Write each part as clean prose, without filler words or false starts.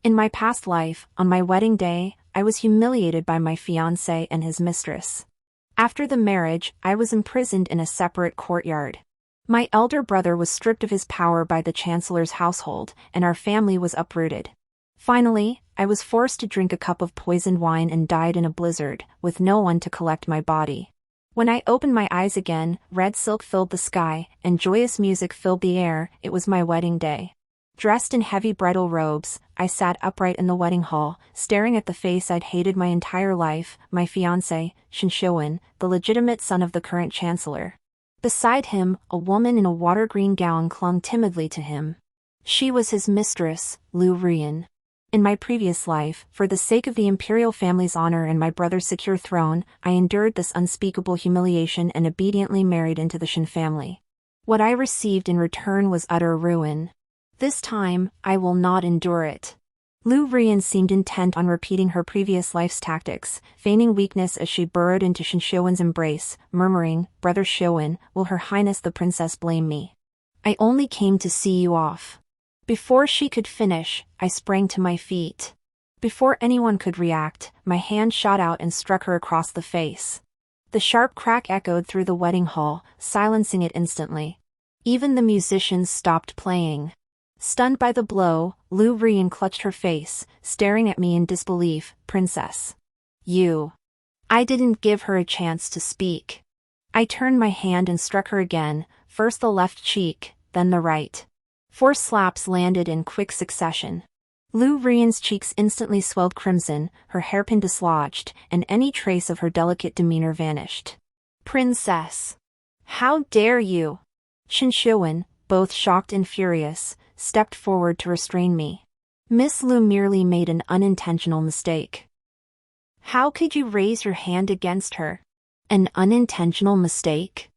In my past life, on my wedding day, I was humiliated by my fiancé and his mistress. After the marriage, I was imprisoned in a separate courtyard. My elder brother was stripped of his power by the chancellor's household, and our family was uprooted. Finally, I was forced to drink a cup of poisoned wine and died in a blizzard, with no one to collect my body. When I opened my eyes again, red silk filled the sky, and joyous music filled the air. It was my wedding day. Dressed in heavy bridal robes, I sat upright in the wedding hall, staring at the face I'd hated my entire life, my fiancé, Shinshowen, the legitimate son of the current chancellor. Beside him, a woman in a water-green gown clung timidly to him. She was his mistress, Lu Rian. In my previous life, for the sake of the imperial family's honor and my brother's secure throne, I endured this unspeakable humiliation and obediently married into the Shin family. What I received in return was utter ruin. This time, I will not endure it. Lu Rian seemed intent on repeating her previous life's tactics, feigning weakness as she burrowed into Shinshowen's embrace, murmuring, "Brother Showen, will Her Highness the Princess blame me? I only came to see you off." Before she could finish, I sprang to my feet. Before anyone could react, my hand shot out and struck her across the face. The sharp crack echoed through the wedding hall, silencing it instantly. Even the musicians stopped playing. Stunned by the blow, Lu Rian clutched her face, staring at me in disbelief. "Princess. You." I didn't give her a chance to speak. I turned my hand and struck her again, first the left cheek, then the right. 4 slaps landed in quick succession. Lu Rian's cheeks instantly swelled crimson, her hairpin dislodged, and any trace of her delicate demeanor vanished. "Princess! How dare you?" Shinshowen, both shocked and furious, stepped forward to restrain me. "Miss Lu merely made an unintentional mistake." "How could you raise your hand against her?" "An unintentional mistake?"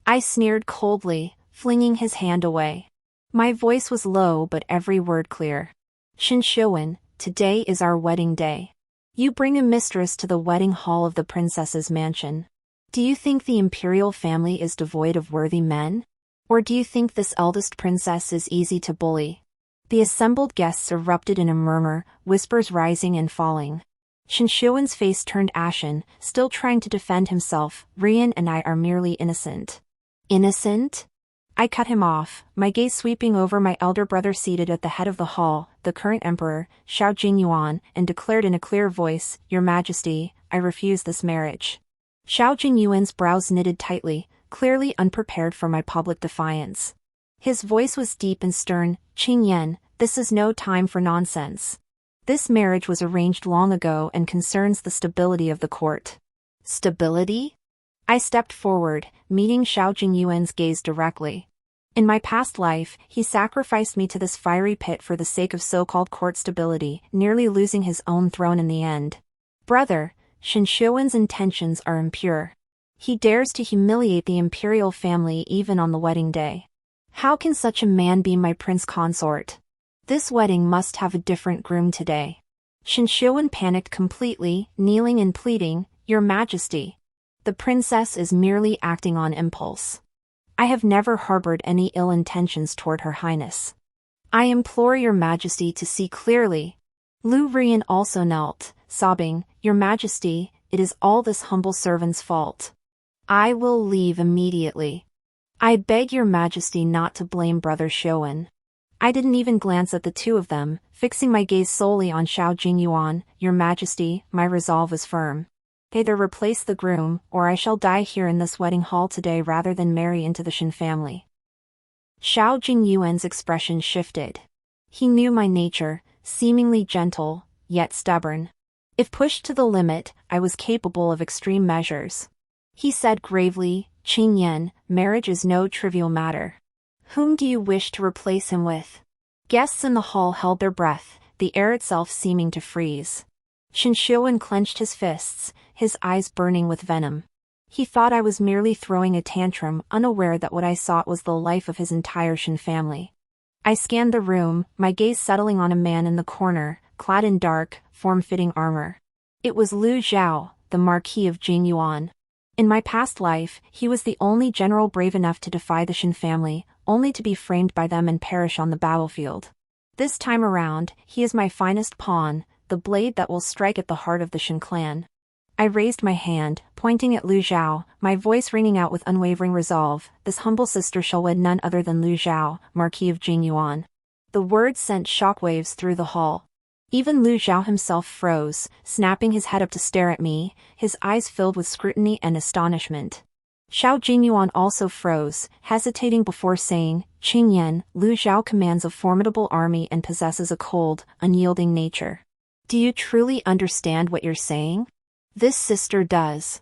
I sneered coldly, flinging his hand away. My voice was low but every word clear. "Shinshowen, today is our wedding day. You bring a mistress to the wedding hall of the princess's mansion. Do you think the imperial family is devoid of worthy men? Or do you think this eldest princess is easy to bully?" The assembled guests erupted in a murmur, whispers rising and falling. Shinshowen's face turned ashen, still trying to defend himself. "Rian and I are merely innocent." "Innocent?" I cut him off, my gaze sweeping over my elder brother seated at the head of the hall, the current emperor, Xiao Jingyuan, and declared in a clear voice, "Your Majesty, I refuse this marriage." Xiao Jingyuan's brows knitted tightly, clearly unprepared for my public defiance. His voice was deep and stern. "Qing Yan, this is no time for nonsense. This marriage was arranged long ago and concerns the stability of the court." "Stability?" I stepped forward, meeting Xiao Jingyuan's gaze directly. In my past life, he sacrificed me to this fiery pit for the sake of so-called court stability, nearly losing his own throne in the end. "Brother, Shinshowen's intentions are impure. He dares to humiliate the imperial family even on the wedding day. How can such a man be my prince consort? This wedding must have a different groom today." Shinshowen panicked completely, kneeling and pleading, "Your Majesty. The princess is merely acting on impulse. I have never harbored any ill intentions toward Her Highness. I implore Your Majesty to see clearly." Lu Rian also knelt, sobbing, "Your Majesty, it is all this humble servant's fault. I will leave immediately. I beg Your Majesty not to blame Brother Showen." I didn't even glance at the two of them, fixing my gaze solely on Xiao Jingyuan. "Your Majesty, my resolve is firm. Either replace the groom, or I shall die here in this wedding hall today rather than marry into the Shin family." Xiao Jingyuan's expression shifted. He knew my nature, seemingly gentle, yet stubborn. If pushed to the limit, I was capable of extreme measures. He said gravely, "Qing Yan, marriage is no trivial matter. Whom do you wish to replace him with?" Guests in the hall held their breath, the air itself seeming to freeze. Shinshowen clenched his fists, his eyes burning with venom. He thought I was merely throwing a tantrum, unaware that what I sought was the life of his entire Shin family. I scanned the room, my gaze settling on a man in the corner, clad in dark, form-fitting armor. It was Lu Zhao, the Marquis of Jingyuan. In my past life, he was the only general brave enough to defy the Shin family, only to be framed by them and perish on the battlefield. This time around, he is my finest pawn, the blade that will strike at the heart of the Shin clan. I raised my hand, pointing at Lu Zhao, my voice ringing out with unwavering resolve. This humble sister shall wed none other than Lu Zhao, Marquis of Jingyuan. The words sent shockwaves through the hall. Even Lu Zhao himself froze, snapping his head up to stare at me, his eyes filled with scrutiny and astonishment. Xiao Jingyuan also froze, hesitating before saying, "Qingyan, Lu Zhao commands a formidable army and possesses a cold, unyielding nature. Do you truly understand what you're saying?" "This sister does."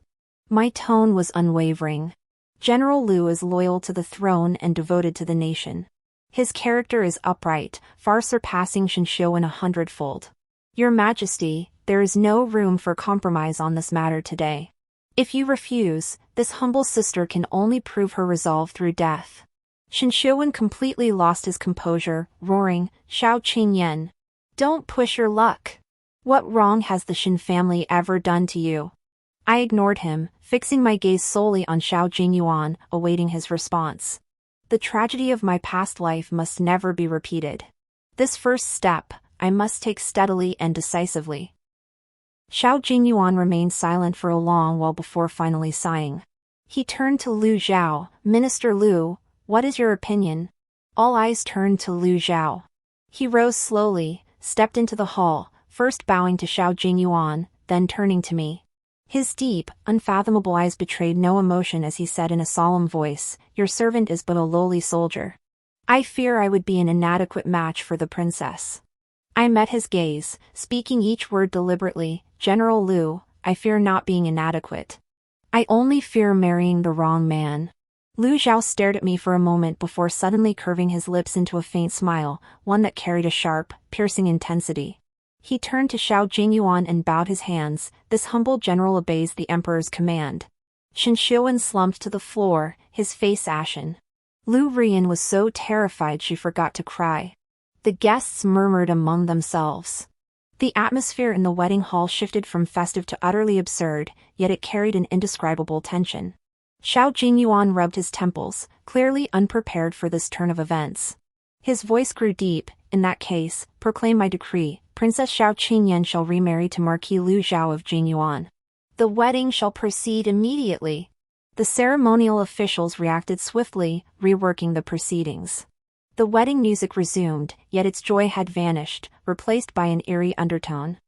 My tone was unwavering. General Lu is loyal to the throne and devoted to the nation. His character is upright, far surpassing Shen Xiuwen 100-fold. Your Majesty, there is no room for compromise on this matter today. If you refuse, this humble sister can only prove her resolve through death. Shen Xiuwen completely lost his composure, roaring, "Xiao Qingyan! Don't push your luck! What wrong has the Shin family ever done to you?" I ignored him, fixing my gaze solely on Xiao Jingyuan, awaiting his response. The tragedy of my past life must never be repeated. This first step, I must take steadily and decisively. Xiao Jingyuan remained silent for a long while before finally sighing. He turned to Lu Zhao. "Minister Lu, what is your opinion?" All eyes turned to Lu Zhao. He rose slowly, stepped into the hall, first bowing to Xiao Jingyuan, then turning to me. His deep, unfathomable eyes betrayed no emotion as he said in a solemn voice, "Your servant is but a lowly soldier. I fear I would be an inadequate match for the princess." I met his gaze, speaking each word deliberately. "General Lu, I fear not being inadequate. I only fear marrying the wrong man." Lu Zhao stared at me for a moment before suddenly curving his lips into a faint smile, one that carried a sharp, piercing intensity. He turned to Xiao Jingyuan and bowed his hands. "This humble general obeys the emperor's command." Shen Xiuwen slumped to the floor, his face ashen. Lu Rian was so terrified she forgot to cry. The guests murmured among themselves. The atmosphere in the wedding hall shifted from festive to utterly absurd, yet it carried an indescribable tension. Xiao Jingyuan rubbed his temples, clearly unprepared for this turn of events. His voice grew deep. "In that case, proclaim my decree. Princess Xiao Qingyan shall remarry to Marquis Lu Zhao of Jingyuan. The wedding shall proceed immediately." The ceremonial officials reacted swiftly, reworking the proceedings. The wedding music resumed, yet its joy had vanished, replaced by an eerie undertone.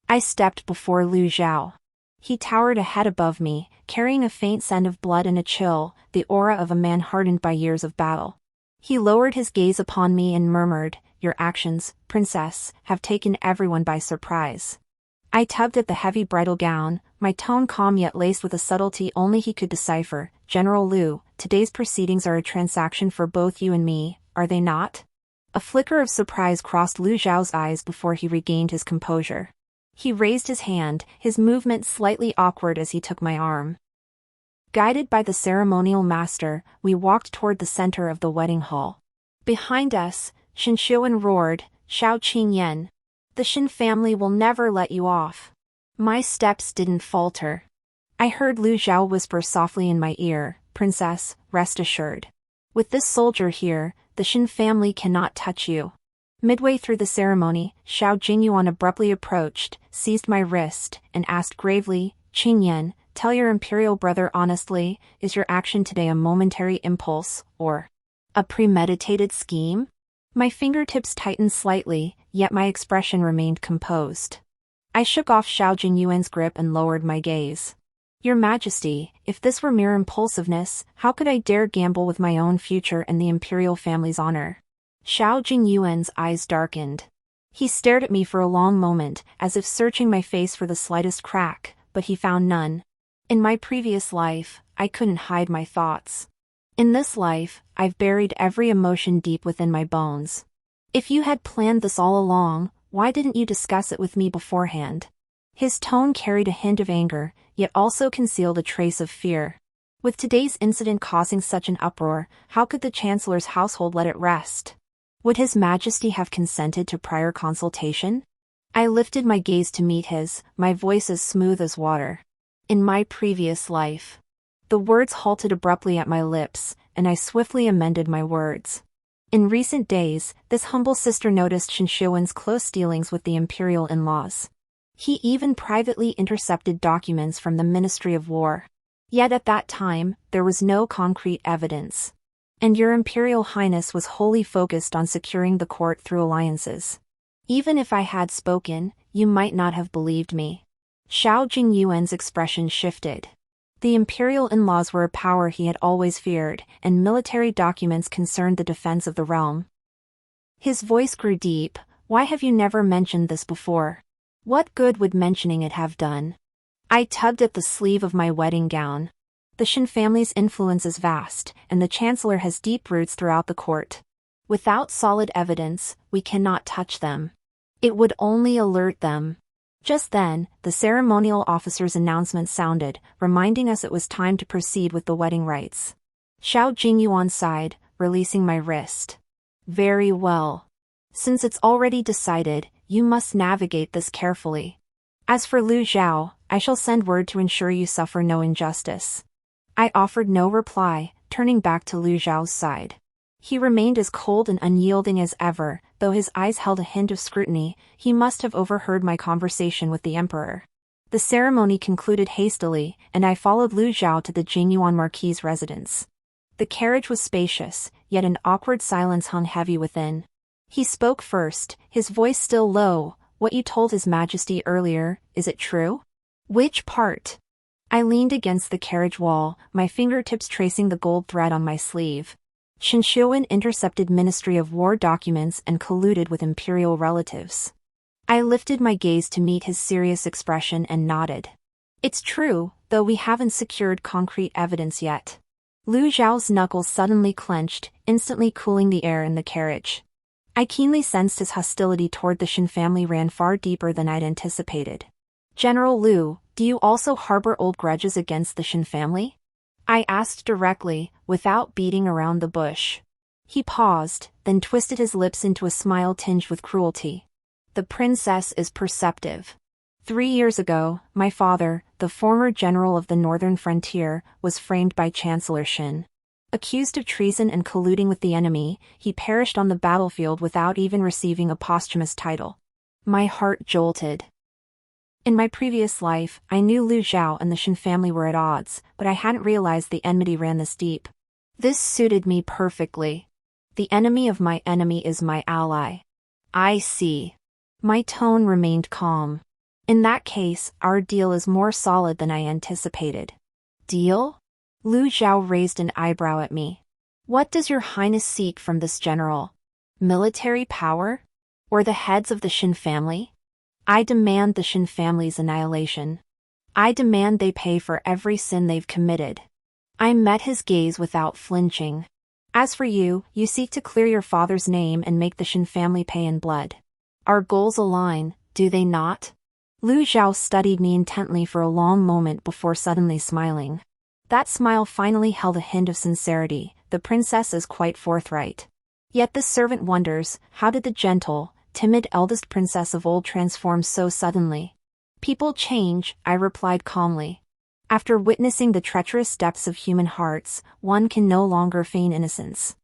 I stepped before Lu Zhao. He towered a head above me, carrying a faint scent of blood and a chill, the aura of a man hardened by years of battle. He lowered his gaze upon me and murmured, "Your actions, princess, have taken everyone by surprise." I tugged at the heavy bridal gown, my tone calm yet laced with a subtlety only he could decipher. "General Lu, today's proceedings are a transaction for both you and me, are they not?" A flicker of surprise crossed Lu Zhao's eyes before he regained his composure. He raised his hand, his movement slightly awkward as he took my arm. Guided by the ceremonial master, we walked toward the center of the wedding hall. Behind us, Shen Xiuwen roared, "Xiao Qingyan! The Shen family will never let you off." My steps didn't falter. I heard Lu Zhao whisper softly in my ear, "Princess, rest assured. With this soldier here, the Shen family cannot touch you." Midway through the ceremony, Xiao Jingyuan abruptly approached, seized my wrist, and asked gravely, "Qingyan, tell your imperial brother honestly, is your action today a momentary impulse, or a premeditated scheme?" My fingertips tightened slightly, yet my expression remained composed. I shook off Xiao Jinyuan's grip and lowered my gaze. "Your Majesty, if this were mere impulsiveness, how could I dare gamble with my own future and the imperial family's honor?" Xiao Jinyuan's eyes darkened. He stared at me for a long moment, as if searching my face for the slightest crack, but he found none. In my previous life, I couldn't hide my thoughts. In this life, I've buried every emotion deep within my bones. If you had planned this all along, why didn't you discuss it with me beforehand? His tone carried a hint of anger, yet also concealed a trace of fear. With today's incident causing such an uproar, how could the Chancellor's household let it rest? Would His Majesty have consented to prior consultation? I lifted my gaze to meet his, my voice as smooth as water. "In my previous life." The words halted abruptly at my lips, and I swiftly amended my words. In recent days, this humble sister noticed Shinshuan's close dealings with the imperial in-laws. He even privately intercepted documents from the Ministry of War. Yet at that time, there was no concrete evidence. And your Imperial Highness was wholly focused on securing the court through alliances. Even if I had spoken, you might not have believed me. Xiao Jingyuan's expression shifted. The imperial in-laws were a power he had always feared, and military documents concerned the defense of the realm. His voice grew deep. Why have you never mentioned this before? What good would mentioning it have done? I tugged at the sleeve of my wedding gown. The Shin family's influence is vast, and the chancellor has deep roots throughout the court. Without solid evidence, we cannot touch them. It would only alert them. Just then, the ceremonial officer's announcement sounded, reminding us it was time to proceed with the wedding rites. Xiao Jingyuan sighed, releasing my wrist. Very well. Since it's already decided, you must navigate this carefully. As for Lu Zhao, I shall send word to ensure you suffer no injustice. I offered no reply, turning back to Lu Zhao's side. He remained as cold and unyielding as ever, though his eyes held a hint of scrutiny. He must have overheard my conversation with the emperor. The ceremony concluded hastily, and I followed Lu Zhao to the Jingyuan Marquis's residence. The carriage was spacious, yet an awkward silence hung heavy within. He spoke first, his voice still low. What you told His Majesty earlier, is it true? Which part? I leaned against the carriage wall, my fingertips tracing the gold thread on my sleeve. Shinshuan intercepted Ministry of War documents and colluded with imperial relatives. I lifted my gaze to meet his serious expression and nodded. It's true, though we haven't secured concrete evidence yet. Lu Zhao's knuckles suddenly clenched, instantly cooling the air in the carriage. I keenly sensed his hostility toward the Shin family ran far deeper than I'd anticipated. General Lu, do you also harbor old grudges against the Shin family? I asked directly, without beating around the bush. He paused, then twisted his lips into a smile tinged with cruelty. The princess is perceptive. 3 years ago, my father, the former general of the northern frontier, was framed by Chancellor Shin. Accused of treason and colluding with the enemy, he perished on the battlefield without even receiving a posthumous title. My heart jolted. In my previous life, I knew Lu Zhao and the Shin family were at odds, but I hadn't realized the enmity ran this deep. This suited me perfectly. The enemy of my enemy is my ally. I see. My tone remained calm. In that case, our deal is more solid than I anticipated. Deal? Lu Zhao raised an eyebrow at me. What does your highness seek from this general? Military power? Or the heads of the Shin family? I demand the Shin family's annihilation. I demand they pay for every sin they've committed. I met his gaze without flinching. As for you, you seek to clear your father's name and make the Shin family pay in blood. Our goals align, do they not? Lu Zhao studied me intently for a long moment before suddenly smiling. That smile finally held a hint of sincerity. The princess is quite forthright. Yet the servant wonders, how did the gentle, timid eldest princess of old transform so suddenly? People change, I replied calmly. After witnessing the treacherous depths of human hearts, one can no longer feign innocence.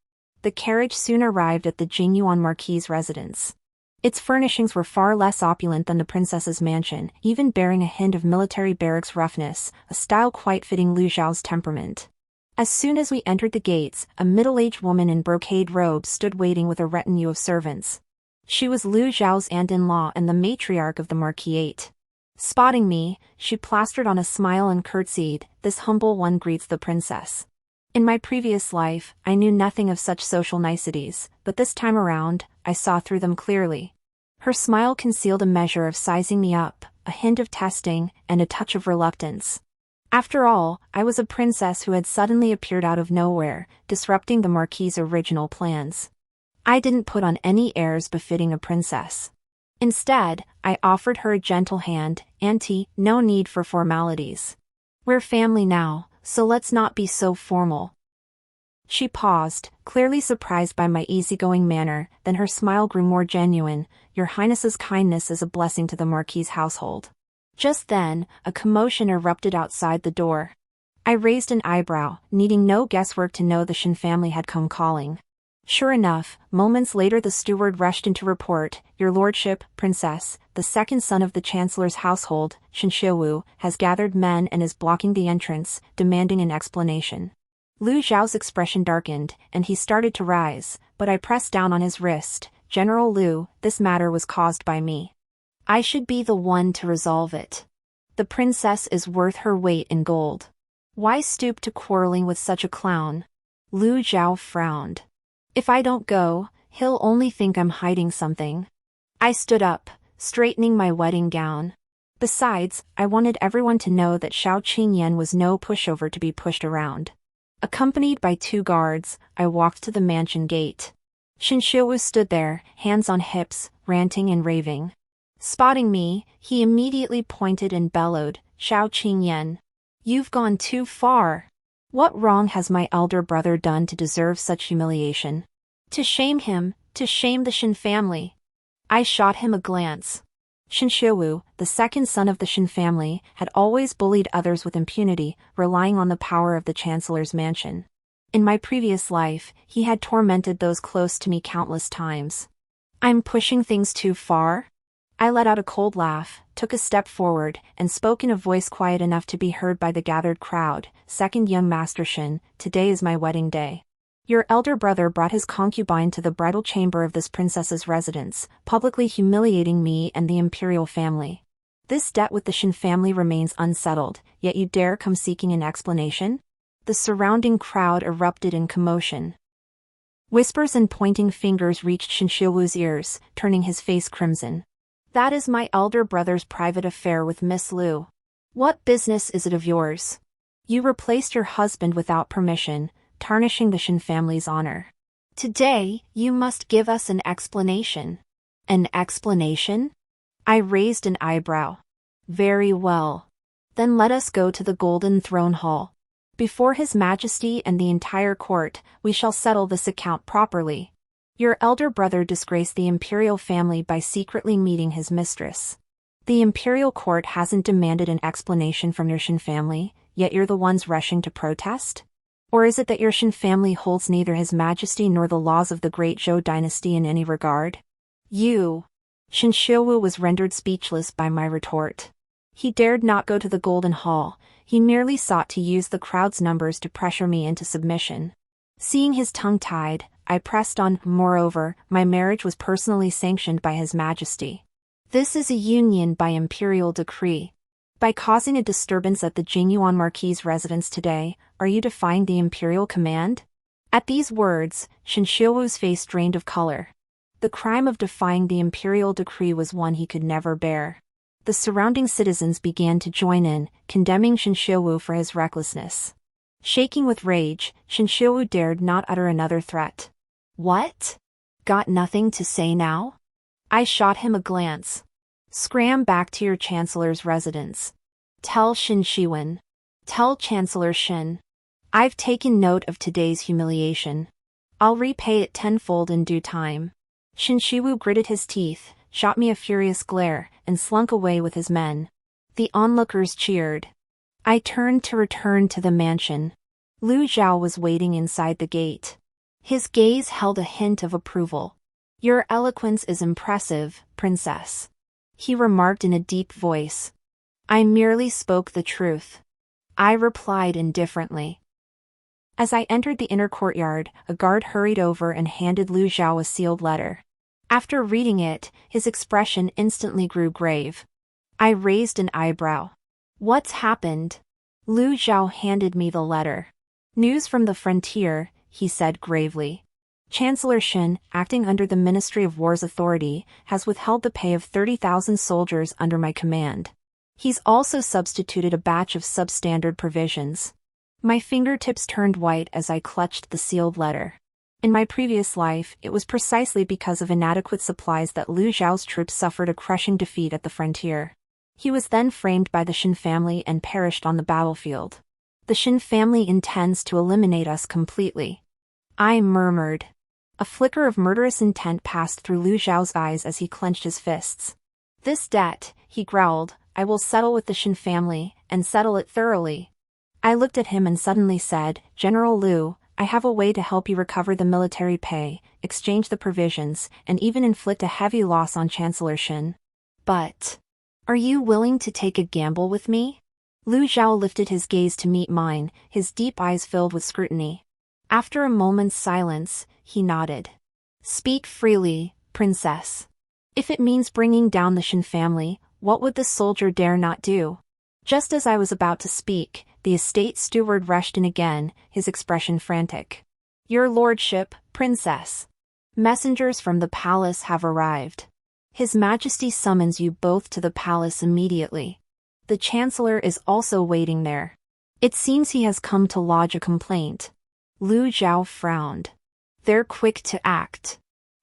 The carriage soon arrived at the Jingyuan Marquis's residence. Its furnishings were far less opulent than the princess's mansion, even bearing a hint of military barracks roughness, a style quite fitting Lu Zhao's temperament. As soon as we entered the gates, a middle-aged woman in brocade robes stood waiting with a retinue of servants. She was Lu Zhao's aunt-in-law and the matriarch of the Marquisate. Spotting me, she plastered on a smile and curtsied, "This humble one greets the princess." In my previous life, I knew nothing of such social niceties, but this time around, I saw through them clearly. Her smile concealed a measure of sizing me up, a hint of testing, and a touch of reluctance. After all, I was a princess who had suddenly appeared out of nowhere, disrupting the Marquis's original plans. I didn't put on any airs befitting a princess. Instead, I offered her a gentle hand. "Auntie, no need for formalities. We're family now, so let's not be so formal." She paused, clearly surprised by my easygoing manner, then her smile grew more genuine. "Your Highness's kindness is a blessing to the Marquis's household." Just then, a commotion erupted outside the door. I raised an eyebrow, needing no guesswork to know the Shin family had come calling. Sure enough, moments later the steward rushed in to report, "Your lordship, princess, the second son of the chancellor's household, Shinshou, has gathered men and is blocking the entrance, demanding an explanation." Lu Zhao's expression darkened, and he started to rise, but I pressed down on his wrist. "General Lu, this matter was caused by me. I should be the one to resolve it. The princess is worth her weight in gold. Why stoop to quarreling with such a clown?" Lu Zhao frowned. "If I don't go, he'll only think I'm hiding something." I stood up, straightening my wedding gown. Besides, I wanted everyone to know that Xiao Qingyan was no pushover to be pushed around. Accompanied by 2 guards, I walked to the mansion gate. Shinshou stood there, hands on hips, ranting and raving. Spotting me, he immediately pointed and bellowed, "Xiao Qingyan, you've gone too far. What wrong has my elder brother done to deserve such humiliation? To shame him, to shame the Shin family." I shot him a glance. Shinshou, the second son of the Shin family, had always bullied others with impunity, relying on the power of the chancellor's mansion. In my previous life, he had tormented those close to me countless times. "I'm pushing things too far?" I let out a cold laugh, took a step forward, and spoke in a voice quiet enough to be heard by the gathered crowd. "Second young Master Shin, today is my wedding day. Your elder brother brought his concubine to the bridal chamber of this princess's residence, publicly humiliating me and the imperial family. This debt with the Shin family remains unsettled, yet you dare come seeking an explanation?" The surrounding crowd erupted in commotion. Whispers and pointing fingers reached Shinshou's ears, turning his face crimson. "That is my elder brother's private affair with Miss Lu. What business is it of yours? You replaced your husband without permission, tarnishing the Shin family's honor. Today, you must give us an explanation." "An explanation?" I raised an eyebrow. "Very well. Then let us go to the Golden Throne Hall. Before His Majesty and the entire court, we shall settle this account properly. Your elder brother disgraced the imperial family by secretly meeting his mistress. The imperial court hasn't demanded an explanation from your Shin family, yet you're the ones rushing to protest? Or is it that your Shin family holds neither His Majesty nor the laws of the great Zhou dynasty in any regard?" "You." Shinshou was rendered speechless by my retort. He dared not go to the Golden Hall, he merely sought to use the crowd's numbers to pressure me into submission. Seeing his tongue tied, I pressed on. "Moreover, my marriage was personally sanctioned by His Majesty. This is a union by imperial decree. By causing a disturbance at the Jingyuan Marquis's residence today, are you defying the imperial command?" At these words, Shinshou's face drained of color. The crime of defying the imperial decree was one he could never bear. The surrounding citizens began to join in, condemning Shinshou for his recklessness. Shaking with rage, Shinshou dared not utter another threat. "What? Got nothing to say now?" I shot him a glance. "Scram back to your chancellor's residence. Tell Shin Shiwen. Tell Chancellor Shin. I've taken note of today's humiliation. I'll repay it tenfold in due time." Shinshiwu gritted his teeth, shot me a furious glare, and slunk away with his men. The onlookers cheered. I turned to return to the mansion. Lu Zhao was waiting inside the gate. His gaze held a hint of approval. "Your eloquence is impressive, princess," he remarked in a deep voice. "I merely spoke the truth," I replied indifferently. As I entered the inner courtyard, a guard hurried over and handed Lu Zhao a sealed letter. After reading it, his expression instantly grew grave. I raised an eyebrow. "What's happened?" Lu Zhao handed me the letter. "News from the frontier," he said gravely. "Chancellor Shin, acting under the Ministry of War's authority, has withheld the pay of 30,000 soldiers under my command. He's also substituted a batch of substandard provisions." My fingertips turned white as I clutched the sealed letter. In my previous life, it was precisely because of inadequate supplies that Lu Zhao's troops suffered a crushing defeat at the frontier. He was then framed by the Shin family and perished on the battlefield. "The Shin family intends to eliminate us completely," I murmured. A flicker of murderous intent passed through Lu Zhao's eyes as he clenched his fists. "This debt," he growled, "I will settle with the Shin family, and settle it thoroughly." I looked at him and suddenly said, "General Lu, I have a way to help you recover the military pay, exchange the provisions, and even inflict a heavy loss on Chancellor Shin. But are you willing to take a gamble with me? Lu Zhao lifted his gaze to meet mine, his deep eyes filled with scrutiny. After a moment's silence, he nodded. Speak freely, princess. If it means bringing down the Shin family, what would this soldier dare not do? Just as I was about to speak, the estate steward rushed in again, his expression frantic. Your lordship, princess. Messengers from the palace have arrived. His Majesty summons you both to the palace immediately. The Chancellor is also waiting there. It seems he has come to lodge a complaint. Lu Zhao frowned. They're quick to act.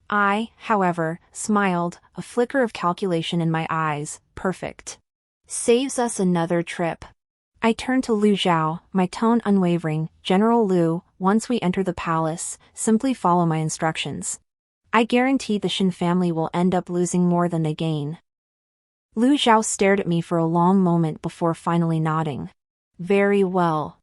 I, however, smiled, a flicker of calculation in my eyes. Perfect. Saves us another trip. I turned to Lu Zhao, my tone unwavering. General Lu, once we enter the palace, simply follow my instructions. I guarantee the Shin family will end up losing more than they gain. Lu Zhao stared at me for a long moment before finally nodding. Very well.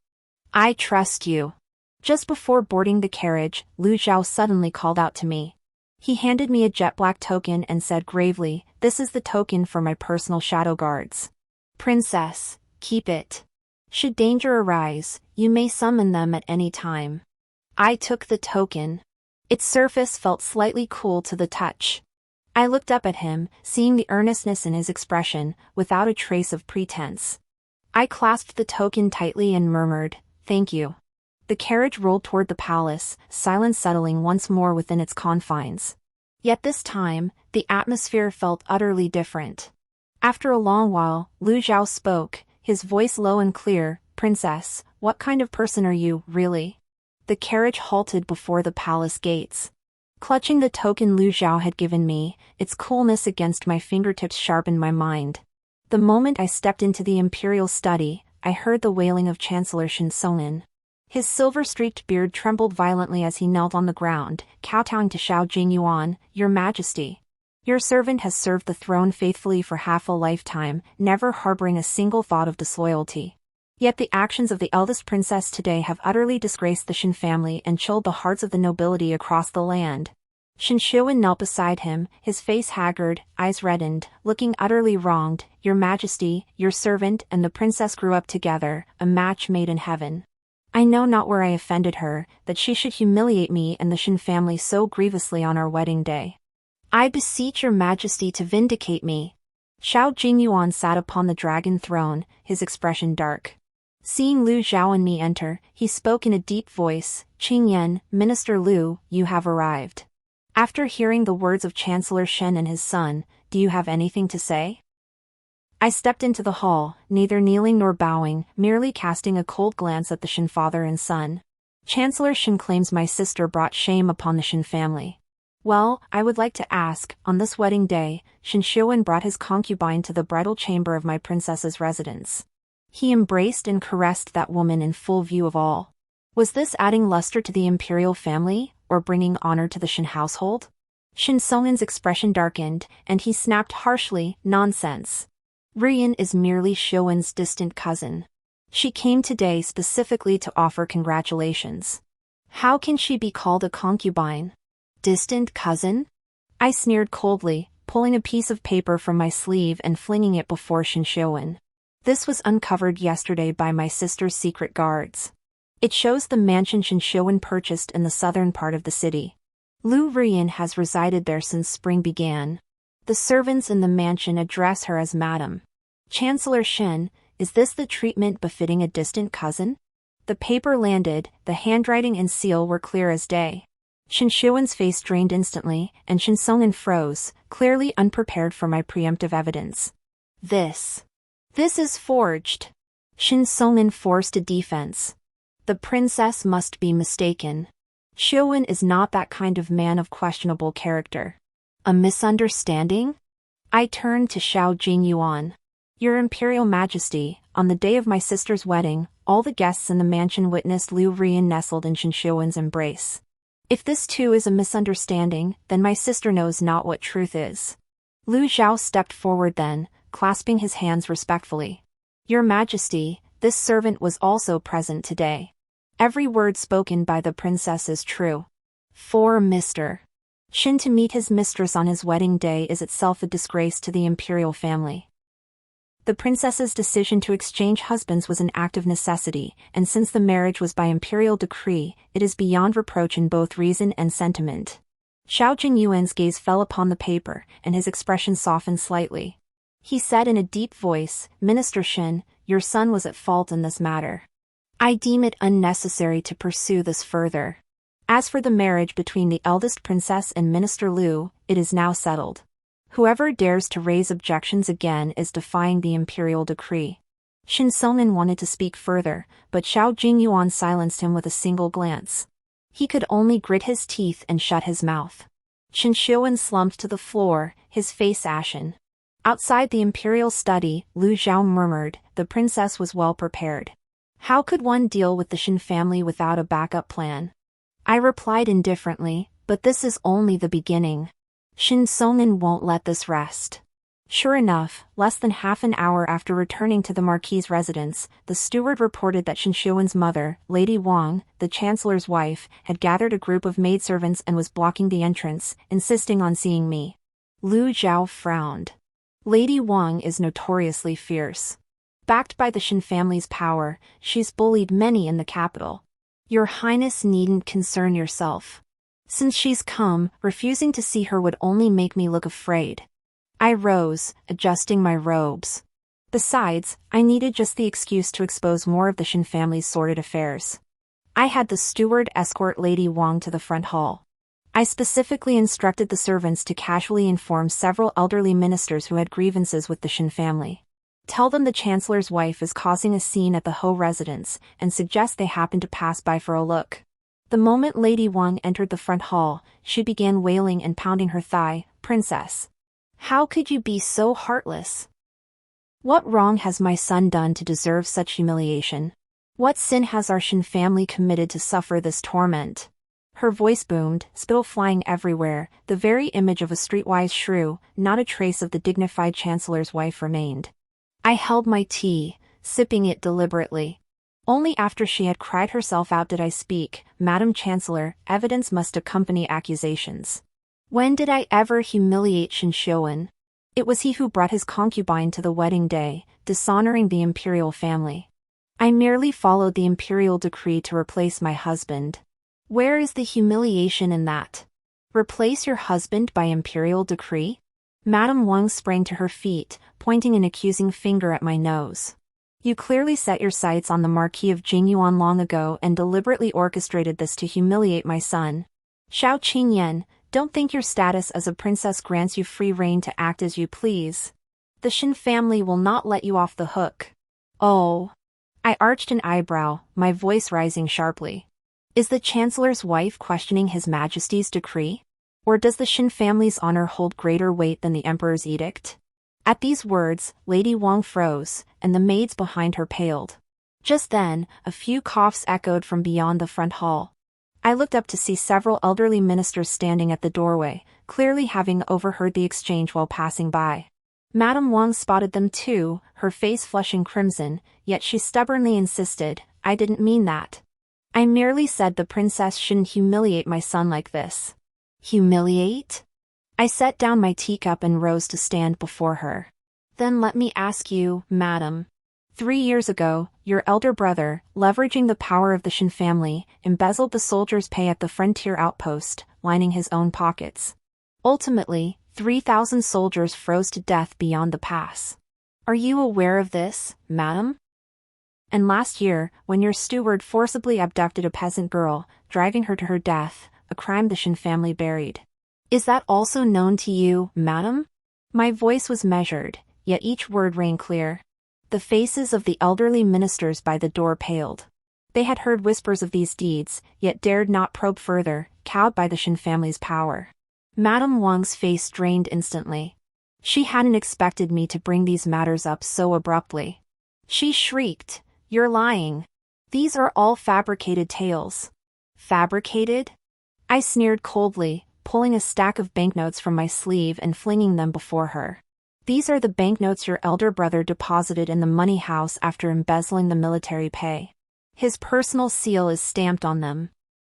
I trust you. Just before boarding the carriage, Lu Zhao suddenly called out to me. He handed me a jet black token and said gravely, "This is the token for my personal shadow guards. Princess, keep it. Should danger arise, you may summon them at any time." I took the token. Its surface felt slightly cool to the touch. I looked up at him, seeing the earnestness in his expression, without a trace of pretense. I clasped the token tightly and murmured, "Thank you." The carriage rolled toward the palace, silence settling once more within its confines. Yet this time, the atmosphere felt utterly different. After a long while, Lu Zhao spoke, his voice low and clear. "Princess, what kind of person are you, really?" The carriage halted before the palace gates. Clutching the token Lu Zhao had given me, its coolness against my fingertips sharpened my mind. The moment I stepped into the imperial study, I heard the wailing of Chancellor Shin Songin. His silver-streaked beard trembled violently as he knelt on the ground, kowtowing to Xiao Jingyuan, "Your Majesty. Your servant has served the throne faithfully for half a lifetime, never harboring a single thought of disloyalty. Yet the actions of the eldest princess today have utterly disgraced the Shin family and chilled the hearts of the nobility across the land." Shin Shiwen knelt beside him, his face haggard, eyes reddened, looking utterly wronged. "Your Majesty, your servant and the princess grew up together, a match made in heaven. I know not where I offended her, that she should humiliate me and the Shin family so grievously on our wedding day. I beseech your Majesty to vindicate me." Xiao Jingyuan sat upon the dragon throne, his expression dark. Seeing Lu Zhao and me enter, he spoke in a deep voice, "Qingyan, Minister Lu, you have arrived. After hearing the words of Chancellor Shen and his son, do you have anything to say?" I stepped into the hall, neither kneeling nor bowing, merely casting a cold glance at the Shin father and son. "Chancellor Shin claims my sister brought shame upon the Shin family. Well, I would like to ask, on this wedding day, Shin Shiwen brought his concubine to the bridal chamber of my princess's residence. He embraced and caressed that woman in full view of all. Was this adding luster to the imperial family, or bringing honor to the Shin household?" Shin Songin's expression darkened, and he snapped harshly, "Nonsense. Rian is merely Shiwen's distant cousin. She came today specifically to offer congratulations. How can she be called a concubine? Distant cousin?" I sneered coldly, pulling a piece of paper from my sleeve and flinging it before Shin Shiwen. "This was uncovered yesterday by my sister's secret guards. It shows the mansion Shin Shiwen purchased in the southern part of the city. Lu Rian has resided there since spring began. The servants in the mansion address her as Madam. Chancellor Shin, is this the treatment befitting a distant cousin?" The paper landed, the handwriting and seal were clear as day. Shin Shiwen's face drained instantly, and Shin Songin froze, clearly unprepared for my preemptive evidence. This is forged." Shin Songin forced a defense. "The princess must be mistaken. Shiwen is not that kind of man of questionable character." "A misunderstanding?" I turned to Xiao Jingyuan. "Your Imperial Majesty, on the day of my sister's wedding, all the guests in the mansion witnessed Lu Rian nestled in Shin Shiwen's embrace. If this too is a misunderstanding, then my sister knows not what truth is." Lu Zhao stepped forward then, clasping his hands respectfully. "Your Majesty, this servant was also present today. Every word spoken by the princess is true. For Mr. Shin to meet his mistress on his wedding day is itself a disgrace to the imperial family. The princess's decision to exchange husbands was an act of necessity, and since the marriage was by imperial decree, it is beyond reproach in both reason and sentiment. Xiao Jingyuan's gaze fell upon the paper, and his expression softened slightly. He said in a deep voice, "Minister Shin, your son was at fault in this matter. I deem it unnecessary to pursue this further. As for the marriage between the eldest princess and Minister Liu, it is now settled. Whoever dares to raise objections again is defying the imperial decree." Shin Songnan wanted to speak further, but Xiao Jingyuan silenced him with a single glance. He could only grit his teeth and shut his mouth. Shin Xiuan slumped to the floor, his face ashen. Outside the imperial study, Lu Zhao murmured, "The princess was well prepared. How could one deal with the Shin family without a backup plan?" I replied indifferently, "But this is only the beginning. Shin Songnan won't let this rest." Sure enough, less than half an hour after returning to the Marquis's residence, the steward reported that Shin Xiuan's mother, Lady Wang, the chancellor's wife, had gathered a group of maidservants and was blocking the entrance, insisting on seeing me. Lu Zhao frowned. Lady Wang is notoriously fierce. Backed by the Shin family's power, she's bullied many in the capital. Your Highness needn't concern yourself. Since she's come, refusing to see her would only make me look afraid. I rose, adjusting my robes. Besides, I needed just the excuse to expose more of the Shin family's sordid affairs. I had the steward escort Lady Wang to the front hall. I specifically instructed the servants to casually inform several elderly ministers who had grievances with the Shin family. Tell them the chancellor's wife is causing a scene at the Ho residence, and suggest they happen to pass by for a look. The moment Lady Wang entered the front hall, she began wailing and pounding her thigh, "Princess! How could you be so heartless? What wrong has my son done to deserve such humiliation? What sin has our Shin family committed to suffer this torment?" Her voice boomed, spittle flying everywhere, the very image of a streetwise shrew, not a trace of the dignified chancellor's wife remained. I held my tea, sipping it deliberately. Only after she had cried herself out did I speak, "Madam Chancellor, evidence must accompany accusations. When did I ever humiliate Shin Xiuan? It was he who brought his concubine to the wedding day, dishonoring the imperial family. I merely followed the imperial decree to replace my husband. Where is the humiliation in that? Replace your husband by imperial decree?" Madame Wang sprang to her feet, pointing an accusing finger at my nose. "You clearly set your sights on the Marquis of Jingyuan long ago and deliberately orchestrated this to humiliate my son. Xiao Qingyan, don't think your status as a princess grants you free rein to act as you please. The Shin family will not let you off the hook." "Oh." I arched an eyebrow, my voice rising sharply. "Is the chancellor's wife questioning His Majesty's decree? Or does the Shin family's honor hold greater weight than the emperor's edict?" At these words, Lady Wang froze, and the maids behind her paled. Just then, a few coughs echoed from beyond the front hall. I looked up to see several elderly ministers standing at the doorway, clearly having overheard the exchange while passing by. Madame Wang spotted them too, her face flushing crimson, yet she stubbornly insisted, "I didn't mean that. I merely said the princess shouldn't humiliate my son like this." "Humiliate?" I set down my teacup and rose to stand before her. "Then let me ask you, madam. 3 years ago, your elder brother, leveraging the power of the Shin family, embezzled the soldiers' pay at the frontier outpost, lining his own pockets. Ultimately, 3,000 soldiers froze to death beyond the pass. Are you aware of this, madam? And last year, when your steward forcibly abducted a peasant girl, driving her to her death, a crime the Shin family buried. Is that also known to you, madam?" My voice was measured, yet each word rang clear. The faces of the elderly ministers by the door paled. They had heard whispers of these deeds, yet dared not probe further, cowed by the Shin family's power. Madame Wang's face drained instantly. She hadn't expected me to bring these matters up so abruptly. She shrieked, "You're lying. These are all fabricated tales." "Fabricated?" I sneered coldly, pulling a stack of banknotes from my sleeve and flinging them before her. "These are the banknotes your elder brother deposited in the money house after embezzling the military pay. His personal seal is stamped on them.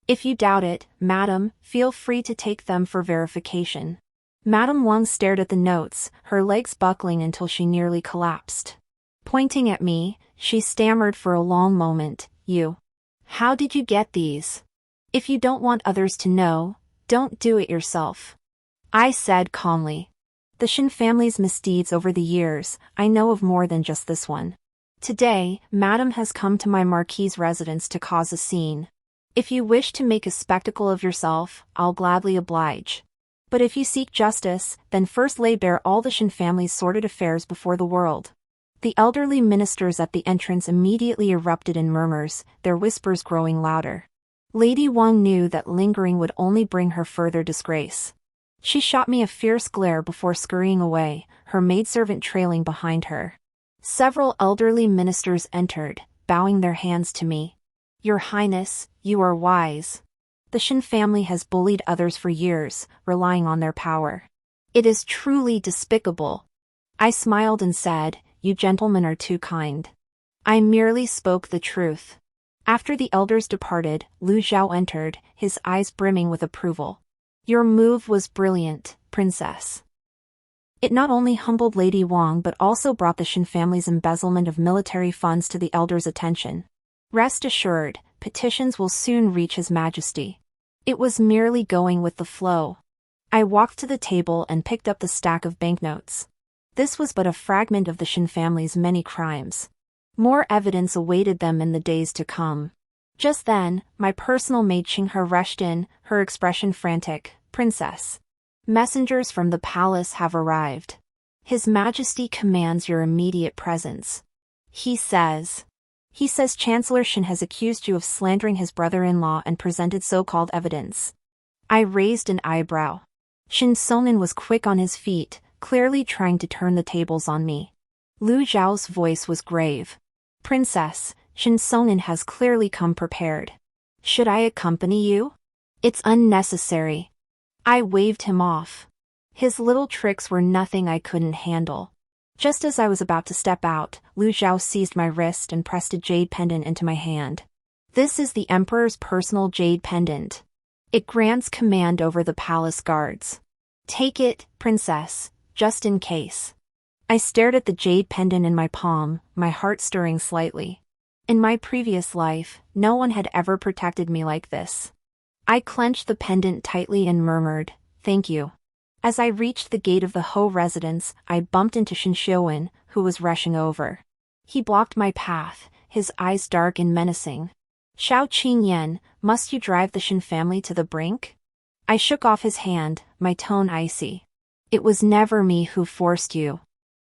If you doubt it, madam, feel free to take them for verification. Madame Wang stared at the notes, her legs buckling until she nearly collapsed. Pointing at me, she stammered for a long moment, "You. How did you get these? If you don't want others to know, don't do it yourself," I said calmly. The Shin family's misdeeds over the years, I know of more than just this one. Today, Madame has come to my Marquis's residence to cause a scene. If you wish to make a spectacle of yourself, I'll gladly oblige. But if you seek justice, then first lay bare all the Shin family's sordid affairs before the world. The elderly ministers at the entrance immediately erupted in murmurs, their whispers growing louder. Lady Wang knew that lingering would only bring her further disgrace. She shot me a fierce glare before scurrying away, her maidservant trailing behind her. Several elderly ministers entered, bowing their hands to me. "Your Highness, you are wise. The Shin family has bullied others for years, relying on their power. It is truly despicable." I smiled and said, "You gentlemen are too kind. I merely spoke the truth." After the elders departed, Lu Zhao entered, his eyes brimming with approval. "Your move was brilliant, princess." It not only humbled Lady Wang but also brought the Shin family's embezzlement of military funds to the elders' attention. Rest assured, petitions will soon reach His Majesty. It was merely going with the flow. I walked to the table and picked up the stack of banknotes. This was but a fragment of the Shin family's many crimes. More evidence awaited them in the days to come. Just then, my personal maid Qinghe rushed in, her expression frantic. "Princess. Messengers from the palace have arrived. His Majesty commands your immediate presence. He says Chancellor Shin has accused you of slandering his brother-in-law and presented so-called evidence." I raised an eyebrow. Shin Songnan was quick on his feet, clearly trying to turn the tables on me. Lu Zhao's voice was grave. "Princess, Shin Songnan has clearly come prepared. Should I accompany you?" "It's unnecessary." I waved him off. His little tricks were nothing I couldn't handle. Just as I was about to step out, Lu Zhao seized my wrist and pressed a jade pendant into my hand. "This is the Emperor's personal jade pendant. It grants command over the palace guards. Take it, princess, just in case." I stared at the jade pendant in my palm, my heart stirring slightly. In my previous life, no one had ever protected me like this. I clenched the pendant tightly and murmured, "Thank you." As I reached the gate of the Ho residence, I bumped into Shin Xiuwen, who was rushing over. He blocked my path, his eyes dark and menacing. "Xiao Qingyan, must you drive the Shin family to the brink?" I shook off his hand, my tone icy. "It was never me who forced you.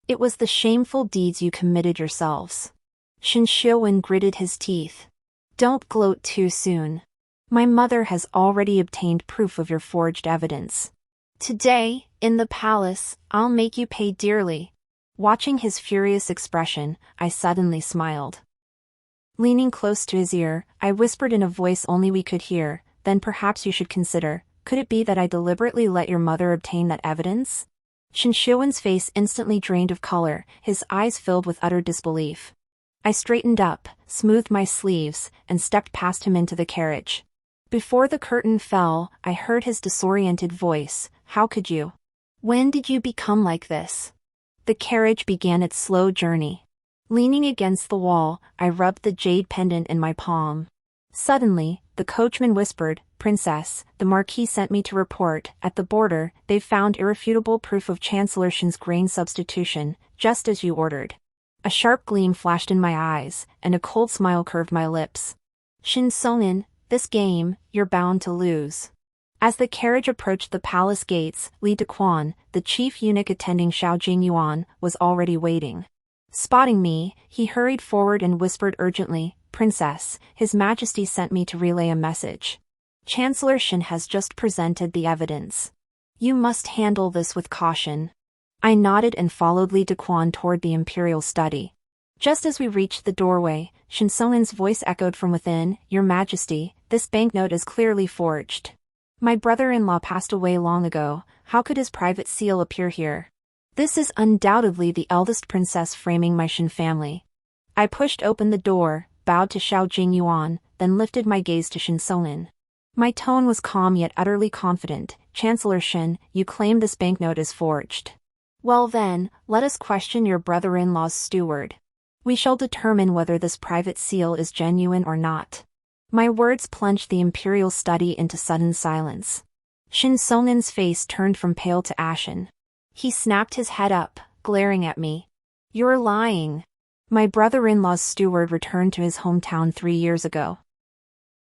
It was the shameful deeds you committed yourselves." Shin Xiuwen gritted his teeth. "Don't gloat too soon. My mother has already obtained proof of your forged evidence. Today, in the palace, I'll make you pay dearly." Watching his furious expression, I suddenly smiled. Leaning close to his ear, I whispered in a voice only we could hear, "Then perhaps you should consider, could it be that I deliberately let your mother obtain that evidence?" Shin Xiuwen's face instantly drained of color, his eyes filled with utter disbelief. I straightened up, smoothed my sleeves, and stepped past him into the carriage. Before the curtain fell, I heard his disoriented voice, "How could you? When did you become like this?" The carriage began its slow journey. Leaning against the wall, I rubbed the jade pendant in my palm. Suddenly, the coachman whispered, "Princess, the Marquis sent me to report, at the border, they've found irrefutable proof of Chancellor Shin's grain substitution, just as you ordered." A sharp gleam flashed in my eyes, and a cold smile curved my lips. "Shin Songnan, this game, you're bound to lose." As the carriage approached the palace gates, Li Dequan, the chief eunuch attending Xiao Jingyuan, was already waiting. Spotting me, he hurried forward and whispered urgently, "Princess, His Majesty sent me to relay a message. Chancellor Shin has just presented the evidence. You must handle this with caution." I nodded and followed Li Dequan toward the imperial study. Just as we reached the doorway, Shin Songnan's voice echoed from within, "Your Majesty, this banknote is clearly forged. My brother-in-law passed away long ago, how could his private seal appear here? This is undoubtedly the eldest princess framing my Shin family." I pushed open the door, bowed to Xiao Jingyuan, then lifted my gaze to Shin Songin. My tone was calm yet utterly confident. Chancellor Shin, you claim this banknote is forged. Well then, let us question your brother-in-law's steward. We shall determine whether this private seal is genuine or not. My words plunged the imperial study into sudden silence. Shin Songin's face turned from pale to ashen. He snapped his head up, glaring at me. You're lying. My brother-in-law's steward returned to his hometown 3 years ago.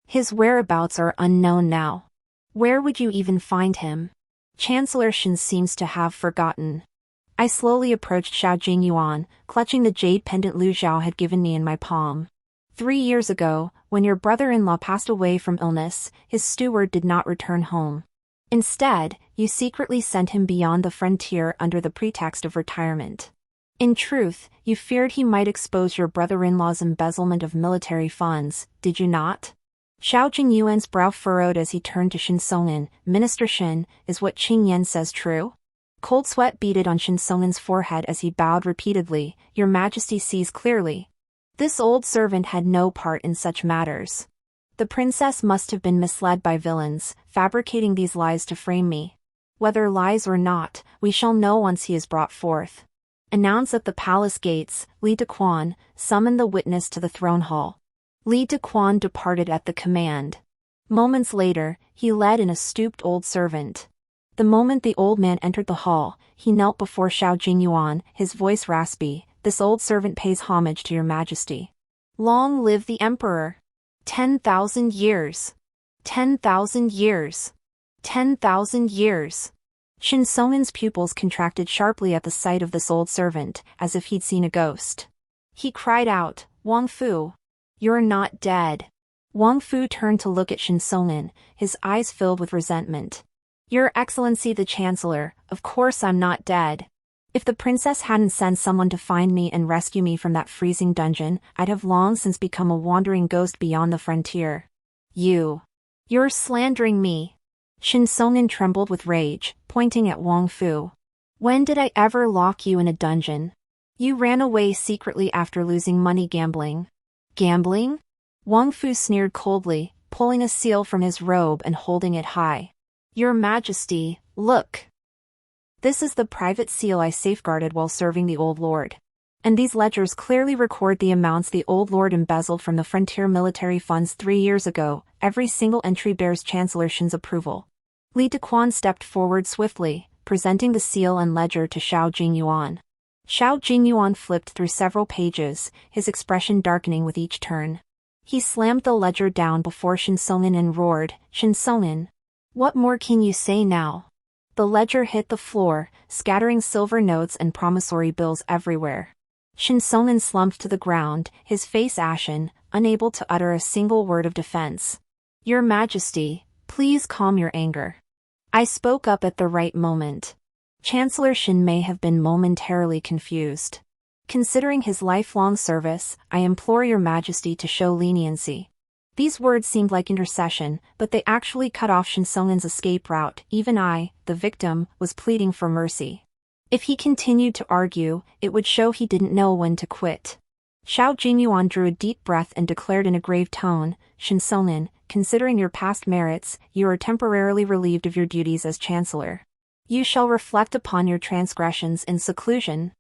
His whereabouts are unknown now. Where would you even find him? Chancellor Shin seems to have forgotten. I slowly approached Xiao Jingyuan, clutching the jade pendant Lu Zhao had given me in my palm. 3 years ago, when your brother-in-law passed away from illness, his steward did not return home. Instead, you secretly sent him beyond the frontier under the pretext of retirement. In truth, you feared he might expose your brother-in-law's embezzlement of military funds, did you not? Xiao Jingyuan's brow furrowed as he turned to Shin Songin. Minister Shin, is what Qing Yan says true? Cold sweat beaded on Shin Songin's forehead as he bowed repeatedly. Your Majesty sees clearly. This old servant had no part in such matters. The princess must have been misled by villains, fabricating these lies to frame me. Whether lies or not, we shall know once he is brought forth. Announced at the palace gates, Li Dequan, summoned the witness to the throne hall. Li Dequan departed at the command. Moments later, he led in a stooped old servant. The moment the old man entered the hall, he knelt before Xiao Jingyuan, his voice raspy. This old servant pays homage to your Majesty. Long live the Emperor! 10,000 years! 10,000 years! 10,000 years! Shin Songin's pupils contracted sharply at the sight of this old servant, as if he'd seen a ghost. He cried out, Wang Fu! You're not dead. Wang Fu turned to look at Shin Songin, his eyes filled with resentment. Your Excellency the Chancellor, of course I'm not dead. If the princess hadn't sent someone to find me and rescue me from that freezing dungeon, I'd have long since become a wandering ghost beyond the frontier. You're slandering me. Shin Songin trembled with rage, pointing at Wang Fu. When did I ever lock you in a dungeon? You ran away secretly after losing money gambling. Gambling? Wang Fu sneered coldly, pulling a seal from his robe and holding it high. Your Majesty, look. This is the private seal I safeguarded while serving the old lord. And these ledgers clearly record the amounts the old lord embezzled from the frontier military funds 3 years ago. Every single entry bears Chancellor Shin's approval. Li Dequan stepped forward swiftly, presenting the seal and ledger to Xiao Jingyuan. Xiao Jingyuan flipped through several pages, his expression darkening with each turn. He slammed the ledger down before Shin Songin and roared, Shin Songin, what more can you say now? The ledger hit the floor, scattering silver notes and promissory bills everywhere. Shin Songin slumped to the ground, his face ashen, unable to utter a single word of defense. Your Majesty, please calm your anger. I spoke up at the right moment. Chancellor Shin may have been momentarily confused. Considering his lifelong service, I implore your Majesty to show leniency. These words seemed like intercession, but they actually cut off Shin Songin's escape route. Even I, the victim, was pleading for mercy. If he continued to argue, it would show he didn't know when to quit. Xiao Jingyuan drew a deep breath and declared in a grave tone, Shin Songin, considering your past merits, you are temporarily relieved of your duties as Chancellor. You shall reflect upon your transgressions in seclusion.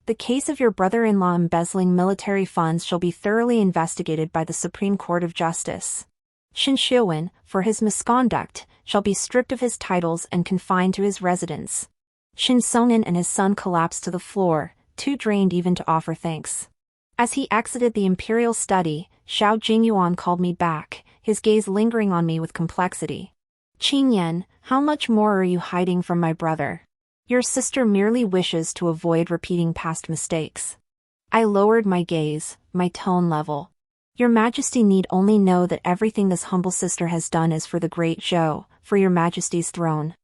The case of your brother-in-law embezzling military funds shall be thoroughly investigated by the Supreme Court of Justice. Shin Shiwen, for his misconduct, shall be stripped of his titles and confined to his residence. Shin Songin and his son collapsed to the floor, too drained even to offer thanks. As he exited the imperial study, Xiao Jingyuan called me back, his gaze lingering on me with complexity. Qing Yan, how much more are you hiding from my brother? Your sister merely wishes to avoid repeating past mistakes. I lowered my gaze, my tone level. Your Majesty need only know that everything this humble sister has done is for the great Zhou, for your Majesty's throne.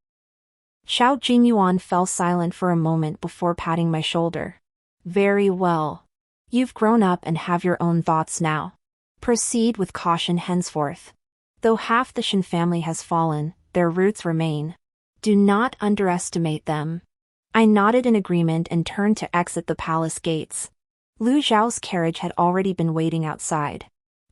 Xiao Jingyuan fell silent for a moment before patting my shoulder. Very well. You've grown up and have your own thoughts now. Proceed with caution henceforth. Though half the Shin family has fallen, their roots remain. Do not underestimate them. I nodded in agreement and turned to exit the palace gates. Lu Zhao's carriage had already been waiting outside.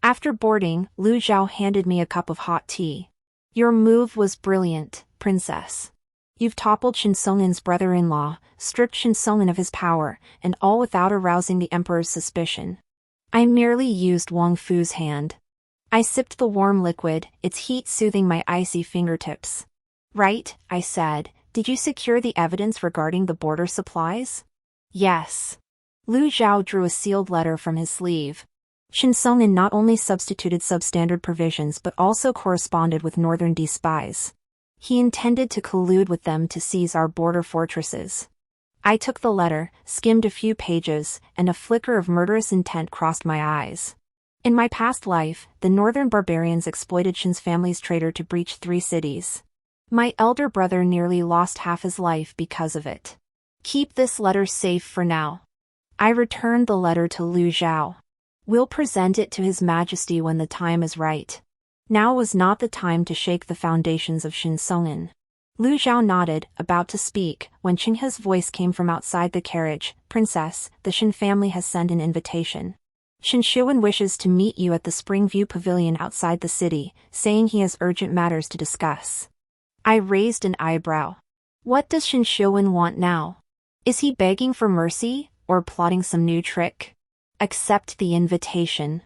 After boarding, Lu Zhao handed me a cup of hot tea. Your move was brilliant, princess. You've toppled Shin Song'in's brother-in-law, stripped Shin Song'in of his power, and all without arousing the emperor's suspicion. I merely used Wang Fu's hand. I sipped the warm liquid, its heat soothing my icy fingertips. Right, I said, did you secure the evidence regarding the border supplies? Yes. Lu Zhao drew a sealed letter from his sleeve. Shin Song'in not only substituted substandard provisions but also corresponded with Northern D spies. He intended to collude with them to seize our border fortresses. I took the letter, skimmed a few pages, and a flicker of murderous intent crossed my eyes. In my past life, the northern barbarians exploited Shin's family's traitor to breach 3 cities. My elder brother nearly lost half his life because of it. Keep this letter safe for now. I returned the letter to Lu Zhao. We'll present it to His Majesty when the time is right. Now was not the time to shake the foundations of Shin Song'in. Lu Zhao nodded, about to speak, when Qinghe's voice came from outside the carriage. Princess, the Shin family has sent an invitation. Shin Shiwen wishes to meet you at the Springview Pavilion outside the city, saying he has urgent matters to discuss. I raised an eyebrow. What does Shin Shiwen want now? Is he begging for mercy, or plotting some new trick? Accept the invitation.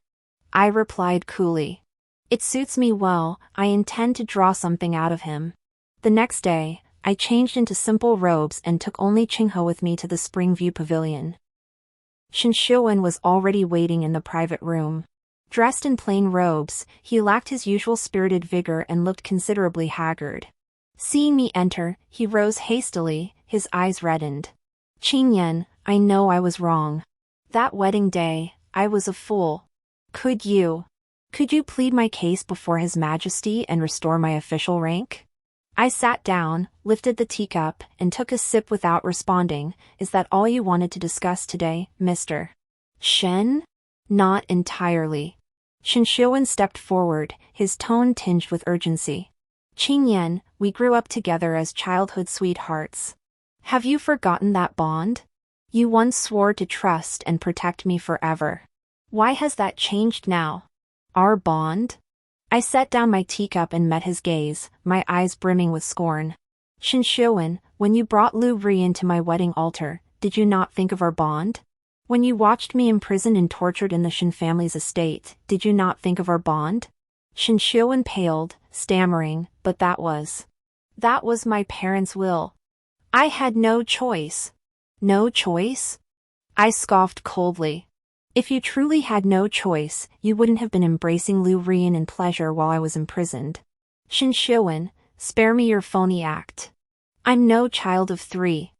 I replied coolly. It suits me well, I intend to draw something out of him. The next day, I changed into simple robes and took only Qinghe with me to the Springview Pavilion. Shin Shiwen was already waiting in the private room. Dressed in plain robes, he lacked his usual spirited vigor and looked considerably haggard. Seeing me enter, he rose hastily, his eyes reddened. Qingyan, I know I was wrong. That wedding day, I was a fool. Could you plead my case before His Majesty and restore my official rank? I sat down, lifted the teacup, and took a sip without responding. Is that all you wanted to discuss today, Mr. Shen? Not entirely. Shin Shiwen stepped forward, his tone tinged with urgency. Qingyan, we grew up together as childhood sweethearts. Have you forgotten that bond? You once swore to trust and protect me forever. Why has that changed now? Our bond? I set down my teacup and met his gaze, my eyes brimming with scorn. Shin Shiwen, when you brought Lu Rian to my wedding altar, did you not think of our bond? When you watched me imprisoned and tortured in the Shin family's estate, did you not think of our bond? Shin Shiwen paled, stammering, but that was my parents' will. I had no choice. No choice? I scoffed coldly. If you truly had no choice, you wouldn't have been embracing Lu Rian in pleasure while I was imprisoned. Shin Shiwen, spare me your phony act. I'm no child of 3.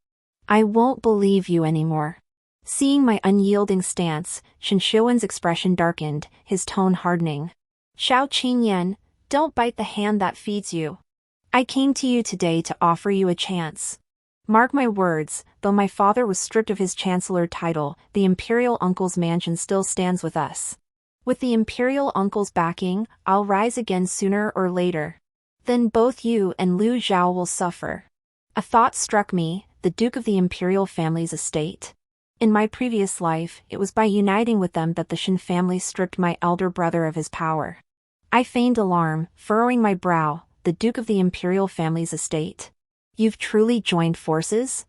I won't believe you anymore. Seeing my unyielding stance, Shin Shiwen's expression darkened, his tone hardening. Xiao Qingyan, don't bite the hand that feeds you. I came to you today to offer you a chance. Mark my words, though my father was stripped of his chancellor title, the imperial uncle's mansion still stands with us. With the imperial uncle's backing, I'll rise again sooner or later. Then both you and Lu Zhao will suffer. A thought struck me, the duke of the imperial family's estate. In my previous life, it was by uniting with them that the Shin family stripped my elder brother of his power. I feigned alarm, furrowing my brow, the duke of the imperial family's estate. You've truly joined forces?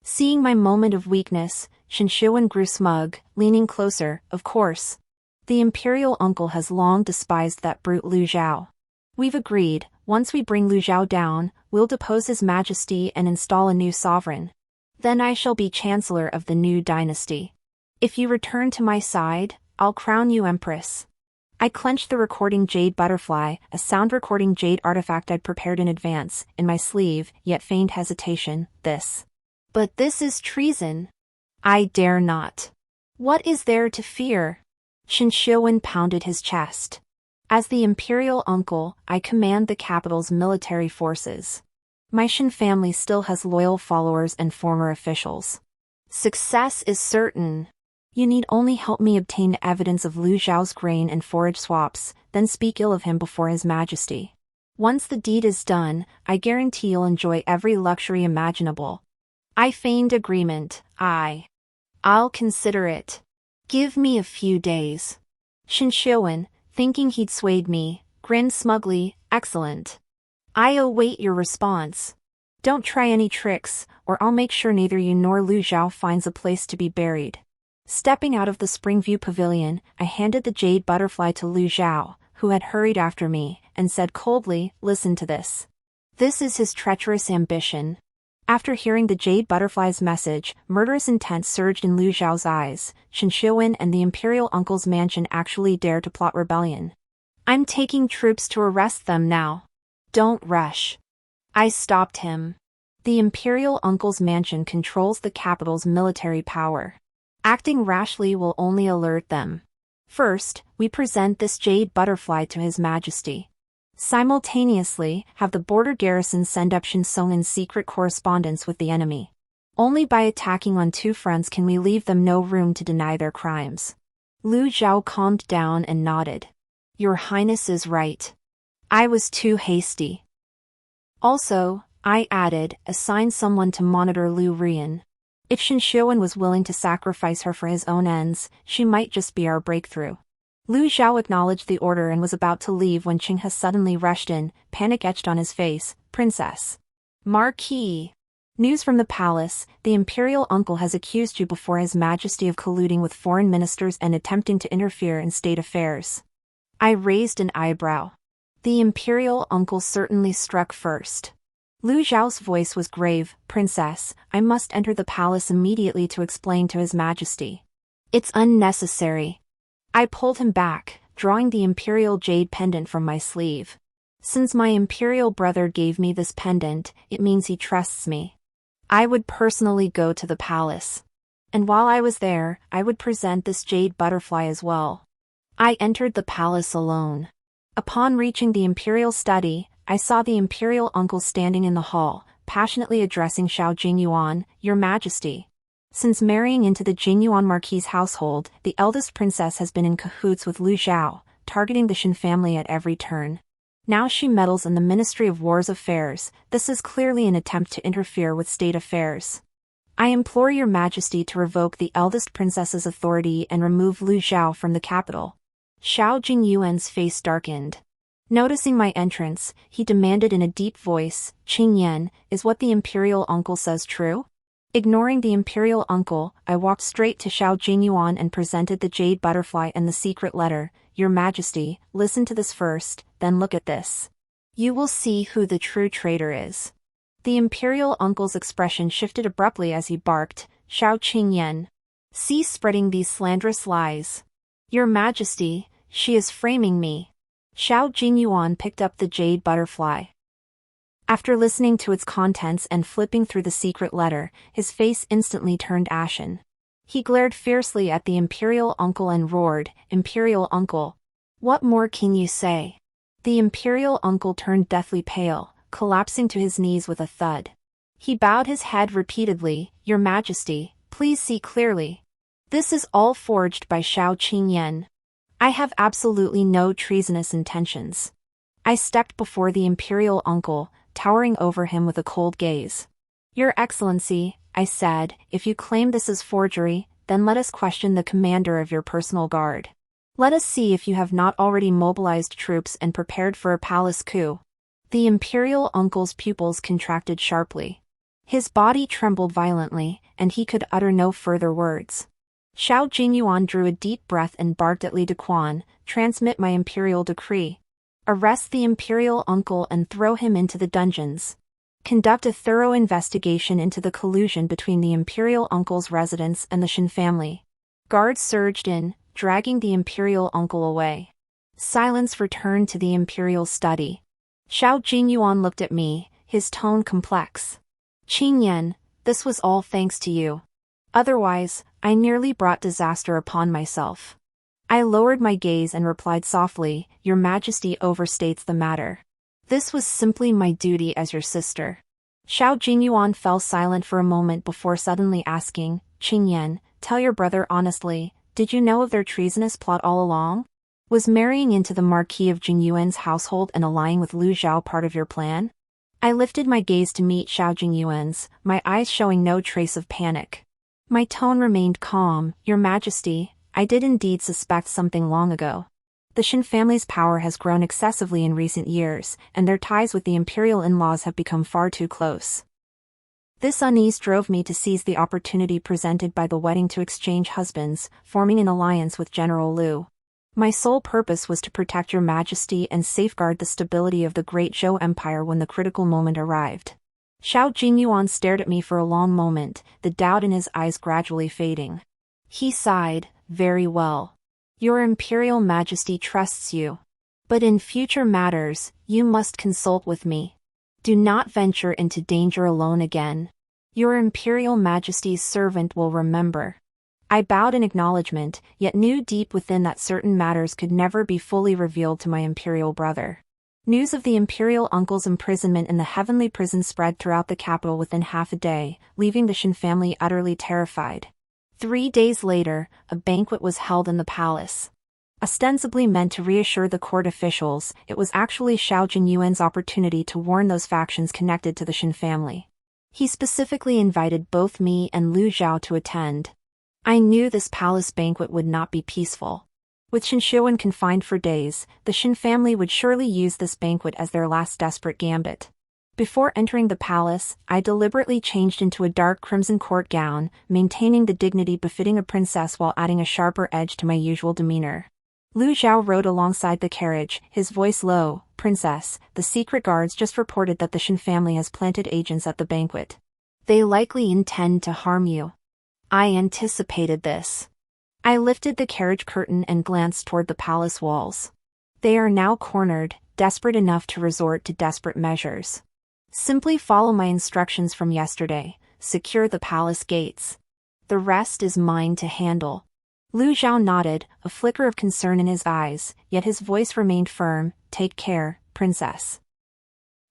Seeing my moment of weakness, Shin Shiwen grew smug, leaning closer. Of course. The imperial uncle has long despised that brute Lu Zhao. We've agreed, once we bring Lu Zhao down, we'll depose His Majesty and install a new sovereign. Then I shall be chancellor of the new dynasty. If you return to my side, I'll crown you empress. I clenched the recording jade butterfly, a sound recording jade artifact I'd prepared in advance, in my sleeve, yet feigned hesitation. But this is treason. I dare not. What is there to fear? Shin Shiwen pounded his chest. As the imperial uncle, I command the capital's military forces. My Shin family still has loyal followers and former officials. Success is certain. You need only help me obtain evidence of Lu Zhao's grain and forage swaps, then speak ill of him before His Majesty. Once the deed is done, I guarantee you'll enjoy every luxury imaginable. I feigned agreement. I'll consider it. Give me a few days. Shen Xiuwen, thinking he'd swayed me, grinned smugly. Excellent. I await your response. Don't try any tricks, or I'll make sure neither you nor Lu Zhao finds a place to be buried. Stepping out of the Springview Pavilion, I handed the jade butterfly to Lu Zhao, who had hurried after me, and said coldly, "Listen to this. This is his treacherous ambition." After hearing the jade butterfly's message, murderous intent surged in Lu Zhao's eyes. Shen Xiuwen and the imperial uncle's mansion actually dare to plot rebellion. I'm taking troops to arrest them now. Don't rush. I stopped him. The imperial uncle's mansion controls the capital's military power. Acting rashly will only alert them. First, we present this jade butterfly to His Majesty. Simultaneously, have the border garrison send up Shen Xiuwen's secret correspondence with the enemy. Only by attacking on two fronts can we leave them no room to deny their crimes. Lu Zhao calmed down and nodded. Your Highness is right. I was too hasty. Also, I added, assign someone to monitor Lu Rian. If Shen Xiuwen was willing to sacrifice her for his own ends, she might just be our breakthrough. Lu Zhao acknowledged the order and was about to leave when Qinghe suddenly rushed in, panic etched on his face. Princess. Marquis. News from the palace, the imperial uncle has accused you before His Majesty of colluding with foreign ministers and attempting to interfere in state affairs. I raised an eyebrow. The imperial uncle certainly struck first. Lu Zhao's voice was grave. Princess, I must enter the palace immediately to explain to His Majesty. It's unnecessary. I pulled him back, drawing the imperial jade pendant from my sleeve. Since my imperial brother gave me this pendant, it means he trusts me. I would personally go to the palace. And while I was there, I would present this jade butterfly as well. I entered the palace alone. Upon reaching the imperial study, I saw the imperial uncle standing in the hall, passionately addressing Xiao Jingyuan, Your Majesty. Since marrying into the Jingyuan Marquis' household, the eldest princess has been in cahoots with Lu Zhao, targeting the Shen family at every turn. Now she meddles in the Ministry of War's affairs. This is clearly an attempt to interfere with state affairs. I implore Your Majesty to revoke the eldest princess's authority and remove Lu Zhao from the capital. Xiao Jingyuan's face darkened. Noticing my entrance, he demanded in a deep voice, Qing Yan, is what the imperial uncle says true? Ignoring the imperial uncle, I walked straight to Xiao Jingyuan and presented the jade butterfly and the secret letter. Your Majesty, listen to this first, then look at this. You will see who the true traitor is. The imperial uncle's expression shifted abruptly as he barked, Xiao Qingyan. Cease spreading these slanderous lies. Your Majesty, she is framing me. Xiao Jingyuan picked up the jade butterfly. After listening to its contents and flipping through the secret letter, his face instantly turned ashen. He glared fiercely at the imperial uncle and roared, Imperial uncle. What more can you say? The imperial uncle turned deathly pale, collapsing to his knees with a thud. He bowed his head repeatedly, Your Majesty, please see clearly. This is all forged by Xiao Qingyan. I have absolutely no treasonous intentions. I stepped before the imperial uncle, towering over him with a cold gaze. Your Excellency, I said, if you claim this is forgery, then let us question the commander of your personal guard. Let us see if you have not already mobilized troops and prepared for a palace coup. The imperial uncle's pupils contracted sharply. His body trembled violently, and he could utter no further words. Xiao Jingyuan drew a deep breath and barked at Li Dequan, transmit my imperial decree. Arrest the imperial uncle and throw him into the dungeons. Conduct a thorough investigation into the collusion between the imperial uncle's residence and the Shen family. Guards surged in, dragging the imperial uncle away. Silence returned to the imperial study. Xiao Jingyuan looked at me, his tone complex. Qingyan, this was all thanks to you. Otherwise, I nearly brought disaster upon myself. I lowered my gaze and replied softly, Your Majesty overstates the matter. This was simply my duty as your sister. Xiao Jingyuan fell silent for a moment before suddenly asking, Qingyan, tell your brother honestly, did you know of their treasonous plot all along? Was marrying into the Marquis of Jingyuan's household and allying with Lu Zhao part of your plan? I lifted my gaze to meet Xiao Jingyuan's, my eyes showing no trace of panic. My tone remained calm, Your Majesty, I did indeed suspect something long ago. The Shin family's power has grown excessively in recent years, and their ties with the imperial in-laws have become far too close. This unease drove me to seize the opportunity presented by the wedding to exchange husbands, forming an alliance with General Liu. My sole purpose was to protect your majesty and safeguard the stability of the great Zhou Empire when the critical moment arrived. Xiao Jingyuan stared at me for a long moment, the doubt in his eyes gradually fading. He sighed, "Very well. Your Imperial Majesty trusts you. But in future matters, you must consult with me. Do not venture into danger alone again. Your Imperial Majesty's servant will remember." I bowed in acknowledgement, yet knew deep within that certain matters could never be fully revealed to my imperial brother. News of the imperial uncle's imprisonment in the heavenly prison spread throughout the capital within half a day, leaving the Shin family utterly terrified. 3 days later, a banquet was held in the palace. Ostensibly meant to reassure the court officials, it was actually Xiao Jinyuan's opportunity to warn those factions connected to the Shin family. He specifically invited both me and Lu Zhao to attend. I knew this palace banquet would not be peaceful. With Shin Shiwen confined for days, the Shin family would surely use this banquet as their last desperate gambit. Before entering the palace, I deliberately changed into a dark crimson court gown, maintaining the dignity befitting a princess while adding a sharper edge to my usual demeanor. Lu Zhao rode alongside the carriage, his voice low. "Princess, the secret guards just reported that the Shin family has planted agents at the banquet. They likely intend to harm you." I anticipated this. I lifted the carriage curtain and glanced toward the palace walls. They are now cornered, desperate enough to resort to desperate measures. Simply follow my instructions from yesterday, secure the palace gates. The rest is mine to handle. Lu Zhao nodded, a flicker of concern in his eyes, yet his voice remained firm. "Take care, princess."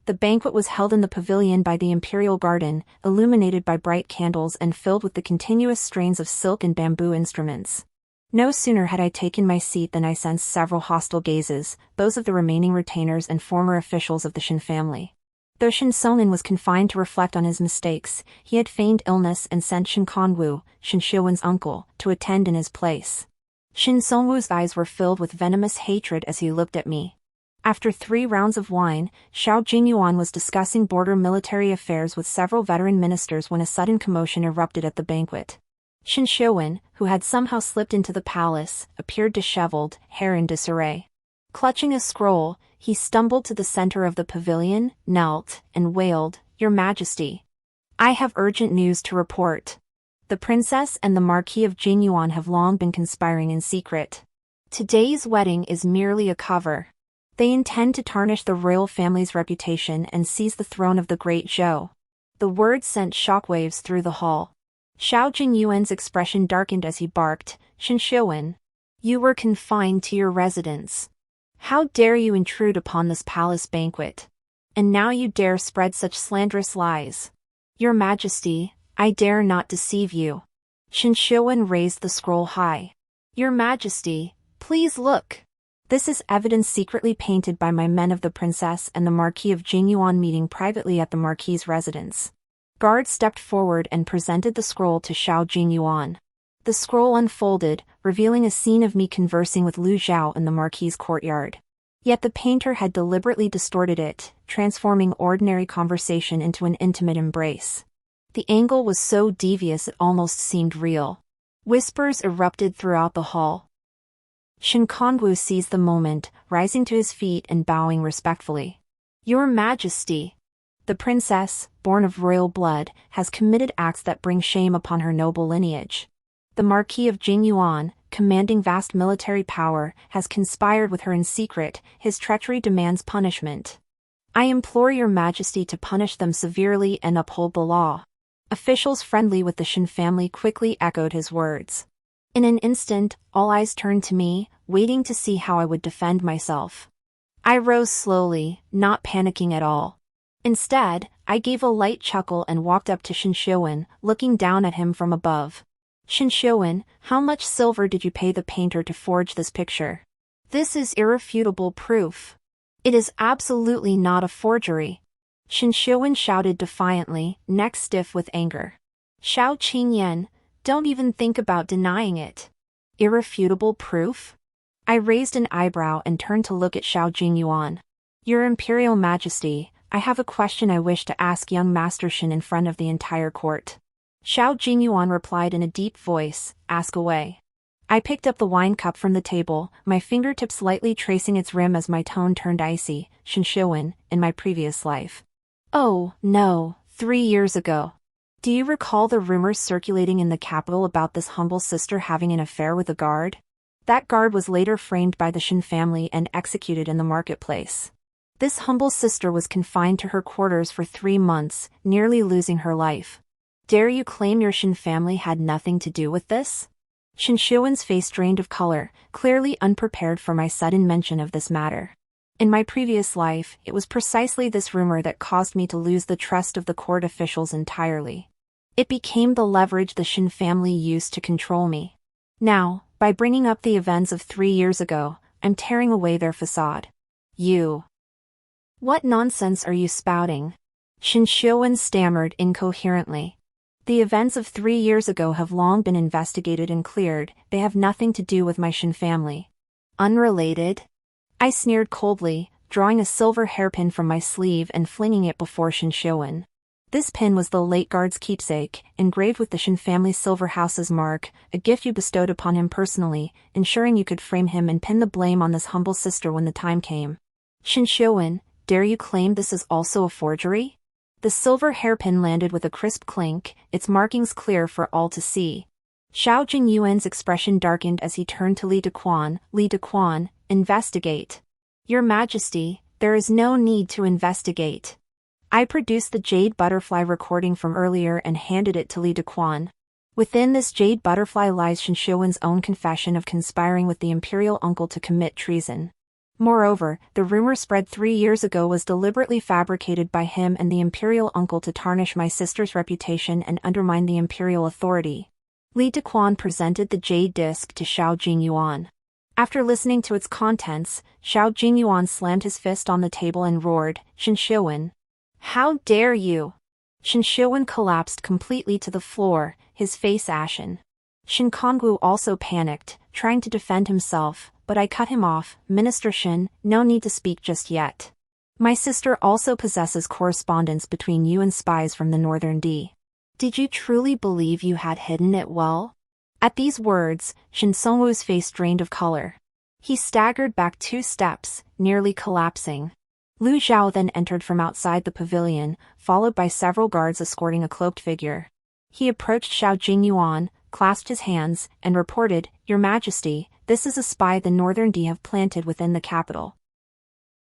The banquet was held in the pavilion by the imperial garden, illuminated by bright candles and filled with the continuous strains of silk and bamboo instruments. No sooner had I taken my seat than I sensed several hostile gazes, those of the remaining retainers and former officials of the Shin family. Though Shin Songin was confined to reflect on his mistakes, he had feigned illness and sent Shin Conwu, Shin Shiwen's uncle, to attend in his place. Shin Songwu's eyes were filled with venomous hatred as he looked at me. After 3 rounds of wine, Xiao Jingyuan was discussing border military affairs with several veteran ministers when a sudden commotion erupted at the banquet. Shin Shiwen, who had somehow slipped into the palace, appeared disheveled, hair in disarray. Clutching a scroll, he stumbled to the center of the pavilion, knelt, and wailed, "Your Majesty! I have urgent news to report. The princess and the Marquis of Jinyuan have long been conspiring in secret. Today's wedding is merely a cover. They intend to tarnish the royal family's reputation and seize the throne of the great Zhou." The words sent shockwaves through the hall. Xiao Jinyuan's expression darkened as he barked, "Shin Shiwen, you were confined to your residence. How dare you intrude upon this palace banquet? And now you dare spread such slanderous lies. Your Majesty, I dare not deceive you." Shin Shiwen raised the scroll high. "Your Majesty, please look. This is evidence secretly painted by my men of the princess and the Marquis of Jinyuan meeting privately at the Marquis's residence." Guards stepped forward and presented the scroll to Xiao Jinyuan. The scroll unfolded, revealing a scene of me conversing with Lu Zhao in the Marquis's courtyard. Yet the painter had deliberately distorted it, transforming ordinary conversation into an intimate embrace. The angle was so devious it almost seemed real. Whispers erupted throughout the hall. Shin Conwu seized the moment, rising to his feet and bowing respectfully. "Your Majesty! The princess, born of royal blood, has committed acts that bring shame upon her noble lineage. The Marquis of Jinyuan, commanding vast military power, has conspired with her in secret. His treachery demands punishment. I implore your Majesty to punish them severely and uphold the law." Officials friendly with the Shin family quickly echoed his words. In an instant, all eyes turned to me, waiting to see how I would defend myself. I rose slowly, not panicking at all. Instead, I gave a light chuckle and walked up to Shin Shiwen, looking down at him from above. "Shin Shiwen, how much silver did you pay the painter to forge this picture? This is irrefutable proof. It is absolutely not a forgery." Shin Shiwen shouted defiantly, neck stiff with anger. "Xiao Qingyan, don't even think about denying it. Irrefutable proof? I raised an eyebrow and turned to look at Xiao Jingyuan. Your Imperial Majesty, I have a question I wish to ask young Master Shin in front of the entire court. Xiao Jingyuan replied in a deep voice, ask away. I picked up the wine cup from the table, my fingertips lightly tracing its rim as my tone turned icy. Shinshiwen, in my previous life. Oh, no, 3 years ago. Do you recall the rumors circulating in the capital about this humble sister having an affair with a guard? That guard was later framed by the Shin family and executed in the marketplace. This humble sister was confined to her quarters for 3 months, nearly losing her life. Dare you claim your Shin family had nothing to do with this? Shinshiwen's face drained of color, clearly unprepared for my sudden mention of this matter. In my previous life, it was precisely this rumor that caused me to lose the trust of the court officials entirely. It became the leverage the Shin family used to control me. Now, by bringing up the events of 3 years ago, I'm tearing away their facade. You. What nonsense are you spouting? Shinshiwen stammered incoherently. The events of 3 years ago have long been investigated and cleared, they have nothing to do with my Shin family. Unrelated? I sneered coldly, drawing a silver hairpin from my sleeve and flinging it before Shinshiwen. This pin was the late guard's keepsake, engraved with the Shin family silver house's mark, a gift you bestowed upon him personally, ensuring you could frame him and pin the blame on this humble sister when the time came. Shinshiwen, dare you claim this is also a forgery? The silver hairpin landed with a crisp clink, its markings clear for all to see. Xiao Jingyuan's expression darkened as he turned to Li Dequan, investigate. Your Majesty, there is no need to investigate. I produced the jade butterfly recording from earlier and handed it to Li Dequan. Within this jade butterfly lies Shinshiwen's own confession of conspiring with the imperial uncle to commit treason. Moreover, the rumor spread 3 years ago was deliberately fabricated by him and the imperial uncle to tarnish my sister's reputation and undermine the imperial authority. Li Dequan presented the jade disc to Xiao Jingyuan. After listening to its contents, Xiao Jingyuan slammed his fist on the table and roared, Shinshiwen. How dare you! Shinshiwen collapsed completely to the floor, his face ashen. Shin Kongwu also panicked, trying to defend himself, but I cut him off. Minister Shin, no need to speak just yet. My sister also possesses correspondence between you and spies from the Northern D. Did you truly believe you had hidden it well? At these words, Shin Songwu's face drained of color. He staggered back 2 steps, nearly collapsing. Lu Zhao then entered from outside the pavilion, followed by several guards escorting a cloaked figure. He approached Xiao Jingyuan, clasped his hands, and reported, Your Majesty, this is a spy the Northern D have planted within the capital.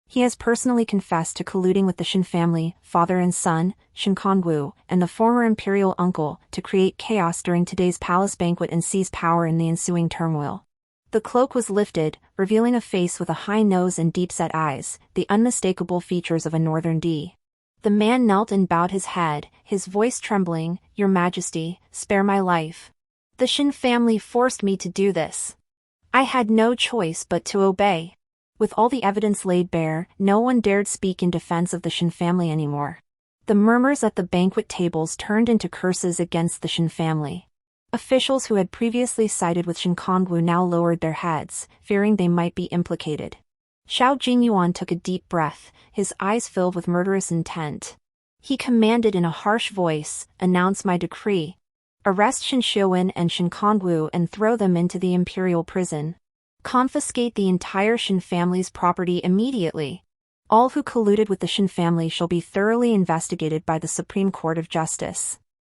He has personally confessed to colluding with the Shin family, father and son, Shin Kongwu, and the former imperial uncle, to create chaos during today's palace banquet and seize power in the ensuing turmoil. The cloak was lifted, revealing a face with a high nose and deep-set eyes, the unmistakable features of a Northern D. The man knelt and bowed his head, his voice trembling, Your Majesty, spare my life. The Shin family forced me to do this. I had no choice but to obey. With all the evidence laid bare, no one dared speak in defense of the Shin family anymore. The murmurs at the banquet tables turned into curses against the Shin family. Officials who had previously sided with Shin Kongwu now lowered their heads, fearing they might be implicated. Xiao Jingyuan took a deep breath, his eyes filled with murderous intent. He commanded in a harsh voice, Announce my decree. Arrest Shinshiwen and Shin Kongwu and throw them into the imperial prison. Confiscate the entire Shin family's property immediately. All who colluded with the Shin family shall be thoroughly investigated by the Supreme Court of Justice.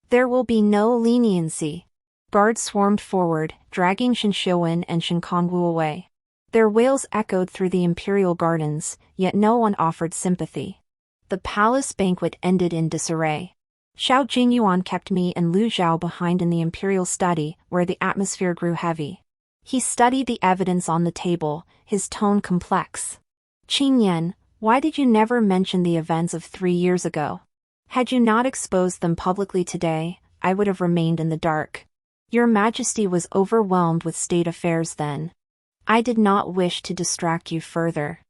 There will be no leniency. Guards swarmed forward, dragging Shinshiwen and Shin Kongwu away. Their wails echoed through the imperial gardens, yet no one offered sympathy. The palace banquet ended in disarray. Xiao Jingyuan kept me and Lu Zhao behind in the imperial study, where the atmosphere grew heavy. He studied the evidence on the table, his tone complex. Qingyan, why did you never mention the events of 3 years ago? Had you not exposed them publicly today, I would have remained in the dark. Your Majesty was overwhelmed with state affairs then. I did not wish to distract you further.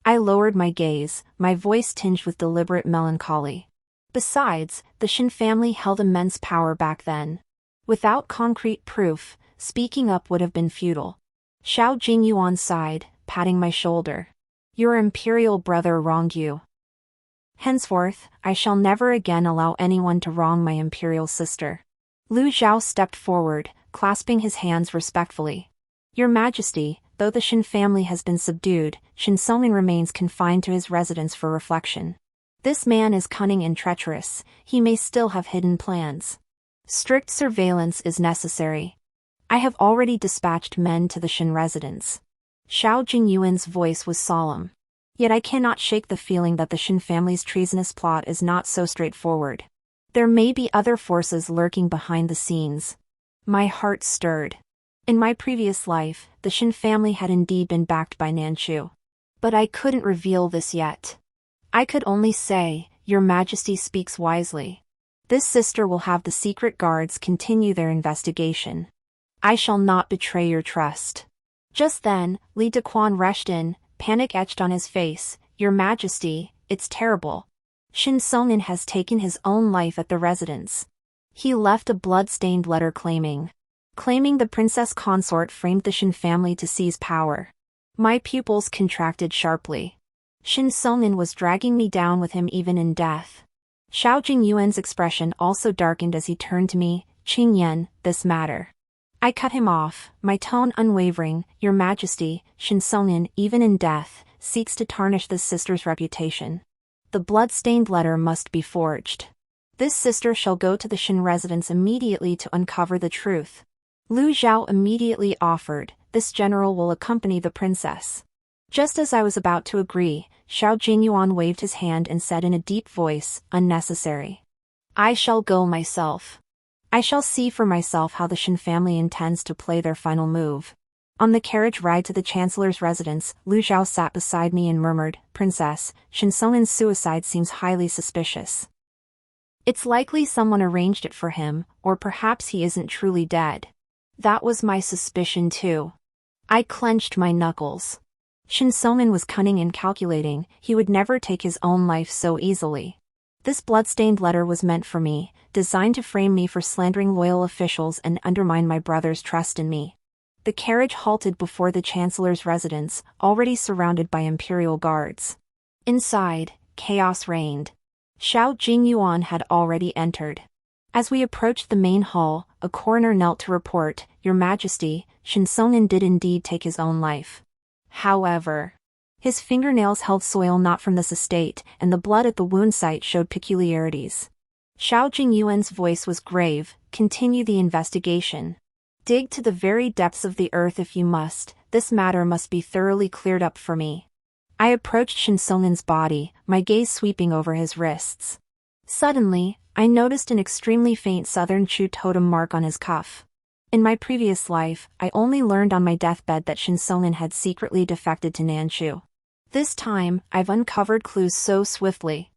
I lowered my gaze, my voice tinged with deliberate melancholy. Besides, the Shin family held immense power back then. Without concrete proof, Speaking up would have been futile. Xiao Jingyuan sighed, patting my shoulder. Your imperial brother wronged you. Henceforth, I shall never again allow anyone to wrong my imperial sister. Lu Zhao stepped forward, clasping his hands respectfully. Your Majesty, though the Shin family has been subdued, Shin Songin remains confined to his residence for reflection. This man is cunning and treacherous, he may still have hidden plans. Strict surveillance is necessary. I have already dispatched men to the Shin residence. Xiao Jingyuan's voice was solemn. Yet I cannot shake the feeling that the Shin family's treasonous plot is not so straightforward. There may be other forces lurking behind the scenes. My heart stirred. In my previous life, the Shin family had indeed been backed by Nanchu. But I couldn't reveal this yet. I could only say, Your Majesty speaks wisely. This sister will have the secret guards continue their investigation. I shall not betray your trust. Just then, Li Dequan rushed in, panic etched on his face. Your Majesty, it's terrible. Shin Songin has taken his own life at the residence. He left a blood-stained letter claiming the princess consort framed the Shin family to seize power. My pupils contracted sharply. Shin Songin was dragging me down with him even in death. Xiao Jingyuan's expression also darkened as he turned to me. Qing Yan, this matter. I cut him off, my tone unwavering. Your Majesty, Shin Songin, even in death, seeks to tarnish this sister's reputation. The blood-stained letter must be forged. This sister shall go to the Shin residence immediately to uncover the truth. Lu Zhao immediately offered, this general will accompany the princess. Just as I was about to agree, Xiao Jingyuan waved his hand and said in a deep voice, unnecessary. I shall go myself. I shall see for myself how the Shin family intends to play their final move. On the carriage ride to the Chancellor's residence, Lu Zhao sat beside me and murmured, Princess, Shin Songin's suicide seems highly suspicious. It's likely someone arranged it for him, or perhaps he isn't truly dead. That was my suspicion too. I clenched my knuckles. Shin Songin was cunning and calculating, he would never take his own life so easily. This blood-stained letter was meant for me, designed to frame me for slandering loyal officials and undermine my brother's trust in me. The carriage halted before the Chancellor's residence, already surrounded by imperial guards. Inside, chaos reigned. Xiao Jingyuan had already entered. As we approached the main hall, a coroner knelt to report, Your Majesty, Shin Songin did indeed take his own life. However, his fingernails held soil not from this estate, and the blood at the wound site showed peculiarities. Xiao Jingyuan's voice was grave, continue the investigation. Dig to the very depths of the earth if you must, this matter must be thoroughly cleared up for me. I approached Shin Songin's body, my gaze sweeping over his wrists. Suddenly, I noticed an extremely faint Southern Chu totem mark on his cuff. In my previous life, I only learned on my deathbed that Shin Songin had secretly defected to Nanchu. This time, I've uncovered clues so swiftly.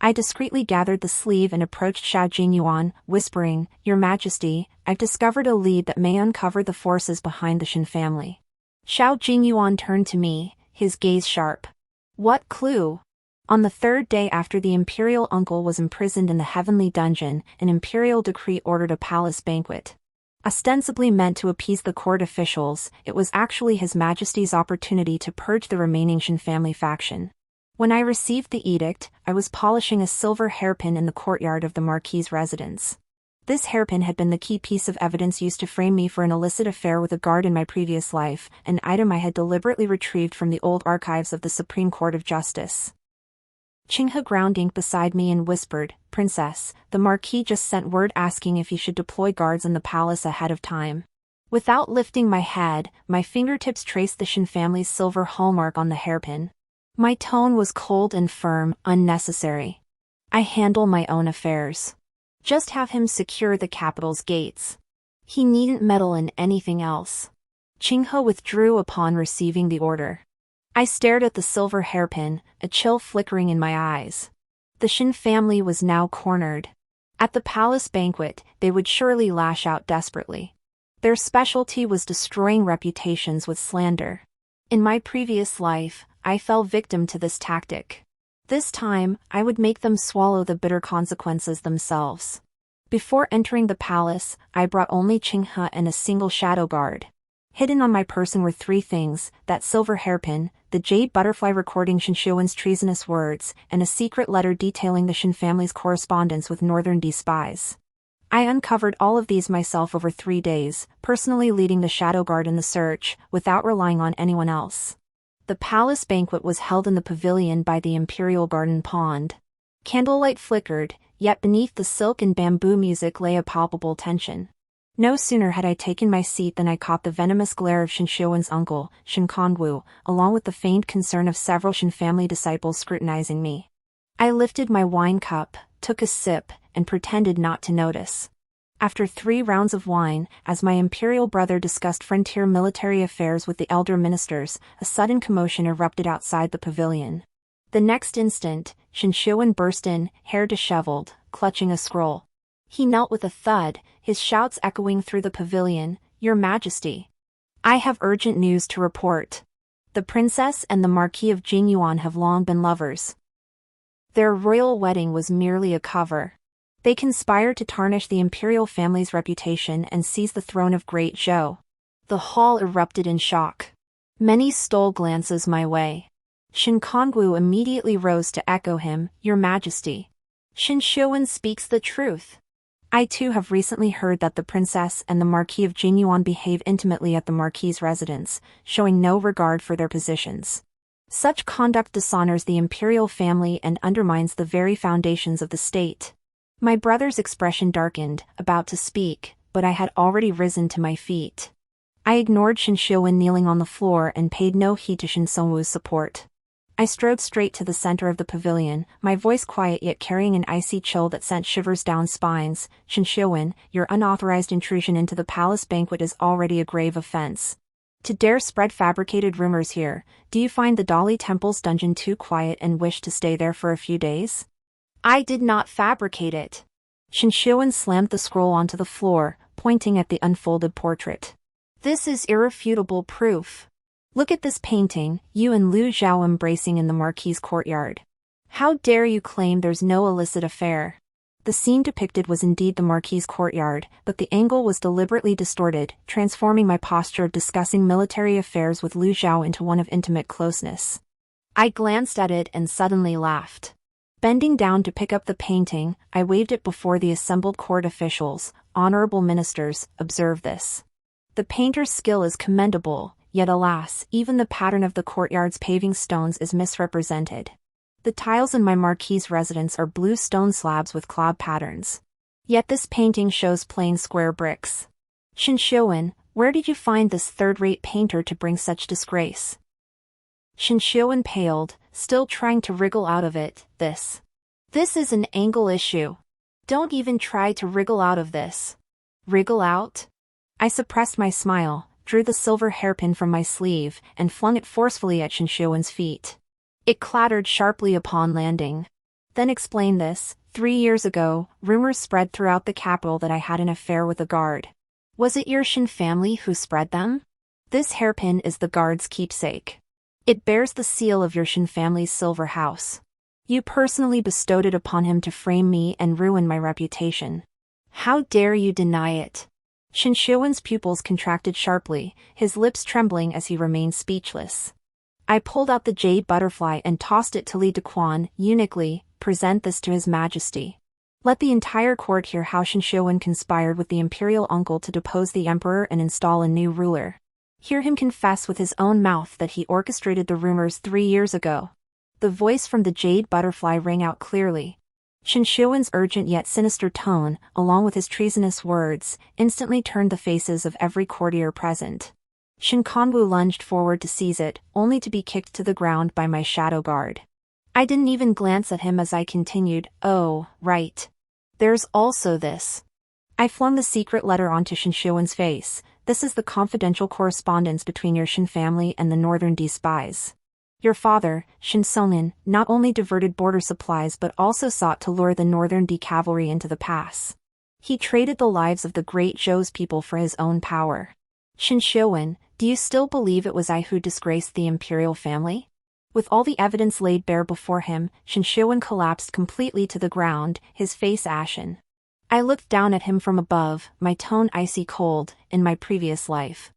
I discreetly gathered the sleeve and approached Xiao Jingyuan, whispering, Your Majesty, I've discovered a lead that may uncover the forces behind the Shin family. Xiao Jingyuan turned to me, his gaze sharp. What clue? On the third day after the imperial uncle was imprisoned in the heavenly dungeon, an imperial decree ordered a palace banquet. Ostensibly meant to appease the court officials, it was actually His Majesty's opportunity to purge the remaining Shin family faction. When I received the edict, I was polishing a silver hairpin in the courtyard of the Marquis's residence. This hairpin had been the key piece of evidence used to frame me for an illicit affair with a guard in my previous life, an item I had deliberately retrieved from the old archives of the Supreme Court of Justice. Qinghe ground ink beside me and whispered, Princess, the Marquis just sent word asking if you should deploy guards in the palace ahead of time. Without lifting my head, my fingertips traced the Shin family's silver hallmark on the hairpin. My tone was cold and firm, unnecessary. I handle my own affairs. Just have him secure the capital's gates. He needn't meddle in anything else. Qinghe withdrew upon receiving the order. I stared at the silver hairpin, a chill flickering in my eyes. The Shin family was now cornered. At the palace banquet, they would surely lash out desperately. Their specialty was destroying reputations with slander. In my previous life, I fell victim to this tactic. This time, I would make them swallow the bitter consequences themselves. Before entering the palace, I brought only Qinghe and a single shadow guard. Hidden on my person were three things: that silver hairpin, the jade butterfly recording Shen Xiuwen's treasonous words, and a secret letter detailing the Shen family's correspondence with Northern D spies. I uncovered all of these myself over 3 days, personally leading the shadow guard in the search, without relying on anyone else. The palace banquet was held in the pavilion by the Imperial Garden Pond. Candlelight flickered, yet beneath the silk and bamboo music lay a palpable tension. No sooner had I taken my seat than I caught the venomous glare of Shen Xiuwen's uncle, Shen Kongwu, along with the feigned concern of several Shen family disciples scrutinizing me. I lifted my wine cup, took a sip, and pretended not to notice. After 3 rounds of wine, as my imperial brother discussed frontier military affairs with the elder ministers, a sudden commotion erupted outside the pavilion. The next instant, Shen Xiuwen burst in, hair disheveled, clutching a scroll. He knelt with a thud, his shouts echoing through the pavilion, "Your Majesty! I have urgent news to report. The princess and the Marquis of Jingyuan have long been lovers. Their royal wedding was merely a cover. They conspired to tarnish the imperial family's reputation and seize the throne of Great Zhou." The hall erupted in shock. Many stole glances my way. Shen Kongwu immediately rose to echo him, "Your Majesty. Shen Xiuwen speaks the truth. I too have recently heard that the princess and the Marquis of Jingyuan behave intimately at the Marquis's residence, showing no regard for their positions. Such conduct dishonors the imperial family and undermines the very foundations of the state." My brother's expression darkened, about to speak, but I had already risen to my feet. I ignored Shen Xiuwen kneeling on the floor and paid no heed to Shen Songwu's support. I strode straight to the center of the pavilion, my voice quiet yet carrying an icy chill that sent shivers down spines. "Shen Xiuwen, your unauthorized intrusion into the palace banquet is already a grave offense. To dare spread fabricated rumors here, do you find the Dali Temple's dungeon too quiet and wish to stay there for a few days?" "I did not fabricate it." Shen Xiuwen slammed the scroll onto the floor, pointing at the unfolded portrait. "This is irrefutable proof. Look at this painting, you and Lu Zhao embracing in the Marquis's courtyard. How dare you claim there's no illicit affair?" The scene depicted was indeed the Marquis's courtyard, but the angle was deliberately distorted, transforming my posture of discussing military affairs with Lu Zhao into one of intimate closeness. I glanced at it and suddenly laughed. Bending down to pick up the painting, I waved it before the assembled court officials. "Honorable ministers, observe this. The painter's skill is commendable, yet alas, even the pattern of the courtyard's paving stones is misrepresented. The tiles in my Marquis's residence are blue stone slabs with cloud patterns. Yet this painting shows plain square bricks. Shen Xiuwen, where did you find this third-rate painter to bring such disgrace?" Shen Xiuwen paled, still trying to wriggle out of it. This is an angle issue. Don't even try to wriggle out of this." "Wriggle out?" I suppressed my smile, drew the silver hairpin from my sleeve, and flung it forcefully at Shen Xiuwen's feet. It clattered sharply upon landing. "Then explain this. 3 years ago, rumors spread throughout the capital that I had an affair with a guard. Was it your Shen family who spread them? This hairpin is the guard's keepsake. It bears the seal of your Shen family's silver house. You personally bestowed it upon him to frame me and ruin my reputation. How dare you deny it?" Shen Xiuwen's pupils contracted sharply, his lips trembling as he remained speechless. I pulled out the jade butterfly and tossed it to Li Dequan, eunuchly, "Present this to His Majesty. Let the entire court hear how Shen Xiuwen conspired with the imperial uncle to depose the emperor and install a new ruler. Hear him confess with his own mouth that he orchestrated the rumors 3 years ago." The voice from the jade butterfly rang out clearly. Shen Xiuwen's urgent yet sinister tone, along with his treasonous words, instantly turned the faces of every courtier present. Shen Kongwu lunged forward to seize it, only to be kicked to the ground by my shadow guard. I didn't even glance at him as I continued, "Oh, right. There's also this." I flung the secret letter onto Shen Xiuwen's face. "This is the confidential correspondence between your Shen family and the Northern D spies. Your father, Shen Songin, not only diverted border supplies but also sought to lure the Northern D cavalry into the pass. He traded the lives of the Great Zhou's people for his own power. Shen Xiuwen, do you still believe it was I who disgraced the imperial family?" With all the evidence laid bare before him, Shen Xiuwen collapsed completely to the ground, his face ashen. I looked down at him from above, my tone icy cold. In my previous life.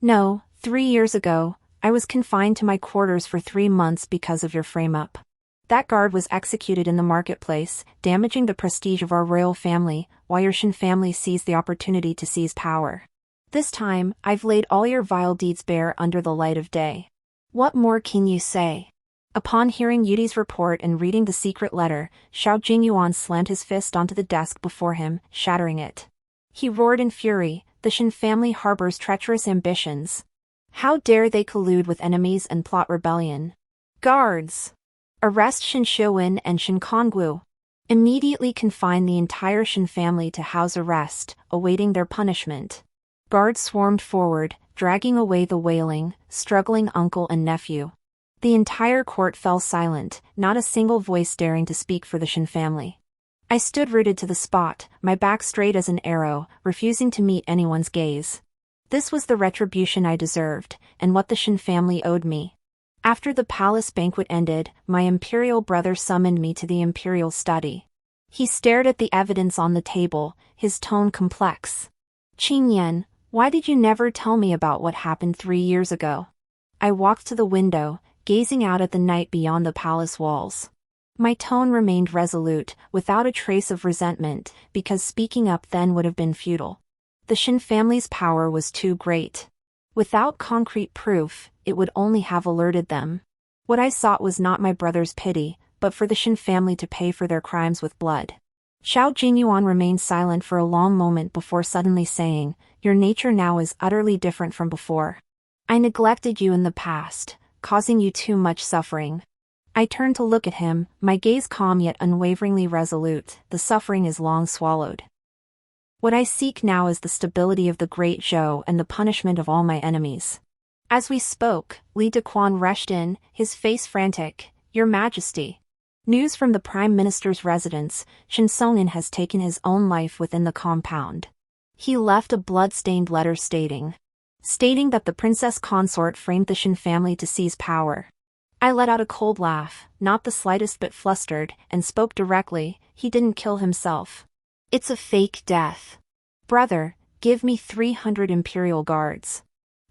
No, 3 years ago, I was confined to my quarters for 3 months because of your frame-up. That guard was executed in the marketplace, damaging the prestige of our royal family, while your Shin family seized the opportunity to seize power. This time, I've laid all your vile deeds bare under the light of day. What more can you say? Upon hearing Yudi's report and reading the secret letter, Xiao Jingyuan slammed his fist onto the desk before him, shattering it. He roared in fury, the Shin family harbors treacherous ambitions. How dare they collude with enemies and plot rebellion? Guards! Arrest Shin Xiuwen and Shin Kongwu. Immediately confine the entire Shin family to house arrest, awaiting their punishment. Guards swarmed forward, dragging away the wailing, struggling uncle and nephew. The entire court fell silent, not a single voice daring to speak for the Shin family. I stood rooted to the spot, my back straight as an arrow, refusing to meet anyone's gaze. This was the retribution I deserved, and what the Shin family owed me. After the palace banquet ended, my imperial brother summoned me to the imperial study. He stared at the evidence on the table, his tone complex. Qingyan, why did you never tell me about what happened 3 years ago? I walked to the window, gazing out at the night beyond the palace walls. My tone remained resolute, without a trace of resentment, because speaking up then would have been futile. The Shin family's power was too great. Without concrete proof, it would only have alerted them. What I sought was not my brother's pity, but for the Shin family to pay for their crimes with blood. Xiao Jingyuan remained silent for a long moment before suddenly saying, "Your nature now is utterly different from before. I neglected you in the past, causing you too much suffering." I turned to look at him, my gaze calm yet unwaveringly resolute. The suffering is long swallowed. What I seek now is the stability of the Great Zhou and the punishment of all my enemies. As we spoke, Li Dequan rushed in, his face frantic. "Your Majesty. News from the Prime Minister's residence, Shin Songin has taken his own life within the compound. He left a blood-stained letter stating that the princess consort framed the Shin family to seize power." I let out a cold laugh, not the slightest bit flustered, and spoke directly. "He didn't kill himself. It's a fake death. Brother, give me 300 imperial guards.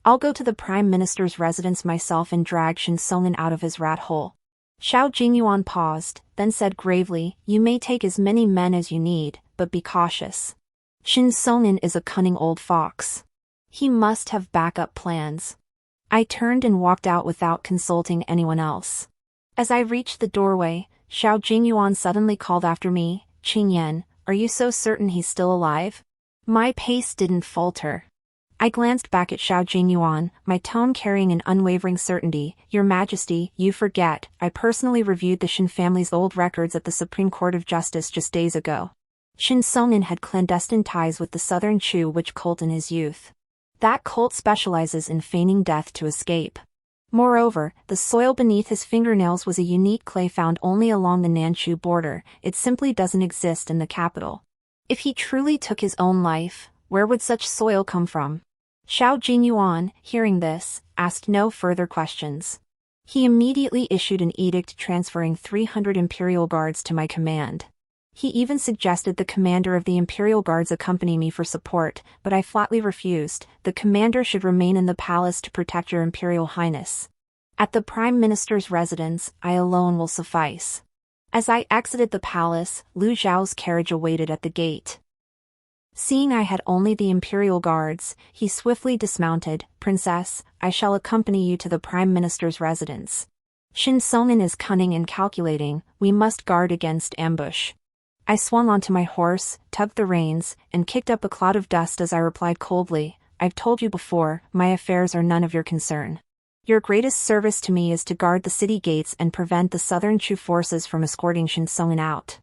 I'll go to the Prime Minister's residence myself and drag Shin Songin out of his rat hole." Xiao Jingyuan paused, then said gravely, "You may take as many men as you need, but be cautious. Shin Songin is a cunning old fox. He must have backup plans." I turned and walked out without consulting anyone else. As I reached the doorway, Xiao Jingyuan suddenly called after me, "Qingyan, are you so certain he's still alive?" My pace didn't falter. I glanced back at Xiao Jingyuan, my tone carrying an unwavering certainty. "Your Majesty, you forget, I personally reviewed the Shin family's old records at the Supreme Court of Justice just days ago. Shin Songin had clandestine ties with the Southern Chu witch cult in his youth. That cult specializes in feigning death to escape. Moreover, the soil beneath his fingernails was a unique clay found only along the Nanchu border. It simply doesn't exist in the capital. If he truly took his own life, where would such soil come from?" Xiao Jingyuan, hearing this, asked no further questions. He immediately issued an edict transferring 300 imperial guards to my command. He even suggested the commander of the imperial guards accompany me for support, but I flatly refused. "The commander should remain in the palace to protect your imperial highness. At the Prime Minister's residence, I alone will suffice." As I exited the palace, Lu Zhao's carriage awaited at the gate. Seeing I had only the imperial guards, he swiftly dismounted. "Princess, I shall accompany you to the Prime Minister's residence. Shin Songin is cunning and calculating, we must guard against ambush." I swung onto my horse, tugged the reins, and kicked up a cloud of dust as I replied coldly, "I've told you before, my affairs are none of your concern. Your greatest service to me is to guard the city gates and prevent the Southern Chu forces from escorting Shin Songin out."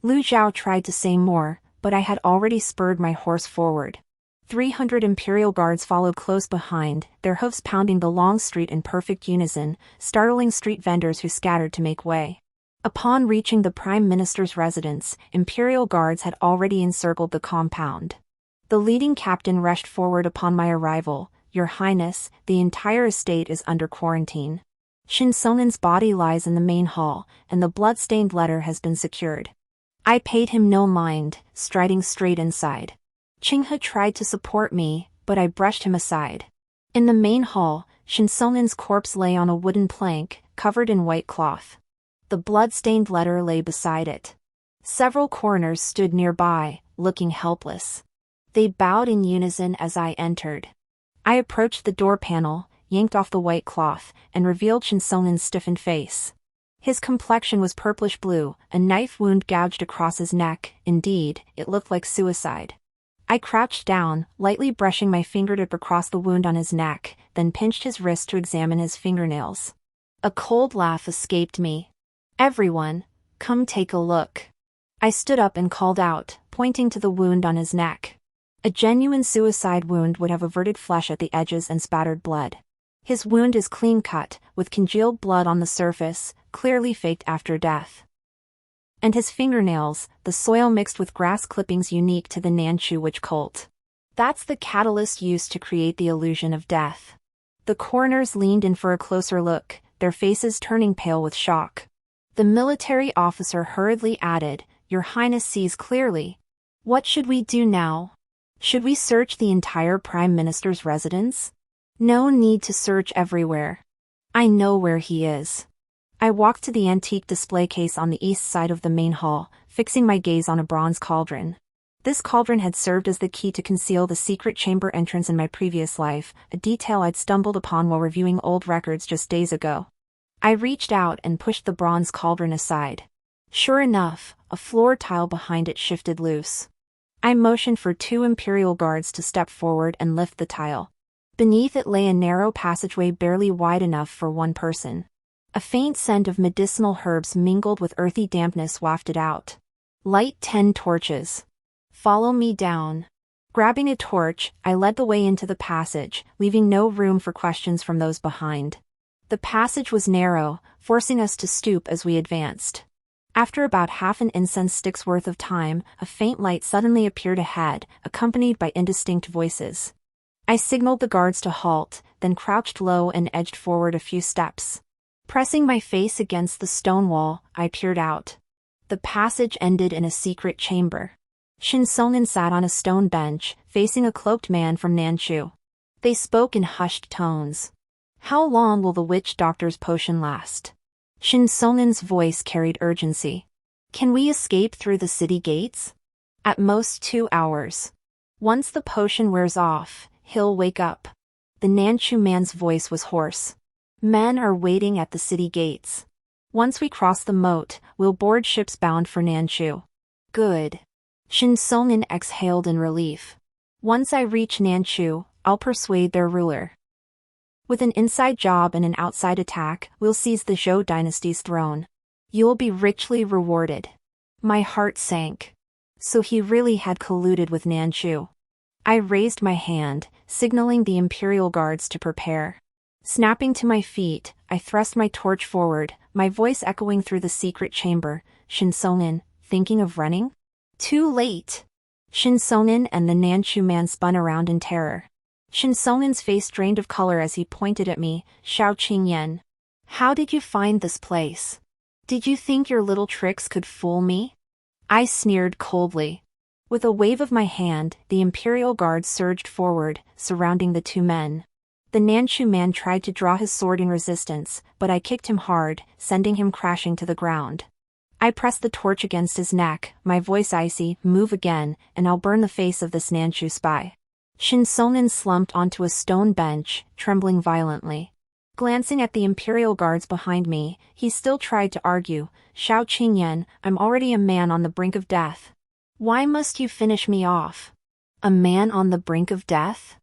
Lu Zhao tried to say more, but I had already spurred my horse forward. 300 imperial guards followed close behind, their hoofs pounding the long street in perfect unison, startling street vendors who scattered to make way. Upon reaching the Prime Minister's residence, imperial guards had already encircled the compound. The leading captain rushed forward upon my arrival. "Your Highness, the entire estate is under quarantine. Shin Songin's body lies in the main hall, and the blood-stained letter has been secured." I paid him no mind, striding straight inside. Chinghe tried to support me, but I brushed him aside. In the main hall, Shin Seongin's corpse lay on a wooden plank, covered in white cloth. The blood-stained letter lay beside it. Several coroners stood nearby, looking helpless. They bowed in unison as I entered. I approached the door panel, yanked off the white cloth, and revealed Shin Seongin's stiffened face. His complexion was purplish-blue, a knife wound gouged across his neck. Indeed, it looked like suicide. I crouched down, lightly brushing my fingertip across the wound on his neck, then pinched his wrist to examine his fingernails. A cold laugh escaped me. "Everyone, come take a look." I stood up and called out, pointing to the wound on his neck. A genuine suicide wound would have averted flesh at the edges and spattered blood. His wound is clean-cut, with congealed blood on the surface, clearly faked after death. And his fingernails, the soil mixed with grass clippings unique to the Nanchu witch cult. That's the catalyst used to create the illusion of death. The coroners leaned in for a closer look, their faces turning pale with shock. The military officer hurriedly added, "Your Highness sees clearly. What should we do now? Should we search the entire Prime Minister's residence? No need to search everywhere. I know where he is." I walked to the antique display case on the east side of the main hall, fixing my gaze on a bronze cauldron. This cauldron had served as the key to conceal the secret chamber entrance in my previous life, a detail I'd stumbled upon while reviewing old records just days ago. I reached out and pushed the bronze cauldron aside. Sure enough, a floor tile behind it shifted loose. I motioned for 2 Imperial guards to step forward and lift the tile. Beneath it lay a narrow passageway barely wide enough for one person. A faint scent of medicinal herbs mingled with earthy dampness wafted out. "Light 10 torches. Follow me down." Grabbing a torch, I led the way into the passage, leaving no room for questions from those behind. The passage was narrow, forcing us to stoop as we advanced. After about half an incense stick's worth of time, a faint light suddenly appeared ahead, accompanied by indistinct voices. I signaled the guards to halt, then crouched low and edged forward a few steps. Pressing my face against the stone wall, I peered out. The passage ended in a secret chamber. Shin Seongin sat on a stone bench, facing a cloaked man from Nanchu. They spoke in hushed tones. "How long will the witch doctor's potion last?" Shin Seongin's voice carried urgency. "Can we escape through the city gates?" "At most 2 hours. Once the potion wears off, he'll wake up." The Nanchu man's voice was hoarse. "Men are waiting at the city gates. Once we cross the moat, we'll board ships bound for Nanchu." "Good." Shin Seongin exhaled in relief. "Once I reach Nanchu, I'll persuade their ruler. With an inside job and an outside attack, we'll seize the Zhou dynasty's throne. You'll be richly rewarded." My heart sank. So he really had colluded with Nanchu. I raised my hand, signaling the Imperial guards to prepare. Snapping to my feet, I thrust my torch forward, my voice echoing through the secret chamber. "Shin Seongin, thinking of running?" "Too late." Shin Seongin and the Nanchu man spun around in terror. Shin Seongin's face drained of color as he pointed at me. "Xiao Qingyan. How did you find this place? Did you think your little tricks could fool me?" I sneered coldly. With a wave of my hand, the Imperial guards surged forward, surrounding the 2 men. The Nanchu man tried to draw his sword in resistance, but I kicked him hard, sending him crashing to the ground. I pressed the torch against his neck, my voice icy. "Move again, and I'll burn the face of this Nanchu spy." Shin Seongin slumped onto a stone bench, trembling violently. Glancing at the Imperial guards behind me, he still tried to argue. "Xiao Qingyan, I'm already a man on the brink of death. Why must you finish me off?" "A man on the brink of death?"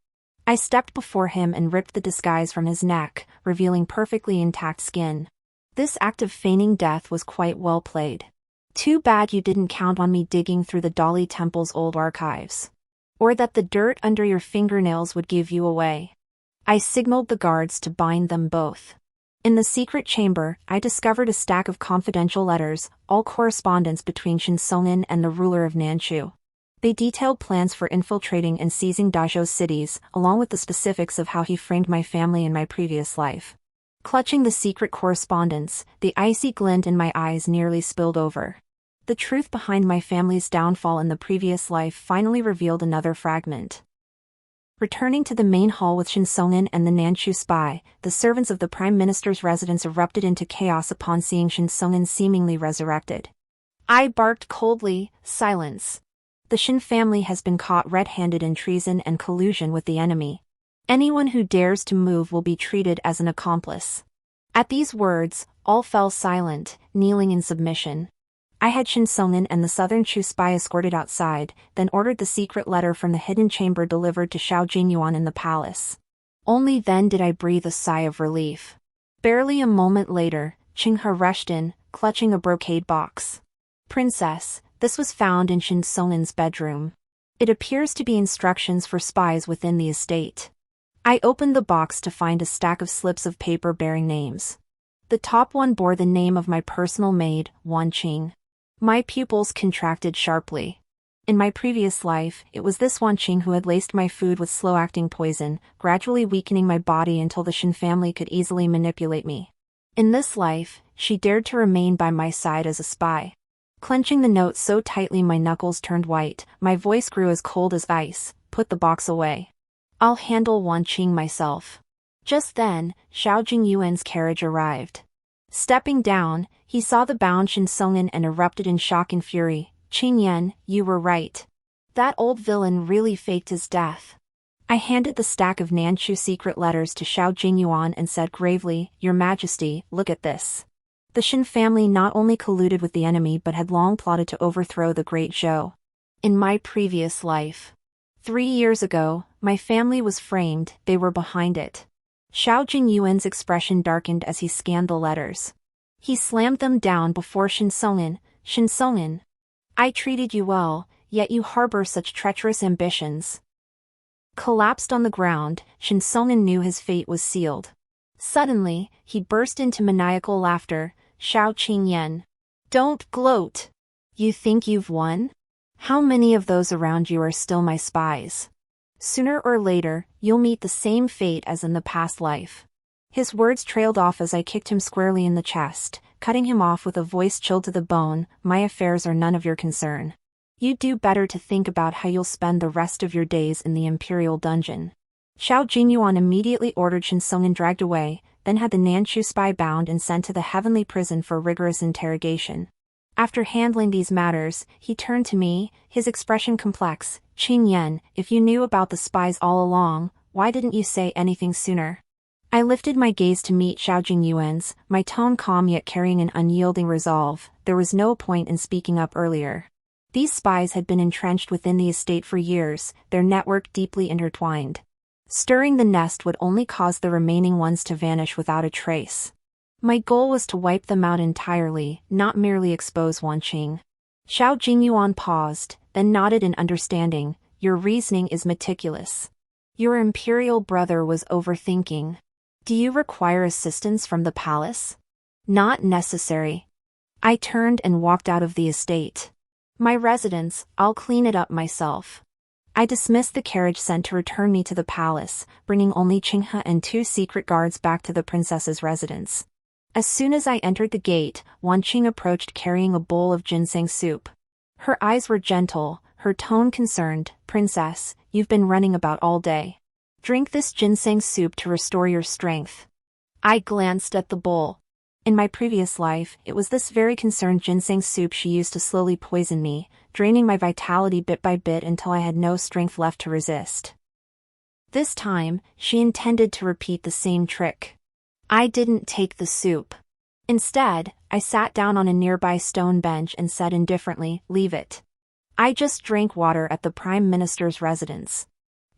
I stepped before him and ripped the disguise from his neck, revealing perfectly intact skin. This act of feigning death was quite well played. Too bad you didn't count on me digging through the Dali Temple's old archives. Or that the dirt under your fingernails would give you away. I signaled the guards to bind them both. In the secret chamber, I discovered a stack of confidential letters, all correspondence between Shin Seongin and the ruler of Nanchu. They detailed plans for infiltrating and seizing Dazhou's cities, along with the specifics of how he framed my family in my previous life. Clutching the secret correspondence, the icy glint in my eyes nearly spilled over. The truth behind my family's downfall in the previous life finally revealed another fragment. Returning to the main hall with Shin Songin and the Nanchu spy, the servants of the Prime Minister's residence erupted into chaos upon seeing Shin Songin seemingly resurrected. I barked coldly, "Silence! The Shin family has been caught red-handed in treason and collusion with the enemy. Anyone who dares to move will be treated as an accomplice." At these words, all fell silent, kneeling in submission. I had Shin Songin and the Southern Chu spy escorted outside, then ordered the secret letter from the hidden chamber delivered to Xiao Jingyuan in the palace. Only then did I breathe a sigh of relief. Barely a moment later, Qinghe rushed in, clutching a brocade box. "Princess, this was found in Shin Songin's bedroom. It appears to be instructions for spies within the estate." I opened the box to find a stack of slips of paper bearing names. The top one bore the name of my personal maid, Wan Qing. My pupils contracted sharply. In my previous life, it was this Wan Qing who had laced my food with slow-acting poison, gradually weakening my body until the Shin family could easily manipulate me. In this life, she dared to remain by my side as a spy. Clenching the note so tightly my knuckles turned white, my voice grew as cold as ice. "Put the box away. I'll handle Wan Qing myself." Just then, Xiao Jingyuan's carriage arrived. Stepping down, he saw the bound Shin Songin and erupted in shock and fury. "Qing Yan, you were right. That old villain really faked his death." I handed the stack of Nanchu secret letters to Xiao Jingyuan and said gravely, "Your Majesty, look at this." The Shin family not only colluded with the enemy but had long plotted to overthrow the great Zhou. In my previous life, 3 years ago, my family was framed, they were behind it. Xiao Jingyuan's expression darkened as he scanned the letters. He slammed them down before Shin Songin. "Shin Songin, I treated you well, yet you harbor such treacherous ambitions." Collapsed on the ground, Shin Songin knew his fate was sealed. Suddenly, he burst into maniacal laughter. "Xiao Qingyan, don't gloat. You think you've won? How many of those around you are still my spies? Sooner or later, you'll meet the same fate as in the past life." His words trailed off as I kicked him squarely in the chest, cutting him off with a voice chilled to the bone. "My affairs are none of your concern. You'd do better to think about how you'll spend the rest of your days in the Imperial dungeon." Xiao Jingyuan immediately ordered Shin Songin dragged away, then had the Nanchu spy bound and sent to the heavenly prison for rigorous interrogation. After handling these matters, he turned to me, his expression complex. "Qing Yan, if you knew about the spies all along, why didn't you say anything sooner?" I lifted my gaze to meet Xiao Jingyuan's, my tone calm yet carrying an unyielding resolve. There was no point in speaking up earlier. These spies had been entrenched within the estate for years, their network deeply intertwined. Stirring the nest would only cause the remaining ones to vanish without a trace. My goal was to wipe them out entirely, not merely expose Wan Qing. Xiao Jingyuan paused, then nodded in understanding. "Your reasoning is meticulous. Your imperial brother was overthinking. Do you require assistance from the palace?" "Not necessary." I turned and walked out of the estate. "My residence, I'll clean it up myself." I dismissed the carriage sent to return me to the palace, bringing only Qinghe and 2 secret guards back to the princess's residence. As soon as I entered the gate, Wan Qing approached carrying a bowl of ginseng soup. Her eyes were gentle, her tone concerned. "Princess, you've been running about all day. Drink this ginseng soup to restore your strength." I glanced at the bowl. In my previous life, it was this very concerned ginseng soup she used to slowly poison me, draining my vitality bit by bit until I had no strength left to resist. This time, she intended to repeat the same trick. I didn't take the soup. Instead, I sat down on a nearby stone bench and said indifferently, "Leave it. I just drank water at the Prime Minister's residence.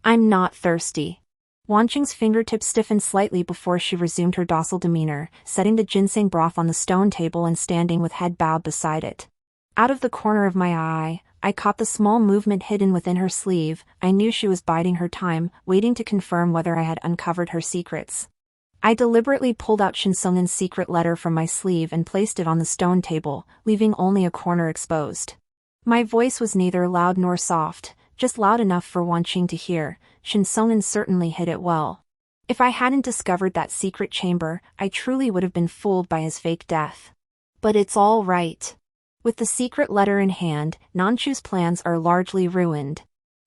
I'm not thirsty." Wan Qing's fingertips stiffened slightly before she resumed her docile demeanor, setting the ginseng broth on the stone table and standing with head bowed beside it. Out of the corner of my eye, I caught the small movement hidden within her sleeve. I knew she was biding her time, waiting to confirm whether I had uncovered her secrets. I deliberately pulled out Shin Songin's secret letter from my sleeve and placed it on the stone table, leaving only a corner exposed. My voice was neither loud nor soft, just loud enough for Wan Qing to hear. Shin Songin certainly hid it well. If I hadn't discovered that secret chamber, I truly would have been fooled by his fake death. But it's all right. With the secret letter in hand, Nanchu's plans are largely ruined.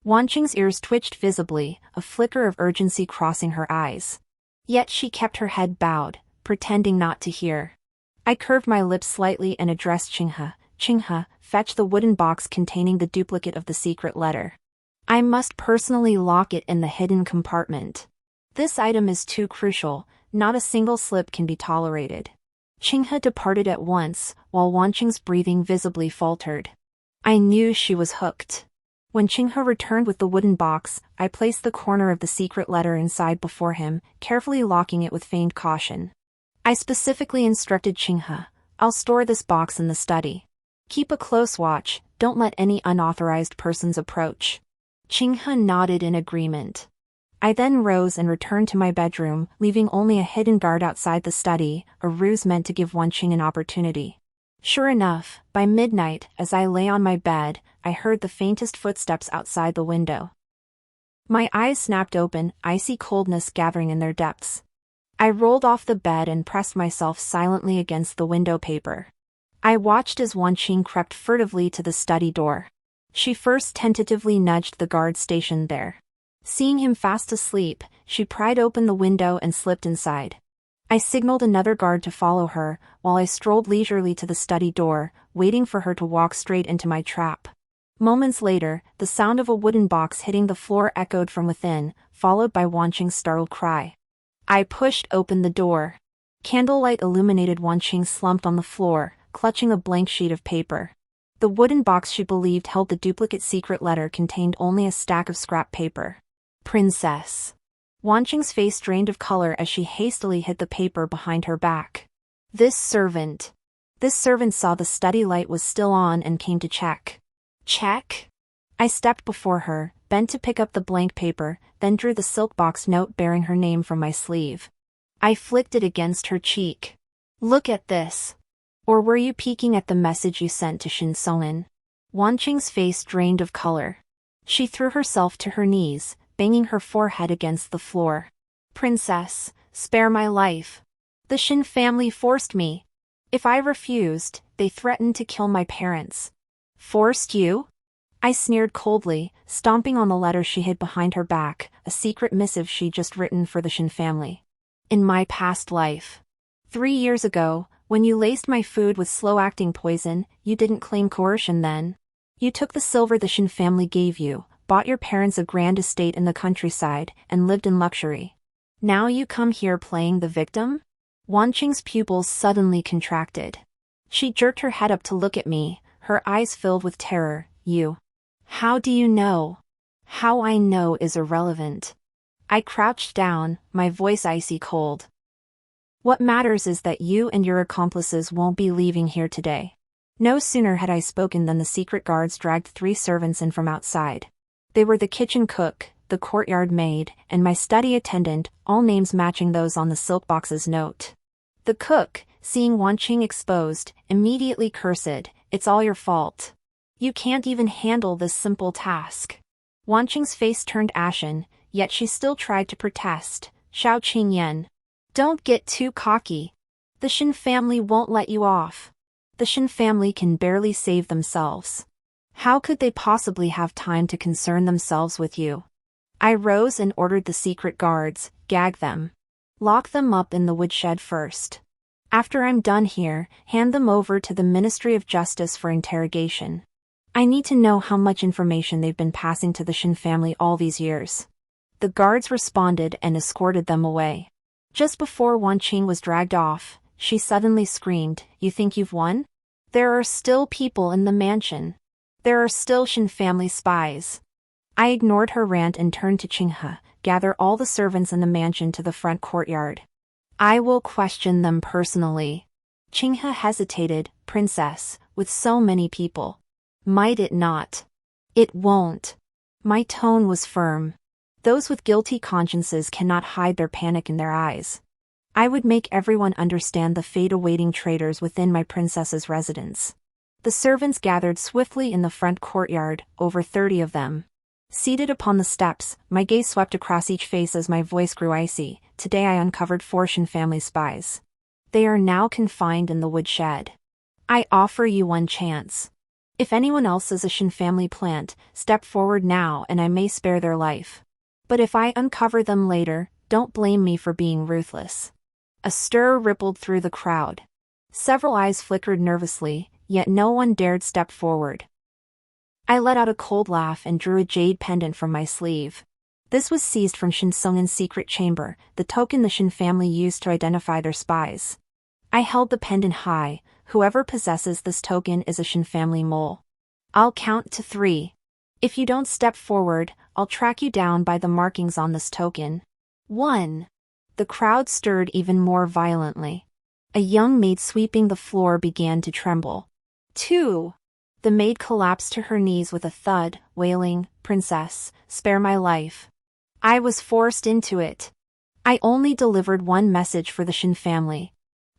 Wanqing's ears twitched visibly, a flicker of urgency crossing her eyes. Yet she kept her head bowed, pretending not to hear. I curved my lips slightly and addressed Qinghe. Qinghe, fetch the wooden box containing the duplicate of the secret letter. I must personally lock it in the hidden compartment. This item is too crucial, not a single slip can be tolerated. Qinghe departed at once, while Wanqing's breathing visibly faltered. I knew she was hooked. When Qinghe returned with the wooden box, I placed the corner of the secret letter inside before him, carefully locking it with feigned caution. I specifically instructed Qinghe, I'll store this box in the study. Keep a close watch, don't let any unauthorized persons approach. Qinghe nodded in agreement. I then rose and returned to my bedroom, leaving only a hidden guard outside the study, a ruse meant to give Wanqing an opportunity. Sure enough, by midnight, as I lay on my bed, I heard the faintest footsteps outside the window. My eyes snapped open, icy coldness gathering in their depths. I rolled off the bed and pressed myself silently against the window paper. I watched as Wanqing crept furtively to the study door. She first tentatively nudged the guard stationed there. Seeing him fast asleep, she pried open the window and slipped inside. I signaled another guard to follow her, while I strolled leisurely to the study door, waiting for her to walk straight into my trap. Moments later, the sound of a wooden box hitting the floor echoed from within, followed by Wanqing's startled cry. I pushed open the door. Candlelight illuminated Wanqing slumped on the floor, clutching a blank sheet of paper. The wooden box she believed held the duplicate secret letter contained only a stack of scrap paper. Princess. Wanqing's face drained of color as she hastily hid the paper behind her back. This servant saw the study light was still on and came to check. Check? I stepped before her, bent to pick up the blank paper, then drew the silk box note bearing her name from my sleeve. I flicked it against her cheek. Look at this. Or were you peeking at the message you sent to Shin Songin? Wanqing's face drained of color. She threw herself to her knees, banging her forehead against the floor. Princess, spare my life. The Shin family forced me. If I refused, they threatened to kill my parents. Forced you? I sneered coldly, stomping on the letter she hid behind her back, a secret missive she'd just written for the Shin family. In my past life. 3 years ago, when you laced my food with slow-acting poison, you didn't claim coercion then. You took the silver the Shin family gave you, bought your parents a grand estate in the countryside, and lived in luxury. Now you come here playing the victim? Wanqing's pupils suddenly contracted. She jerked her head up to look at me, her eyes filled with terror. You. How do you know? How I know is irrelevant. I crouched down, my voice icy cold. What matters is that you and your accomplices won't be leaving here today. No sooner had I spoken than the secret guards dragged 3 servants in from outside. They were the kitchen cook, the courtyard maid, and my study attendant, all names matching those on the silk box's note. The cook, seeing Wanqing exposed, immediately cursed, "It's all your fault. You can't even handle this simple task." Wanqing's face turned ashen, yet she still tried to protest. Xiao Qingyan. Don't get too cocky. The Shin family won't let you off. The Shin family can barely save themselves. How could they possibly have time to concern themselves with you? I rose and ordered the secret guards, gag them. Lock them up in the woodshed first. After I'm done here, hand them over to the Ministry of Justice for interrogation. I need to know how much information they've been passing to the Shin family all these years. The guards responded and escorted them away. Just before Wanqing was dragged off, she suddenly screamed, "You think you've won? There are still people in the mansion. There are still Shin family spies." I ignored her rant and turned to Qinghe, "Gather all the servants in the mansion to the front courtyard. I will question them personally." Qinghe hesitated. "Princess, with so many people. Might it not?" "It won't." My tone was firm. Those with guilty consciences cannot hide their panic in their eyes. I would make everyone understand the fate awaiting traitors within my princess's residence. The servants gathered swiftly in the front courtyard, over 30 of them. Seated upon the steps, my gaze swept across each face as my voice grew icy. Today I uncovered 4 Shin family spies. They are now confined in the woodshed. I offer you one chance. If anyone else is a Shin family plant, step forward now and I may spare their life. But if I uncover them later, don't blame me for being ruthless. A stir rippled through the crowd. Several eyes flickered nervously, yet no one dared step forward. I let out a cold laugh and drew a jade pendant from my sleeve. This was seized from Shin Seongin's secret chamber, the token the Shin family used to identify their spies. I held the pendant high. Whoever possesses this token is a Shin family mole. I'll count to 3. If you don't step forward, I'll track you down by the markings on this token. 1. The crowd stirred even more violently. A young maid sweeping the floor began to tremble. 2. The maid collapsed to her knees with a thud, wailing, "Princess, spare my life." I was forced into it. I only delivered one message for the Shin family.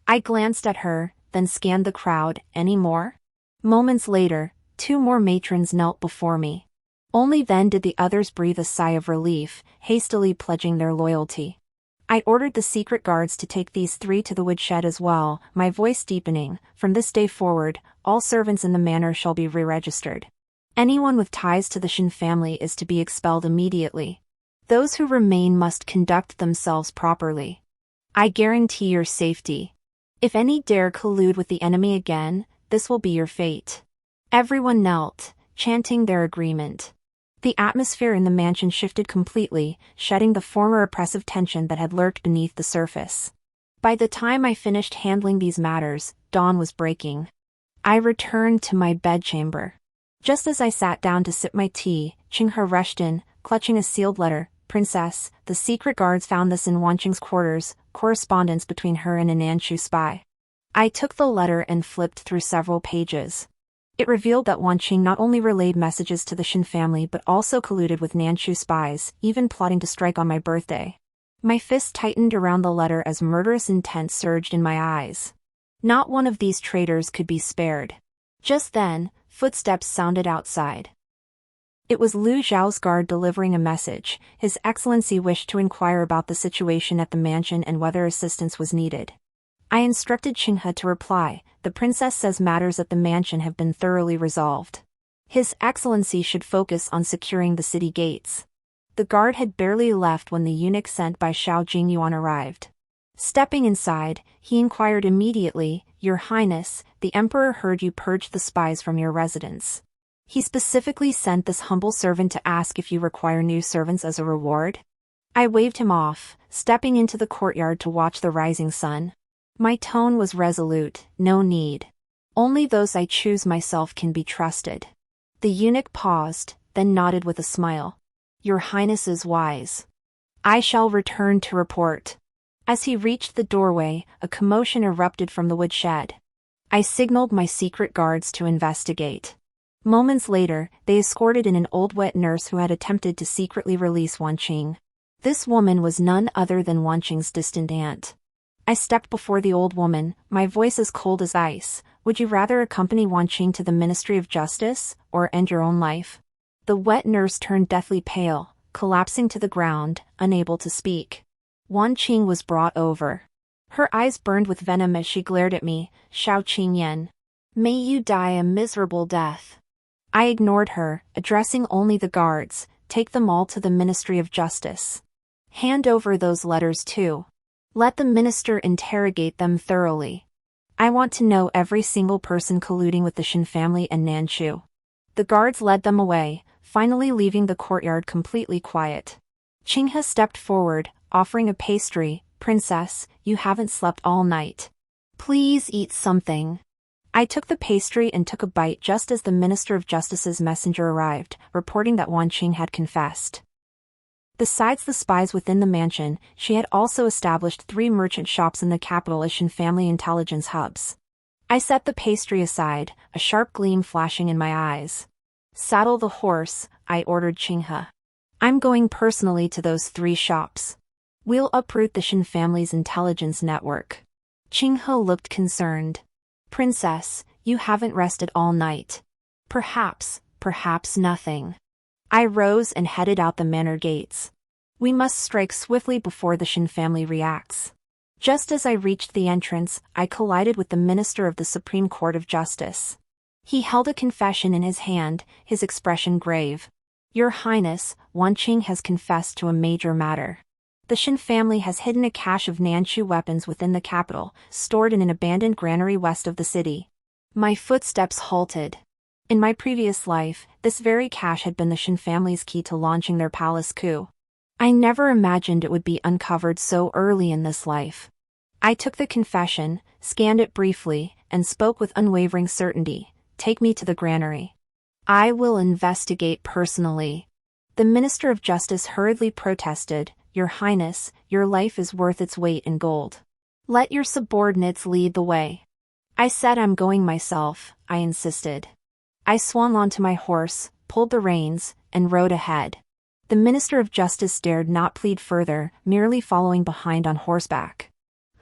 I glanced at her, then scanned the crowd. Any more? Moments later, 2 more matrons knelt before me. Only then did the others breathe a sigh of relief, hastily pledging their loyalty. I ordered the secret guards to take these 3 to the woodshed as well, my voice deepening. From this day forward, all servants in the manor shall be re-registered. Anyone with ties to the Shin family is to be expelled immediately. Those who remain must conduct themselves properly. I guarantee your safety. If any dare collude with the enemy again, this will be your fate. Everyone knelt, chanting their agreement. The atmosphere in the mansion shifted completely, shedding the former oppressive tension that had lurked beneath the surface. By the time I finished handling these matters, dawn was breaking. I returned to my bedchamber. Just as I sat down to sip my tea, Chinghe rushed in, clutching a sealed letter. "Princess, the secret guards found this in Wanqing's quarters, correspondence between her and a Nanchu spy." I took the letter and flipped through several pages. It revealed that Wanqing not only relayed messages to the Shin family but also colluded with Nanchu spies, even plotting to strike on my birthday. My fist tightened around the letter as murderous intent surged in my eyes. Not one of these traitors could be spared. Just then, footsteps sounded outside. It was Lu Zhao's guard delivering a message. His Excellency wished to inquire about the situation at the mansion and whether assistance was needed. I instructed Chinghe to reply. "The princess says matters at the mansion have been thoroughly resolved. His Excellency should focus on securing the city gates." The guard had barely left when the eunuch sent by Xiao Jingyuan arrived. Stepping inside, he inquired immediately, "Your Highness, the Emperor heard you purged the spies from your residence. He specifically sent this humble servant to ask if you require new servants as a reward." I waved him off, stepping into the courtyard to watch the rising sun. My tone was resolute. "No need. Only those I choose myself can be trusted." The eunuch paused, then nodded with a smile. "Your Highness is wise. I shall return to report." As he reached the doorway, a commotion erupted from the woodshed. I signaled my secret guards to investigate. Moments later, they escorted in an old wet nurse who had attempted to secretly release Wanqing. This woman was none other than Wanqing's distant aunt. I stepped before the old woman, my voice as cold as ice. "Would you rather accompany Wanqing to the Ministry of Justice, or end your own life?" The wet nurse turned deathly pale, collapsing to the ground, unable to speak. Wanqing was brought over. Her eyes burned with venom as she glared at me. "Xiao Qingyan. May you die a miserable death." I ignored her, addressing only the guards. "Take them all to the Ministry of Justice. Hand over those letters too. Let the minister interrogate them thoroughly. I want to know every single person colluding with the Shin family and Nanchu." The guards led them away, finally leaving the courtyard completely quiet. Chinghe stepped forward, offering a pastry. "Princess, you haven't slept all night. Please eat something." I took the pastry and took a bite just as the Minister of Justice's messenger arrived, reporting that Wanqing had confessed. Besides the spies within the mansion, she had also established 3 merchant shops in the capital as Shin family intelligence hubs. I set the pastry aside, a sharp gleam flashing in my eyes. "Saddle the horse," I ordered Chinghe. "I'm going personally to those 3 shops. We'll uproot the Shin family's intelligence network." Chinghe looked concerned. "Princess, you haven't rested all night. Perhaps nothing." I rose and headed out the manor gates. We must strike swiftly before the Shin family reacts. Just as I reached the entrance, I collided with the Minister of the Supreme Court of Justice. He held a confession in his hand, his expression grave. "Your Highness, Wanqing has confessed to a major matter. The Shin family has hidden a cache of Nanchu weapons within the capital, stored in an abandoned granary west of the city." My footsteps halted. In my previous life, this very cache had been the Shin family's key to launching their palace coup. I never imagined it would be uncovered so early in this life. I took the confession, scanned it briefly, and spoke with unwavering certainty. "Take me to the granary. I will investigate personally." The Minister of Justice hurriedly protested, "Your Highness, your life is worth its weight in gold. Let your subordinates lead the way." "I said I'm going myself," I insisted. I swung onto my horse, pulled the reins, and rode ahead. The Minister of Justice dared not plead further, merely following behind on horseback.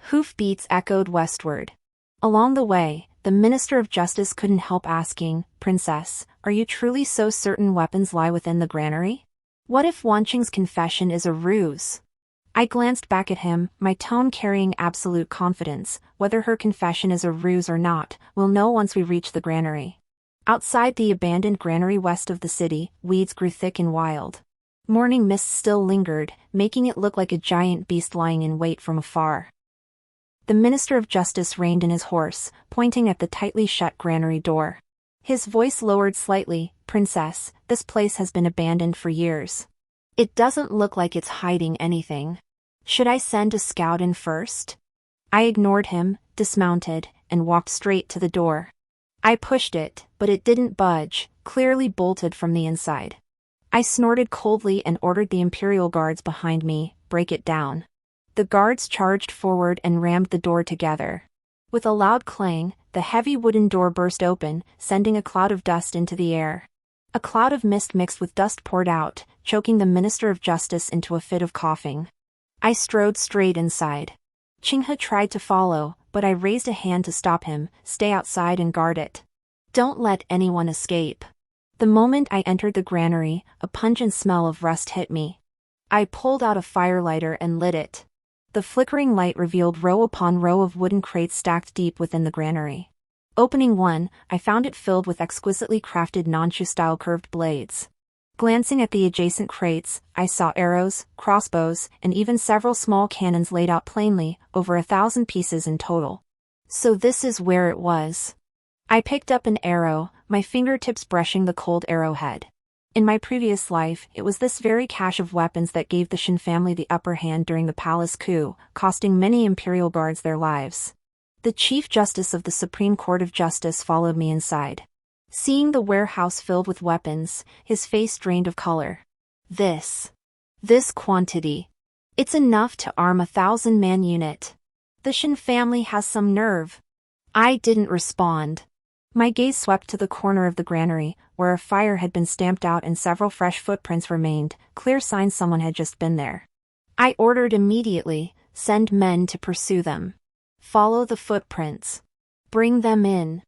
Hoofbeats echoed westward. Along the way, the Minister of Justice couldn't help asking, "Princess, are you truly so certain weapons lie within the granary? What if Wanqing's confession is a ruse?" I glanced back at him, my tone carrying absolute confidence. "Whether her confession is a ruse or not, we'll know once we reach the granary." Outside the abandoned granary west of the city, weeds grew thick and wild. Morning mist still lingered, making it look like a giant beast lying in wait from afar. The Minister of Justice reined in his horse, pointing at the tightly shut granary door. His voice lowered slightly. "Princess, this place has been abandoned for years. It doesn't look like it's hiding anything. Should I send a scout in first?" I ignored him, dismounted, and walked straight to the door. I pushed it, but it didn't budge, clearly bolted from the inside. I snorted coldly and ordered the Imperial Guards behind me, "Break it down." The guards charged forward and rammed the door together. With a loud clang, the heavy wooden door burst open, sending a cloud of dust into the air. A cloud of mist mixed with dust poured out, choking the Minister of Justice into a fit of coughing. I strode straight inside. Qinghe tried to follow, but I raised a hand to stop him. "Stay outside and guard it. Don't let anyone escape." The moment I entered the granary, a pungent smell of rust hit me. I pulled out a firelighter and lit it. The flickering light revealed row upon row of wooden crates stacked deep within the granary. Opening one, I found it filled with exquisitely crafted Nanchu-style curved blades. Glancing at the adjacent crates, I saw arrows, crossbows, and even several small cannons laid out plainly, over 1,000 pieces in total. So this is where it was. I picked up an arrow, my fingertips brushing the cold arrowhead. In my previous life, it was this very cache of weapons that gave the Shin family the upper hand during the palace coup, costing many Imperial Guards their lives. The Chief Justice of the Supreme Court of Justice followed me inside. Seeing the warehouse filled with weapons, his face drained of color. This quantity. It's enough to arm a 1,000-man unit. The Shin family has some nerve. I didn't respond. My gaze swept to the corner of the granary, where a fire had been stamped out and several fresh footprints remained, clear signs someone had just been there. I ordered immediately, "Send men to pursue them. Follow the footprints. Bring them in."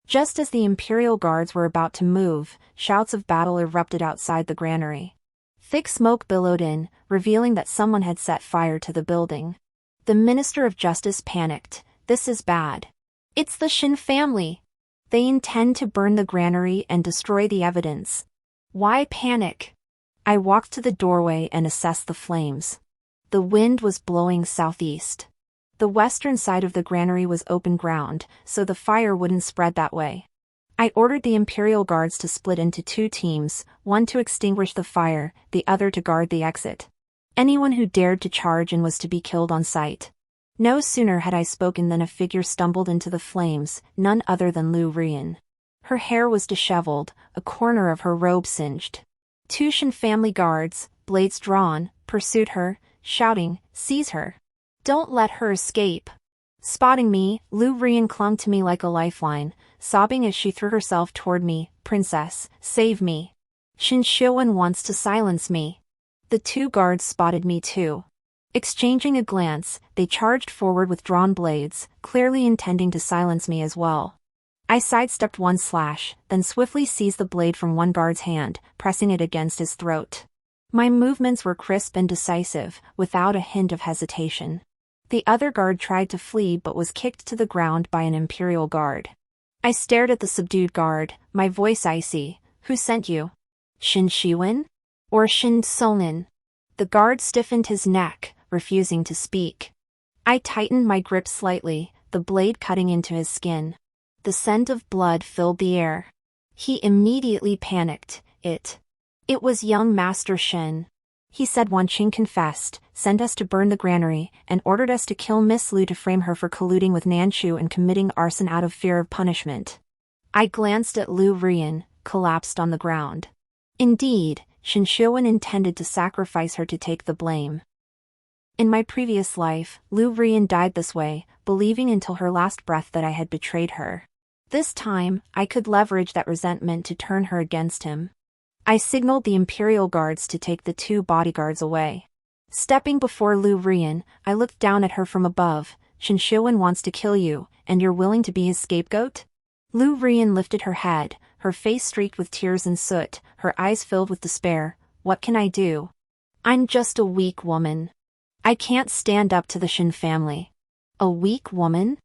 Just as the Imperial Guards were about to move, shouts of battle erupted outside the granary. Thick smoke billowed in, revealing that someone had set fire to the building. The Minister of Justice panicked. "This is bad. It's the Shin family. They intend to burn the granary and destroy the evidence." "Why panic?" I walked to the doorway and assessed the flames. The wind was blowing southeast. The western side of the granary was open ground, so the fire wouldn't spread that way. I ordered the Imperial Guards to split into 2 teams, one to extinguish the fire, the other to guard the exit. Anyone who dared to charge in was to be killed on sight. No sooner had I spoken than a figure stumbled into the flames, none other than Lu Rian. Her hair was disheveled, a corner of her robe singed. 2 Shin family guards, blades drawn, pursued her, shouting, "Seize her! Don't let her escape!" Spotting me, Lu Rian clung to me like a lifeline, sobbing as she threw herself toward me. "Princess, save me! Shin Shiwen wants to silence me." The 2 guards spotted me too. Exchanging a glance, they charged forward with drawn blades, clearly intending to silence me as well. I sidestepped one slash, then swiftly seized the blade from one guard's hand, pressing it against his throat. My movements were crisp and decisive, without a hint of hesitation. The other guard tried to flee but was kicked to the ground by an imperial guard. I stared at the subdued guard, my voice icy. Who sent you? Shin Shiwen? Or Shin Sonin? The guard stiffened his neck, refusing to speak. I tightened my grip slightly, the blade cutting into his skin. The scent of blood filled the air. He immediately panicked. It was young Master Shin. He said Wan Qing confessed, sent us to burn the granary, and ordered us to kill Miss Lu to frame her for colluding with Nanchu and committing arson out of fear of punishment. I glanced at Lu Rian, collapsed on the ground. Indeed, Shin Shiwen intended to sacrifice her to take the blame. In my previous life, Lu Rian died this way, believing until her last breath that I had betrayed her. This time, I could leverage that resentment to turn her against him. I signaled the Imperial guards to take the 2 bodyguards away. Stepping before Lu Rian, I looked down at her from above. Shin Shiwen wants to kill you, and you're willing to be his scapegoat? Lu Rian lifted her head, her face streaked with tears and soot, her eyes filled with despair. What can I do? I'm just a weak woman. I can't stand up to the Shin family. A weak woman?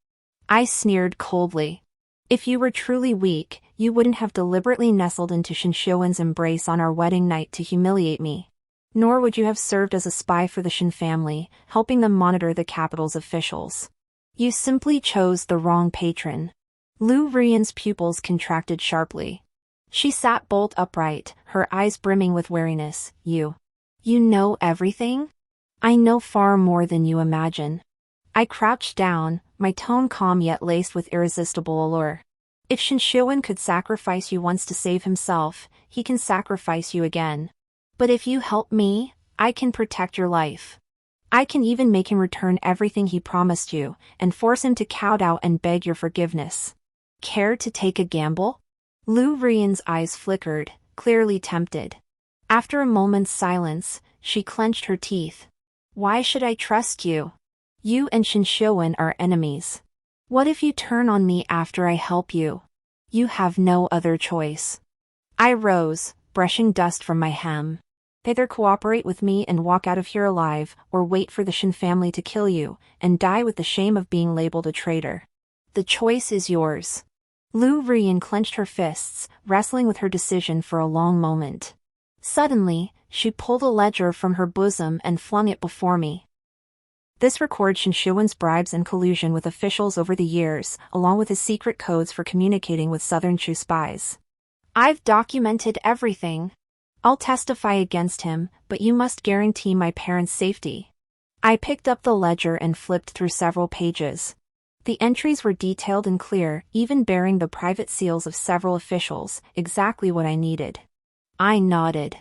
I sneered coldly. If you were truly weak, you wouldn't have deliberately nestled into Shin Shiwen's embrace on our wedding night to humiliate me. Nor would you have served as a spy for the Shin family, helping them monitor the capital's officials. You simply chose the wrong patron. Lu Rian's pupils contracted sharply. She sat bolt upright, her eyes brimming with wariness. You know everything? I know far more than you imagine. I crouched down, my tone calm yet laced with irresistible allure. If Shin Shiwen could sacrifice you once to save himself, he can sacrifice you again. But if you help me, I can protect your life. I can even make him return everything he promised you, and force him to kowtow and beg your forgiveness. Care to take a gamble? Lu Rian's eyes flickered, clearly tempted. After a moment's silence, she clenched her teeth. Why should I trust you? You and Shin Shiwen are enemies. What if you turn on me after I help you? You have no other choice. I rose, brushing dust from my hem. Either cooperate with me and walk out of here alive, or wait for the Shin family to kill you, and die with the shame of being labeled a traitor. The choice is yours. Lu Rian clenched her fists, wrestling with her decision for a long moment. Suddenly, she pulled a ledger from her bosom and flung it before me. This records Shin Shiwen's bribes and collusion with officials over the years, along with his secret codes for communicating with Southern Chu spies. I've documented everything. I'll testify against him, but you must guarantee my parents' safety. I picked up the ledger and flipped through several pages. The entries were detailed and clear, even bearing the private seals of several officials, exactly what I needed. I nodded.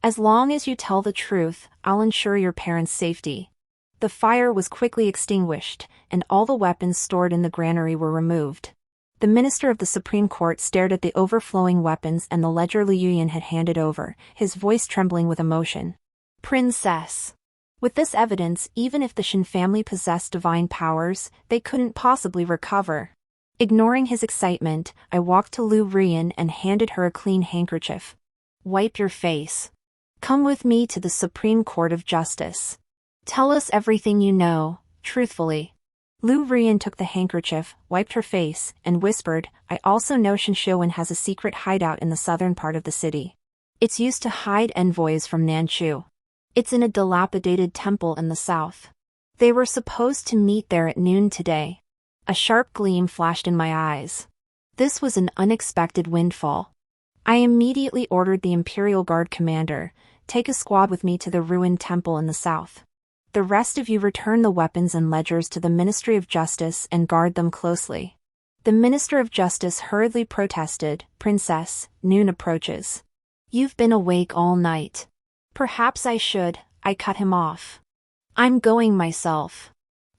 As long as you tell the truth, I'll ensure your parents' safety. The fire was quickly extinguished, and all the weapons stored in the granary were removed. The minister of the Supreme Court stared at the overflowing weapons and the ledger Liu Yuan had handed over, his voice trembling with emotion. Princess. With this evidence, even if the Shin family possessed divine powers, they couldn't possibly recover. Ignoring his excitement, I walked to Lu Rian and handed her a clean handkerchief. Wipe your face. Come with me to the Supreme Court of Justice. Tell us everything you know, truthfully. Lu Rian took the handkerchief, wiped her face, and whispered, I also know Shin Shiwen has a secret hideout in the southern part of the city. It's used to hide envoys from Nanchu. It's in a dilapidated temple in the south. They were supposed to meet there at noon today. A sharp gleam flashed in my eyes. This was an unexpected windfall. I immediately ordered the Imperial Guard commander, take a squad with me to the ruined temple in the south. The rest of you return the weapons and ledgers to the Ministry of Justice and guard them closely. The Minister of Justice hurriedly protested, Princess, noon approaches. You've been awake all night. Perhaps I should, I cut him off. I'm going myself.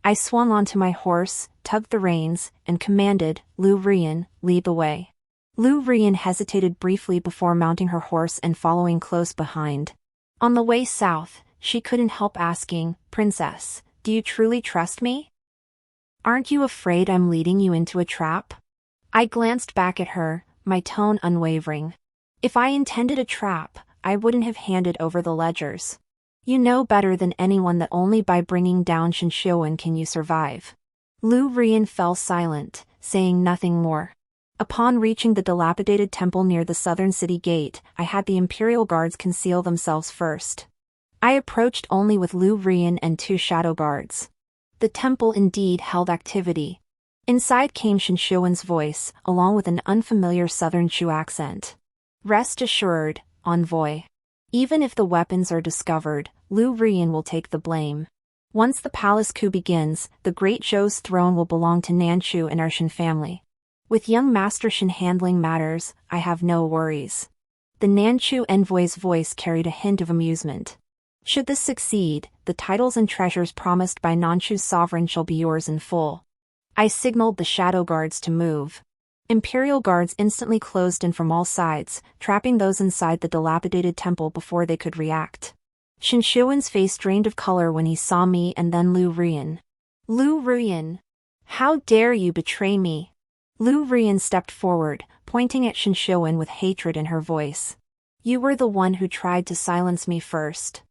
I swung onto my horse, tugged the reins, and commanded, Lu Rian, lead the way. Lu Rian hesitated briefly before mounting her horse and following close behind. On the way south, she couldn't help asking, Princess, do you truly trust me? Aren't you afraid I'm leading you into a trap? I glanced back at her, my tone unwavering. If I intended a trap, I wouldn't have handed over the ledgers. You know better than anyone that only by bringing down Shinshoan can you survive. Lu Rian fell silent, saying nothing more. Upon reaching the dilapidated temple near the southern city gate, I had the Imperial Guards conceal themselves first. I approached only with Lu Rian and 2 shadow guards. The temple indeed held activity. Inside came Shinshoan's voice, along with an unfamiliar southern Chu accent. Rest assured, envoy. Even if the weapons are discovered, Lu Rian will take the blame. Once the palace coup begins, the Great Zhou's throne will belong to Nanchu and our Shin family. With young Master Shin handling matters, I have no worries. The Nanchu envoy's voice carried a hint of amusement. Should this succeed, the titles and treasures promised by Nanchu's sovereign shall be yours in full. I signaled the shadow guards to move. Imperial guards instantly closed in from all sides, trapping those inside the dilapidated temple before they could react. Shinshoan's face drained of color when he saw me and then Lu Rian. Lu Rian! How dare you betray me? Lu Rian stepped forward, pointing at Shinshoan with hatred in her voice. You were the one who tried to silence me first.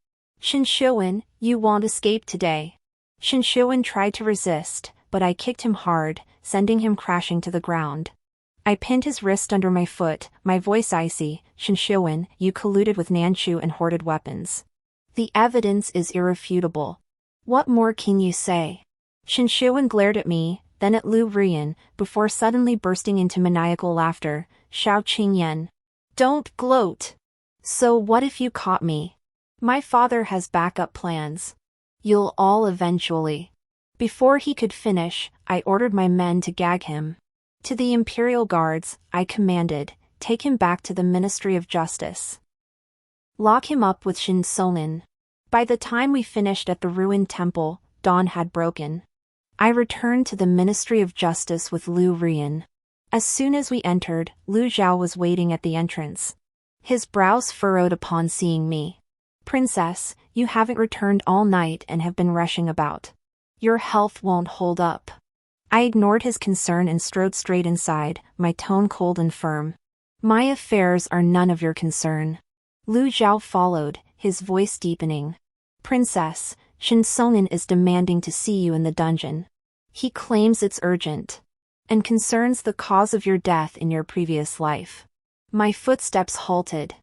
Shinshoan, you won't escape today. Shinshoan tried to resist, but I kicked him hard, sending him crashing to the ground. I pinned his wrist under my foot, my voice icy. Shinshoan, you colluded with Nanchu and hoarded weapons. The evidence is irrefutable. What more can you say? Shinshoan glared at me, then at Lu Rian, before suddenly bursting into maniacal laughter. Xiao Qingyan. Don't gloat. So what if you caught me? My father has backup plans. You'll all eventually. Before he could finish, I ordered my men to gag him. To the Imperial Guards, I commanded, take him back to the Ministry of Justice. Lock him up with Shinshoan. By the time we finished at the ruined temple, dawn had broken. I returned to the Ministry of Justice with Lu Rian. As soon as we entered, Lu Zhao was waiting at the entrance. His brows furrowed upon seeing me. Princess, you haven't returned all night and have been rushing about. Your health won't hold up. I ignored his concern and strode straight inside, my tone cold and firm. My affairs are none of your concern. Lu Zhao followed, his voice deepening. Princess, Shinshoan is demanding to see you in the dungeon. He claims it's urgent. And concerns the cause of your death in your previous life. My footsteps halted.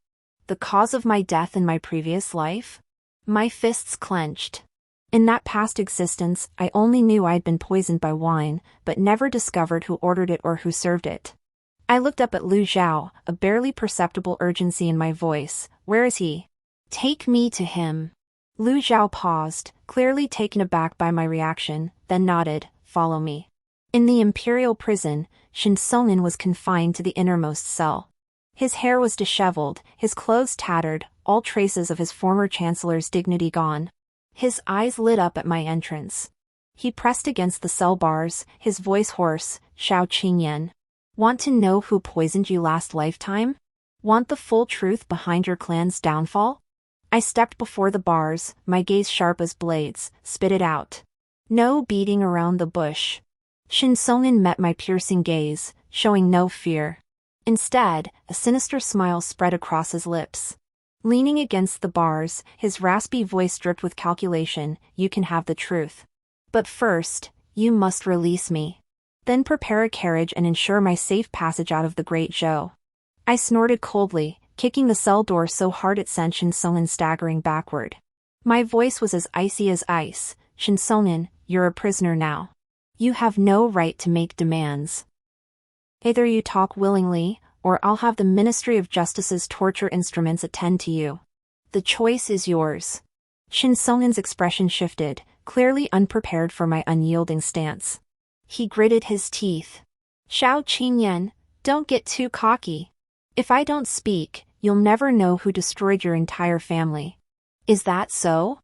The cause of my death in my previous life? My fists clenched. In that past existence, I only knew I'd been poisoned by wine, but never discovered who ordered it or who served it. I looked up at Lu Zhao, a barely perceptible urgency in my voice. Where is he? Take me to him. Lu Zhao paused, clearly taken aback by my reaction, then nodded. Follow me. In the Imperial prison, Shinshoan was confined to the innermost cell. His hair was disheveled, his clothes tattered, all traces of his former chancellor's dignity gone. His eyes lit up at my entrance. He pressed against the cell bars, his voice hoarse. Xiao Qingyan. Want to know who poisoned you last lifetime? Want the full truth behind your clan's downfall? I stepped before the bars, my gaze sharp as blades. Spit it out. No beating around the bush. Shinshoan met my piercing gaze, showing no fear. Instead, a sinister smile spread across his lips. Leaning against the bars, his raspy voice dripped with calculation. You can have the truth. But first, you must release me. Then prepare a carriage and ensure my safe passage out of the Great Zhou. I snorted coldly, kicking the cell door so hard it sent Shinshoan staggering backward. My voice was as icy as ice. Shinshoan, you're a prisoner now. You have no right to make demands. Either you talk willingly, or I'll have the Ministry of Justice's torture instruments attend to you. The choice is yours. Shinshoan's expression shifted, clearly unprepared for my unyielding stance. He gritted his teeth. Xiao Qingyan, don't get too cocky. If I don't speak, you'll never know who destroyed your entire family. Is that so?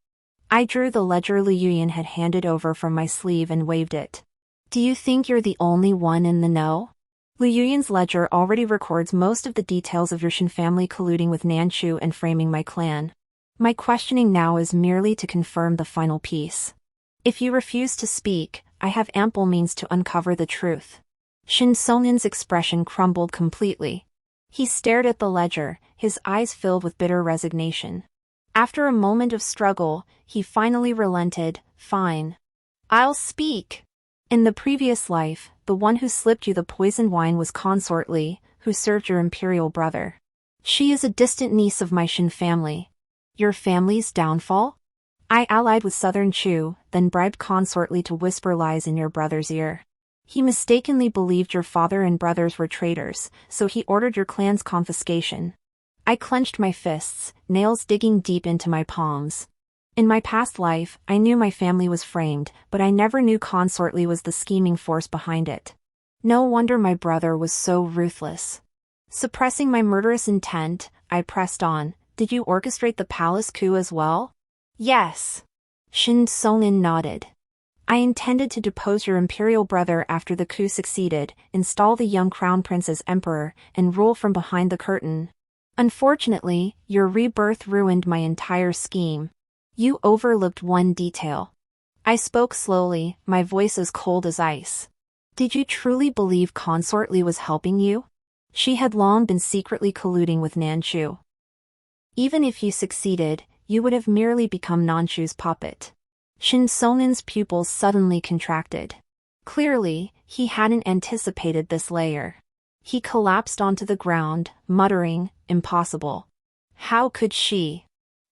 I drew the ledger Lu Yuyan had handed over from my sleeve and waved it. Do you think you're the only one in the know? Lu Yuyan's ledger already records most of the details of your Shin family colluding with Nanchu and framing my clan. My questioning now is merely to confirm the final piece. If you refuse to speak, I have ample means to uncover the truth. Shinshoan's expression crumbled completely. He stared at the ledger, his eyes filled with bitter resignation. After a moment of struggle, he finally relented. Fine. I'll speak. In the previous life, the one who slipped you the poisoned wine was Consort Li, who served your imperial brother. She is a distant niece of my Shin family. Your family's downfall? I allied with Southern Chu, then bribed Consort Li to whisper lies in your brother's ear. He mistakenly believed your father and brothers were traitors, so he ordered your clan's confiscation. I clenched my fists, nails digging deep into my palms. In my past life, I knew my family was framed, but I never knew Consort Li was the scheming force behind it. No wonder my brother was so ruthless. Suppressing my murderous intent, I pressed on. Did you orchestrate the palace coup as well? Yes. Shin Songin nodded. I intended to depose your imperial brother after the coup succeeded, install the young crown prince as emperor, and rule from behind the curtain. Unfortunately, your rebirth ruined my entire scheme. You overlooked one detail. I spoke slowly, my voice as cold as ice. Did you truly believe Consort Li was helping you? She had long been secretly colluding with Nanchu. Even if you succeeded, you would have merely become Nanchu's puppet. Shin Songnin's pupils suddenly contracted. Clearly, he hadn't anticipated this layer. He collapsed onto the ground, muttering, "Impossible. How could she?"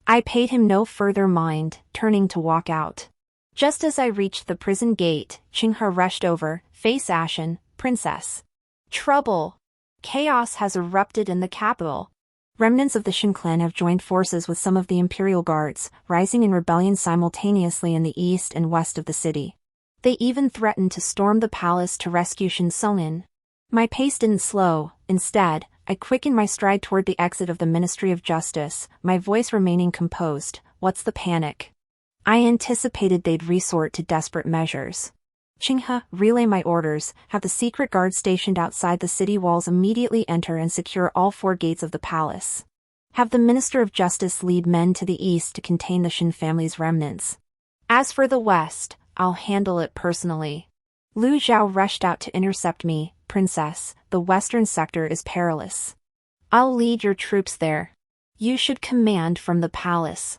I paid him no further mind, turning to walk out. Just as I reached the prison gate, Qinghe rushed over, face ashen. "Princess. Trouble. Chaos has erupted in the capital. Remnants of the Shin clan have joined forces with some of the imperial guards, rising in rebellion simultaneously in the east and west of the city. They even threatened to storm the palace to rescue Shin Songin." My pace didn't slow. Instead, I quickened my stride toward the exit of the Ministry of Justice, my voice remaining composed. "What's the panic?" I anticipated they'd resort to desperate measures. "Qinghe, relay my orders, have the secret guards stationed outside the city walls immediately enter and secure all 4 gates of the palace. Have the Minister of Justice lead men to the east to contain the Shin family's remnants. As for the west, I'll handle it personally." Lu Zhao rushed out to intercept me. "Princess, the western sector is perilous. I'll lead your troops there. You should command from the palace."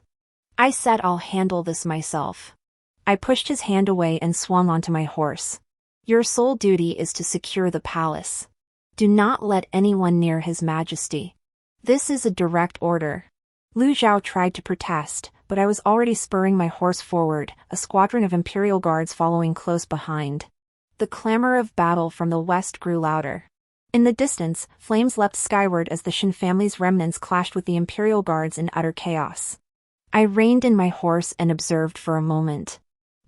I said I'll handle this myself. I pushed his hand away and swung onto my horse. "Your sole duty is to secure the palace. Do not let anyone near His Majesty. This is a direct order." Lu Zhao tried to protest, but I was already spurring my horse forward, a squadron of imperial guards following close behind. The clamor of battle from the west grew louder. In the distance, flames leapt skyward as the Shin family's remnants clashed with the imperial guards in utter chaos. I reined in my horse and observed for a moment.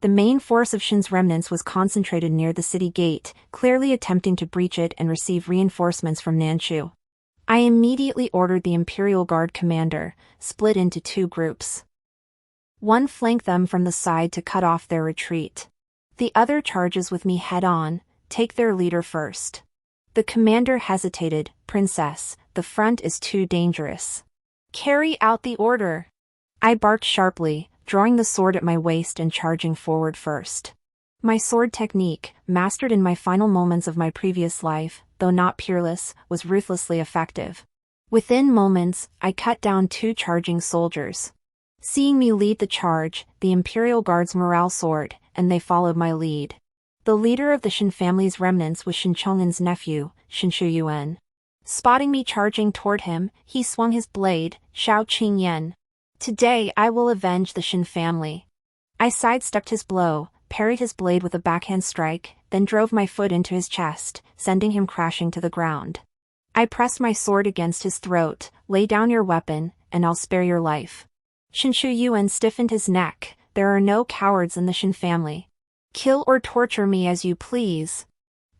The main force of Shin's remnants was concentrated near the city gate, clearly attempting to breach it and receive reinforcements from Nanchu. I immediately ordered the Imperial Guard commander, split into 2 groups. One flanked them from the side to cut off their retreat. The other charges with me head-on, take their leader first. The commander hesitated. "Princess, the front is too dangerous." "Carry out the order." I barked sharply, drawing the sword at my waist and charging forward first. My sword technique, mastered in my final moments of my previous life, though not peerless, was ruthlessly effective. Within moments, I cut down 2 charging soldiers. Seeing me lead the charge, the Imperial Guard's morale soared, and they followed my lead. The leader of the Shin family's remnants was Shin Chong'in's nephew, Shin Shuyuan. Spotting me charging toward him, he swung his blade, Xiao Qingyan. "Today I will avenge the Shin family." I sidestepped his blow, parried his blade with a backhand strike, then drove my foot into his chest, sending him crashing to the ground. I pressed my sword against his throat. "Lay down your weapon, and I'll spare your life." Shin Shuyuan stiffened his neck. "There are no cowards in the Shin family. Kill or torture me as you please."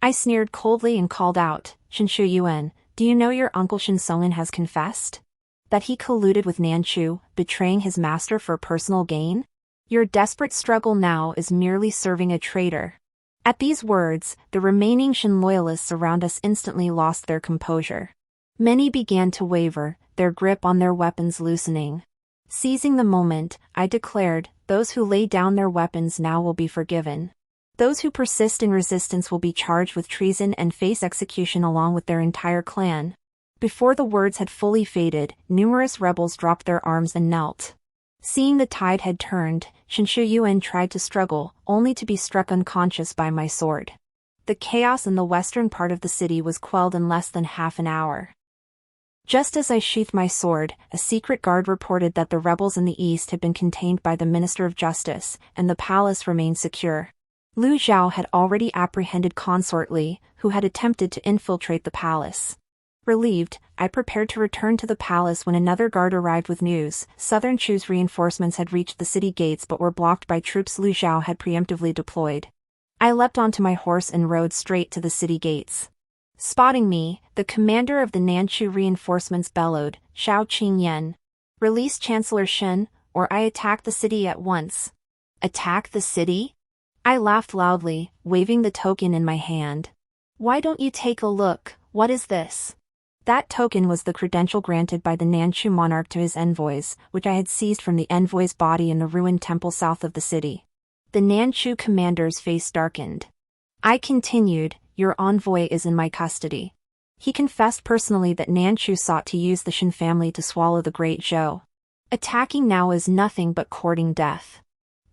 I sneered coldly and called out, "Shin Shuyuan, do you know your uncle Shin Songin has confessed? That he colluded with Nanchu, betraying his master for personal gain? Your desperate struggle now is merely serving a traitor." At these words, the remaining Shin loyalists around us instantly lost their composure. Many began to waver, their grip on their weapons loosening. Seizing the moment, I declared, "Those who lay down their weapons now will be forgiven. Those who persist in resistance will be charged with treason and face execution along with their entire clan." Before the words had fully faded, numerous rebels dropped their arms and knelt. Seeing the tide had turned, Shinshu Yuan tried to struggle, only to be struck unconscious by my sword. The chaos in the western part of the city was quelled in less than half an hour. Just as I sheathed my sword, a secret guard reported that the rebels in the east had been contained by the Minister of Justice, and the palace remained secure. Lu Zhao had already apprehended Consort Li, who had attempted to infiltrate the palace. Relieved, I prepared to return to the palace when another guard arrived with news. Southern Chu's reinforcements had reached the city gates but were blocked by troops Lu Zhao had preemptively deployed. I leapt onto my horse and rode straight to the city gates. Spotting me, the commander of the Nanchu reinforcements bellowed, "Xiao Qingyan. Release Chancellor Shen, or I attack the city at once." Attack the city? I laughed loudly, waving the token in my hand. "Why don't you take a look? What is this?" That token was the credential granted by the Nanchu monarch to his envoys, which I had seized from the envoy's body in the ruined temple south of the city. The Nanchu commander's face darkened. I continued, "Your envoy is in my custody." He confessed personally that Nanchu sought to use the Shen family to swallow the Great Zhou. Attacking now is nothing but courting death.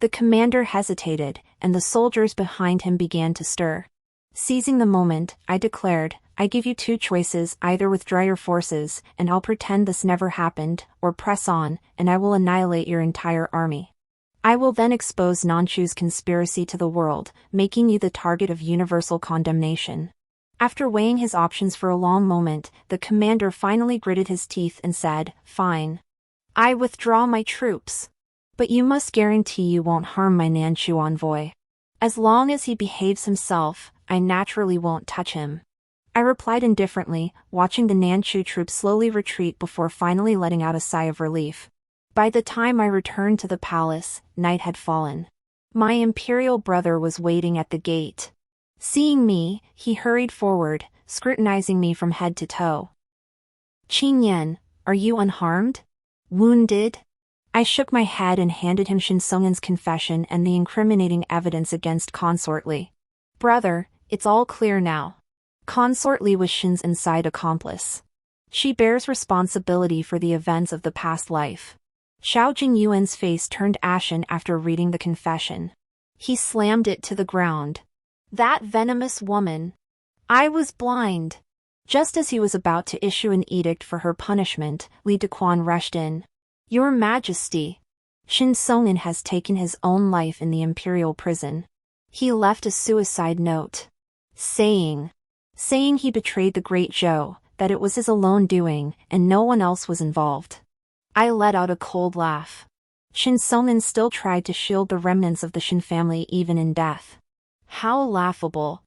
The commander hesitated, and the soldiers behind him began to stir. Seizing the moment, I declared, "I give you two choices: either withdraw your forces, and I'll pretend this never happened, or press on, and I will annihilate your entire army. I will then expose Nanchu's conspiracy to the world, making you the target of universal condemnation." After weighing his options for a long moment, the commander finally gritted his teeth and said, "Fine. I withdraw my troops. But you must guarantee you won't harm my Nanchu envoy. As long as he behaves himself, I naturally won't touch him." I replied indifferently, watching the Nanchu troops slowly retreat before finally letting out a sigh of relief. By the time I returned to the palace, night had fallen. My imperial brother was waiting at the gate. Seeing me, he hurried forward, scrutinizing me from head to toe. "Qingyan, are you unharmed? Wounded?" I shook my head and handed him Shin Songen's confession and the incriminating evidence against Consort Li. "Brother, it's all clear now. Consort Li was Shin's inside accomplice. She bears responsibility for the events of the past life." Xiao Jingyuan's face turned ashen after reading the confession. He slammed it to the ground. That venomous woman! I was blind. Just as he was about to issue an edict for her punishment, Li Dequan rushed in. "Your Majesty! Shin Songen has taken his own life in the imperial prison. He left a suicide note. Saying he betrayed the Great Zhou, that it was his alone doing, and no one else was involved." I let out a cold laugh. Shin Songen still tried to shield the remnants of the Shin family even in death. How laughable.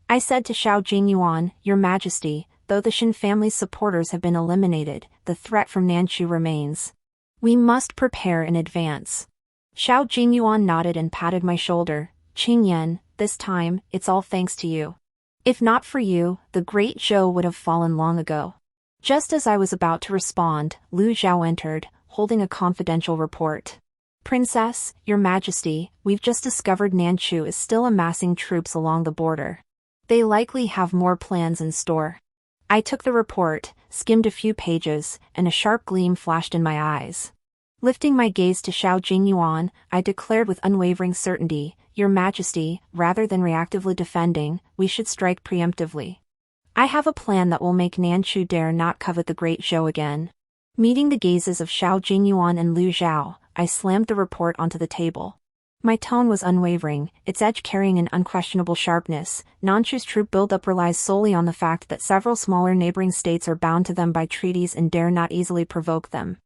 I said to Xiao Jingyuan, "Your Majesty, though the Shin family's supporters have been eliminated, the threat from Nanchu remains. We must prepare in advance." Xiao Jingyuan nodded and patted my shoulder. "Qingyan, this time, it's all thanks to you. If not for you, the Great Zhou would have fallen long ago." Just as I was about to respond, Lu Zhao entered, holding a confidential report. "Princess, Your Majesty, we've just discovered Nanchu is still amassing troops along the border. They likely have more plans in store." I took the report, skimmed a few pages, and a sharp gleam flashed in my eyes. Lifting my gaze to Xiao Jingyuan, I declared with unwavering certainty, "Your Majesty, rather than reactively defending, we should strike preemptively. I have a plan that will make Nanchu dare not covet the Great Zhou again." Meeting the gazes of Xiao Jingyuan and Lu Zhao, I slammed the report onto the table. My tone was unwavering, its edge carrying an unquestionable sharpness. Nanchu's troop buildup relies solely on the fact that several smaller neighboring states are bound to them by treaties and dare not easily provoke them.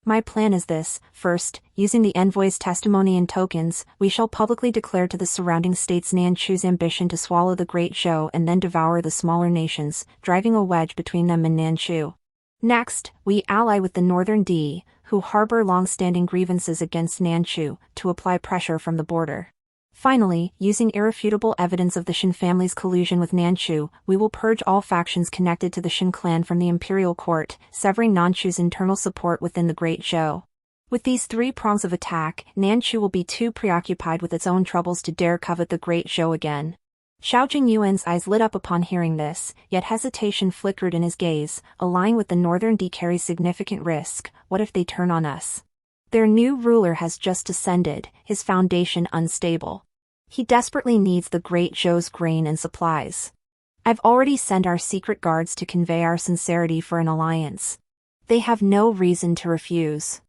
My plan is this: first, using the envoy's testimony and tokens, we shall publicly declare to the surrounding states Nanchu's ambition to swallow the Great Zhou and then devour the smaller nations, driving a wedge between them and Nanchu. Next, we ally with the Northern Di, who harbor long-standing grievances against Nanchu, to apply pressure from the border. Finally, using irrefutable evidence of the Shin family's collusion with Nanchu, we will purge all factions connected to the Shin clan from the imperial court, severing Nanchu's internal support within the Great Zhou. With these three prongs of attack, Nanchu will be too preoccupied with its own troubles to dare covet the Great Zhou again. Xiao Jingyuan's eyes lit up upon hearing this, yet hesitation flickered in his gaze. Allying with the Northern Di carries significant risk. What if they turn on us? Their new ruler has just descended, his foundation unstable. He desperately needs the Great Zhou's grain and supplies. I've already sent our secret guards to convey our sincerity for an alliance. They have no reason to refuse.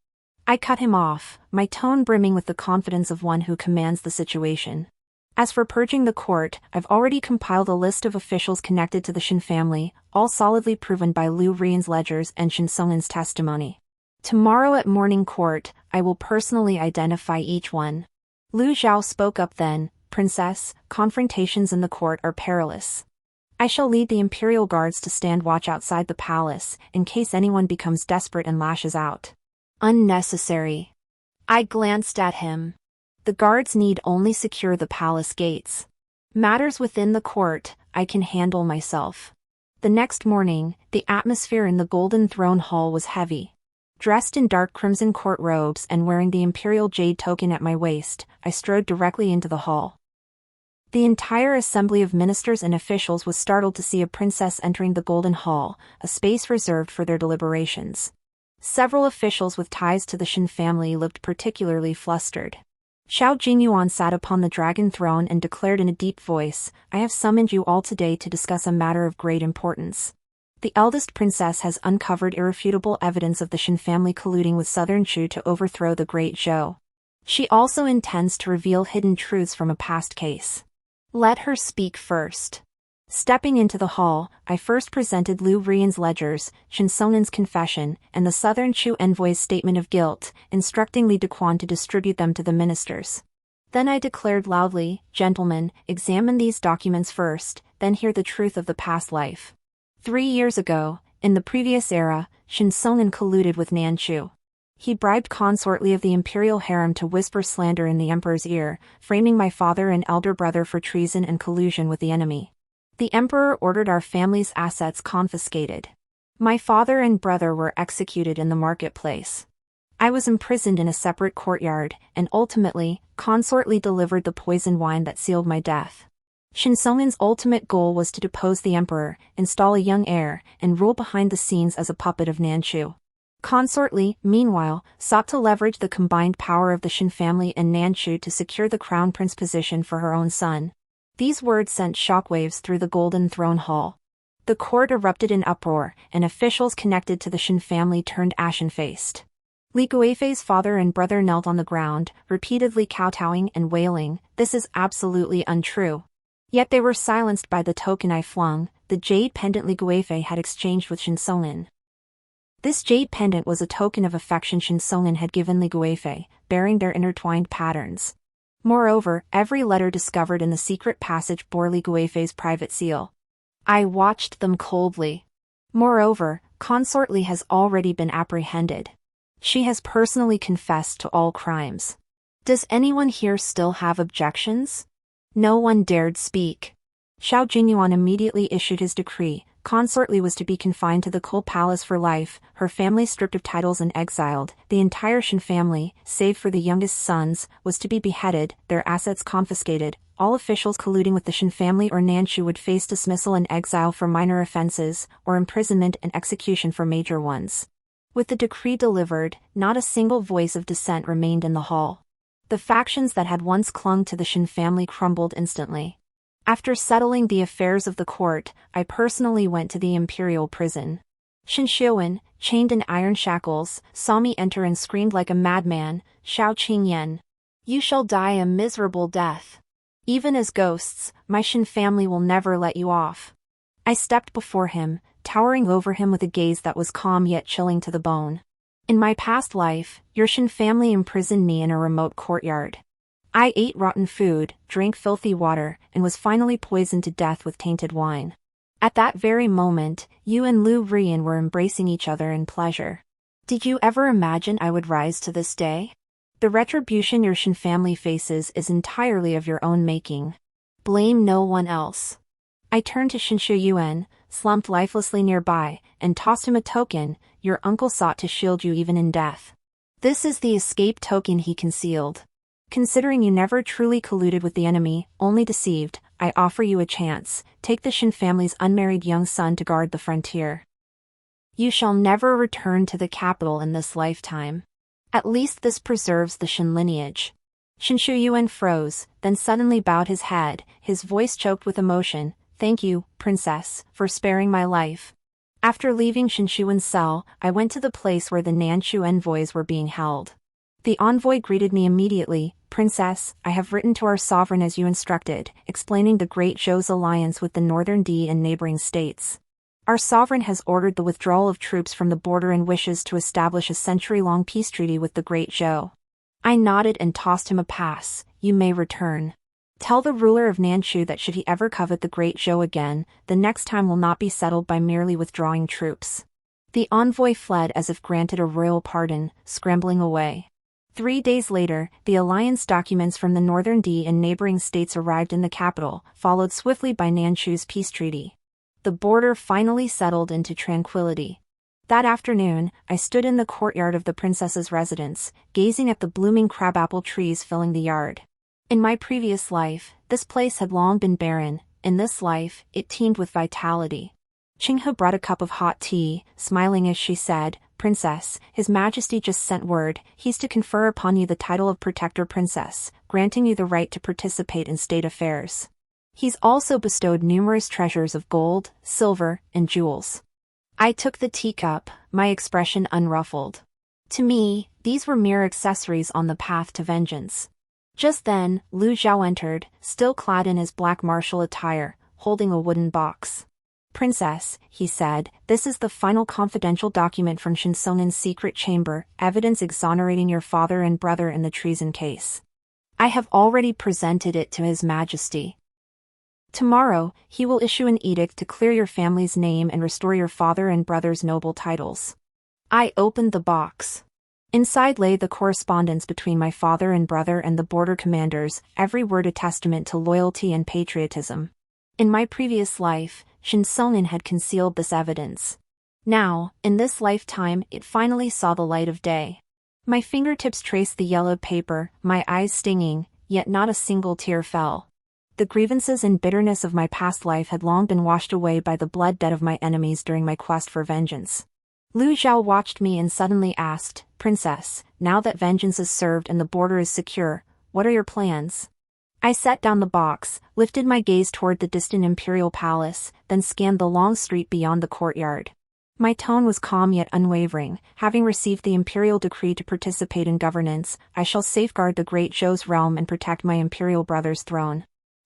I cut him off, my tone brimming with the confidence of one who commands the situation. As for purging the court, I've already compiled a list of officials connected to the Shin family, all solidly proven by Liu Rian's ledgers and Shin Songin's testimony. Tomorrow at morning court, I will personally identify each one. Liu Zhao spoke up then, Princess, confrontations in the court are perilous. I shall lead the imperial guards to stand watch outside the palace, in case anyone becomes desperate and lashes out. Unnecessary. I glanced at him. The guards need only secure the palace gates. Matters within the court, I can handle myself. The next morning, the atmosphere in the Golden Throne Hall was heavy. Dressed in dark crimson court robes and wearing the imperial jade token at my waist, I strode directly into the hall. The entire assembly of ministers and officials was startled to see a princess entering the Golden Hall, a space reserved for their deliberations. Several officials with ties to the Shin family looked particularly flustered. Xiao Jingyuan sat upon the dragon throne and declared in a deep voice, "I have summoned you all today to discuss a matter of great importance. The eldest princess has uncovered irrefutable evidence of the Shin family colluding with Southern Chu to overthrow the Great Zhou. She also intends to reveal hidden truths from a past case. Let her speak first." Stepping into the hall, I first presented Liu Rian's ledgers, Shin Songin's confession, and the Southern Chu envoy's statement of guilt, instructing Li Dequan to distribute them to the ministers. Then I declared loudly, "Gentlemen, examine these documents first, then hear the truth of the past life. 3 years ago, in the previous era, Shin Songin colluded with Nan Chu. He bribed consort Li of the imperial harem to whisper slander in the emperor's ear, framing my father and elder brother for treason and collusion with the enemy. The emperor ordered our family's assets confiscated. My father and brother were executed in the marketplace. I was imprisoned in a separate courtyard, and ultimately, consort Li delivered the poisoned wine that sealed my death. Shin Songin's ultimate goal was to depose the emperor, install a young heir, and rule behind the scenes as a puppet of Nan Chu. Consort Li, meanwhile, sought to leverage the combined power of the Shin family and Nan Chu to secure the crown prince position for her own son." These words sent shockwaves through the Golden Throne Hall. The court erupted in uproar, and officials connected to the Shin family turned ashen-faced. Li Guifei's father and brother knelt on the ground, repeatedly kowtowing and wailing, "This is absolutely untrue." Yet they were silenced by the token I flung, the jade pendant Li Guifei had exchanged with Shin Songin. This jade pendant was a token of affection Shin Songin had given Li Guifei, bearing their intertwined patterns. Moreover, every letter discovered in the secret passage bore Li Guifei's private seal. I watched them coldly. Moreover, consort Li has already been apprehended. She has personally confessed to all crimes. Does anyone here still have objections? No one dared speak. Xiao Jinyuan immediately issued his decree. Consort Li was to be confined to the Coal Palace for life, her family stripped of titles and exiled. The entire Shin family, save for the youngest sons, was to be beheaded, their assets confiscated. All officials colluding with the Shin family or Nan Chu would face dismissal and exile for minor offenses, or imprisonment and execution for major ones. With the decree delivered, not a single voice of dissent remained in the hall. The factions that had once clung to the Shin family crumbled instantly. After settling the affairs of the court, I personally went to the imperial prison. Shin Xiuwen, chained in iron shackles, saw me enter and screamed like a madman, "Xiao Qingyan! You shall die a miserable death. Even as ghosts, my Shin family will never let you off." I stepped before him, towering over him with a gaze that was calm yet chilling to the bone. "In my past life, your Shin family imprisoned me in a remote courtyard. I ate rotten food, drank filthy water, and was finally poisoned to death with tainted wine. At that very moment, you and Liu Rian were embracing each other in pleasure. Did you ever imagine I would rise to this day? The retribution your Shin family faces is entirely of your own making. Blame no one else." I turned to Shin Shiyuan, slumped lifelessly nearby, and tossed him a token. "Your uncle sought to shield you even in death. This is the escape token he concealed. Considering you never truly colluded with the enemy, only deceived, I offer you a chance. Take the Shin family's unmarried young son to guard the frontier. You shall never return to the capital in this lifetime. At least this preserves the Shin lineage. Shin Shuyuan froze, then suddenly bowed his head, his voice choked with emotion. Thank you, princess, for sparing my life. After leaving Shin Shuyuan's cell, I went to the place where the Nanchu envoys were being held. The envoy greeted me immediately. Princess, I have written to our sovereign as you instructed, explaining the Great Zhou's alliance with the Northern Di and neighboring states. Our sovereign has ordered the withdrawal of troops from the border and wishes to establish a century-long peace treaty with the Great Zhou. I nodded and tossed him a pass. You may return. Tell the ruler of Nanchu that should he ever covet the Great Zhou again, the next time will not be settled by merely withdrawing troops. The envoy fled as if granted a royal pardon, scrambling away. 3 days later, the alliance documents from the Northern Di and neighboring states arrived in the capital, followed swiftly by Nanchu's peace treaty. The border finally settled into tranquility. That afternoon, I stood in the courtyard of the princess's residence, gazing at the blooming crabapple trees filling the yard. In my previous life, this place had long been barren. In this life, it teemed with vitality. Qinghe brought a cup of hot tea, smiling as she said, Princess, His Majesty just sent word, he's to confer upon you the title of Protector Princess, granting you the right to participate in state affairs. He's also bestowed numerous treasures of gold, silver, and jewels. I took the teacup, my expression unruffled. To me, these were mere accessories on the path to vengeance. Just then, Lu Zhao entered, still clad in his black martial attire, holding a wooden box. Princess, he said, this is the final confidential document from Shinsong'an's secret chamber, evidence exonerating your father and brother in the treason case. I have already presented it to His Majesty. Tomorrow, he will issue an edict to clear your family's name and restore your father and brother's noble titles. I opened the box. Inside lay the correspondence between my father and brother and the border commanders, every word a testament to loyalty and patriotism. In my previous life, Shinsong'an had concealed this evidence. Now, in this lifetime, it finally saw the light of day. My fingertips traced the yellowed paper, my eyes stinging, yet not a single tear fell. The grievances and bitterness of my past life had long been washed away by the blood debt of my enemies during my quest for vengeance. Lu Zhao watched me and suddenly asked, Princess, now that vengeance is served and the border is secure, what are your plans? I set down the box, lifted my gaze toward the distant imperial palace, then scanned the long street beyond the courtyard. My tone was calm yet unwavering. Having received the imperial decree to participate in governance, I shall safeguard the Great Zhou's realm and protect my imperial brother's throne.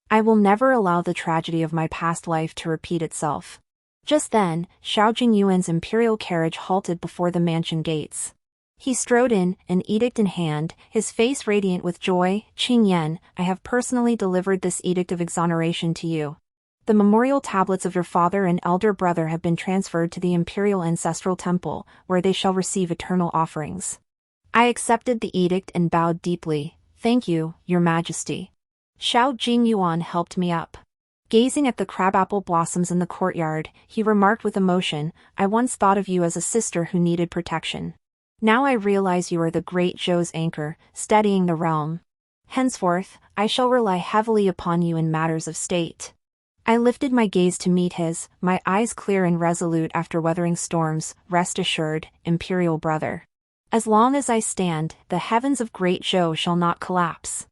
I will never allow the tragedy of my past life to repeat itself. Just then, Xiao Jingyuan's imperial carriage halted before the mansion gates. He strode in, an edict in hand, his face radiant with joy. Qing Yan, I have personally delivered this edict of exoneration to you. The memorial tablets of your father and elder brother have been transferred to the imperial ancestral temple, where they shall receive eternal offerings. I accepted the edict and bowed deeply. Thank you, Your Majesty. Xiao Jingyuan helped me up. Gazing at the crabapple blossoms in the courtyard, he remarked with emotion, I once thought of you as a sister who needed protection. Now I realize you are the Great Zhou's anchor, steadying the realm. Henceforth, I shall rely heavily upon you in matters of state. I lifted my gaze to meet his, my eyes clear and resolute after weathering storms. Rest assured, imperial brother. As long as I stand, the heavens of Great Zhou shall not collapse.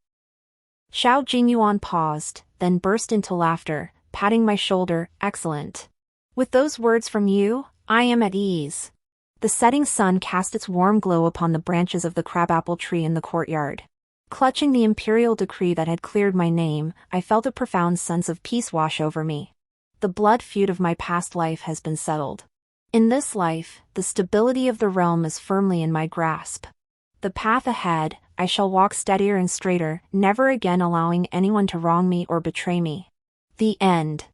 Xiao Jingyuan paused, then burst into laughter, patting my shoulder. Excellent. With those words from you, I am at ease. The setting sun cast its warm glow upon the branches of the crabapple tree in the courtyard. Clutching the imperial decree that had cleared my name, I felt a profound sense of peace wash over me. The blood feud of my past life has been settled. In this life, the stability of the realm is firmly in my grasp. The path ahead, I shall walk steadier and straighter, never again allowing anyone to wrong me or betray me. The end.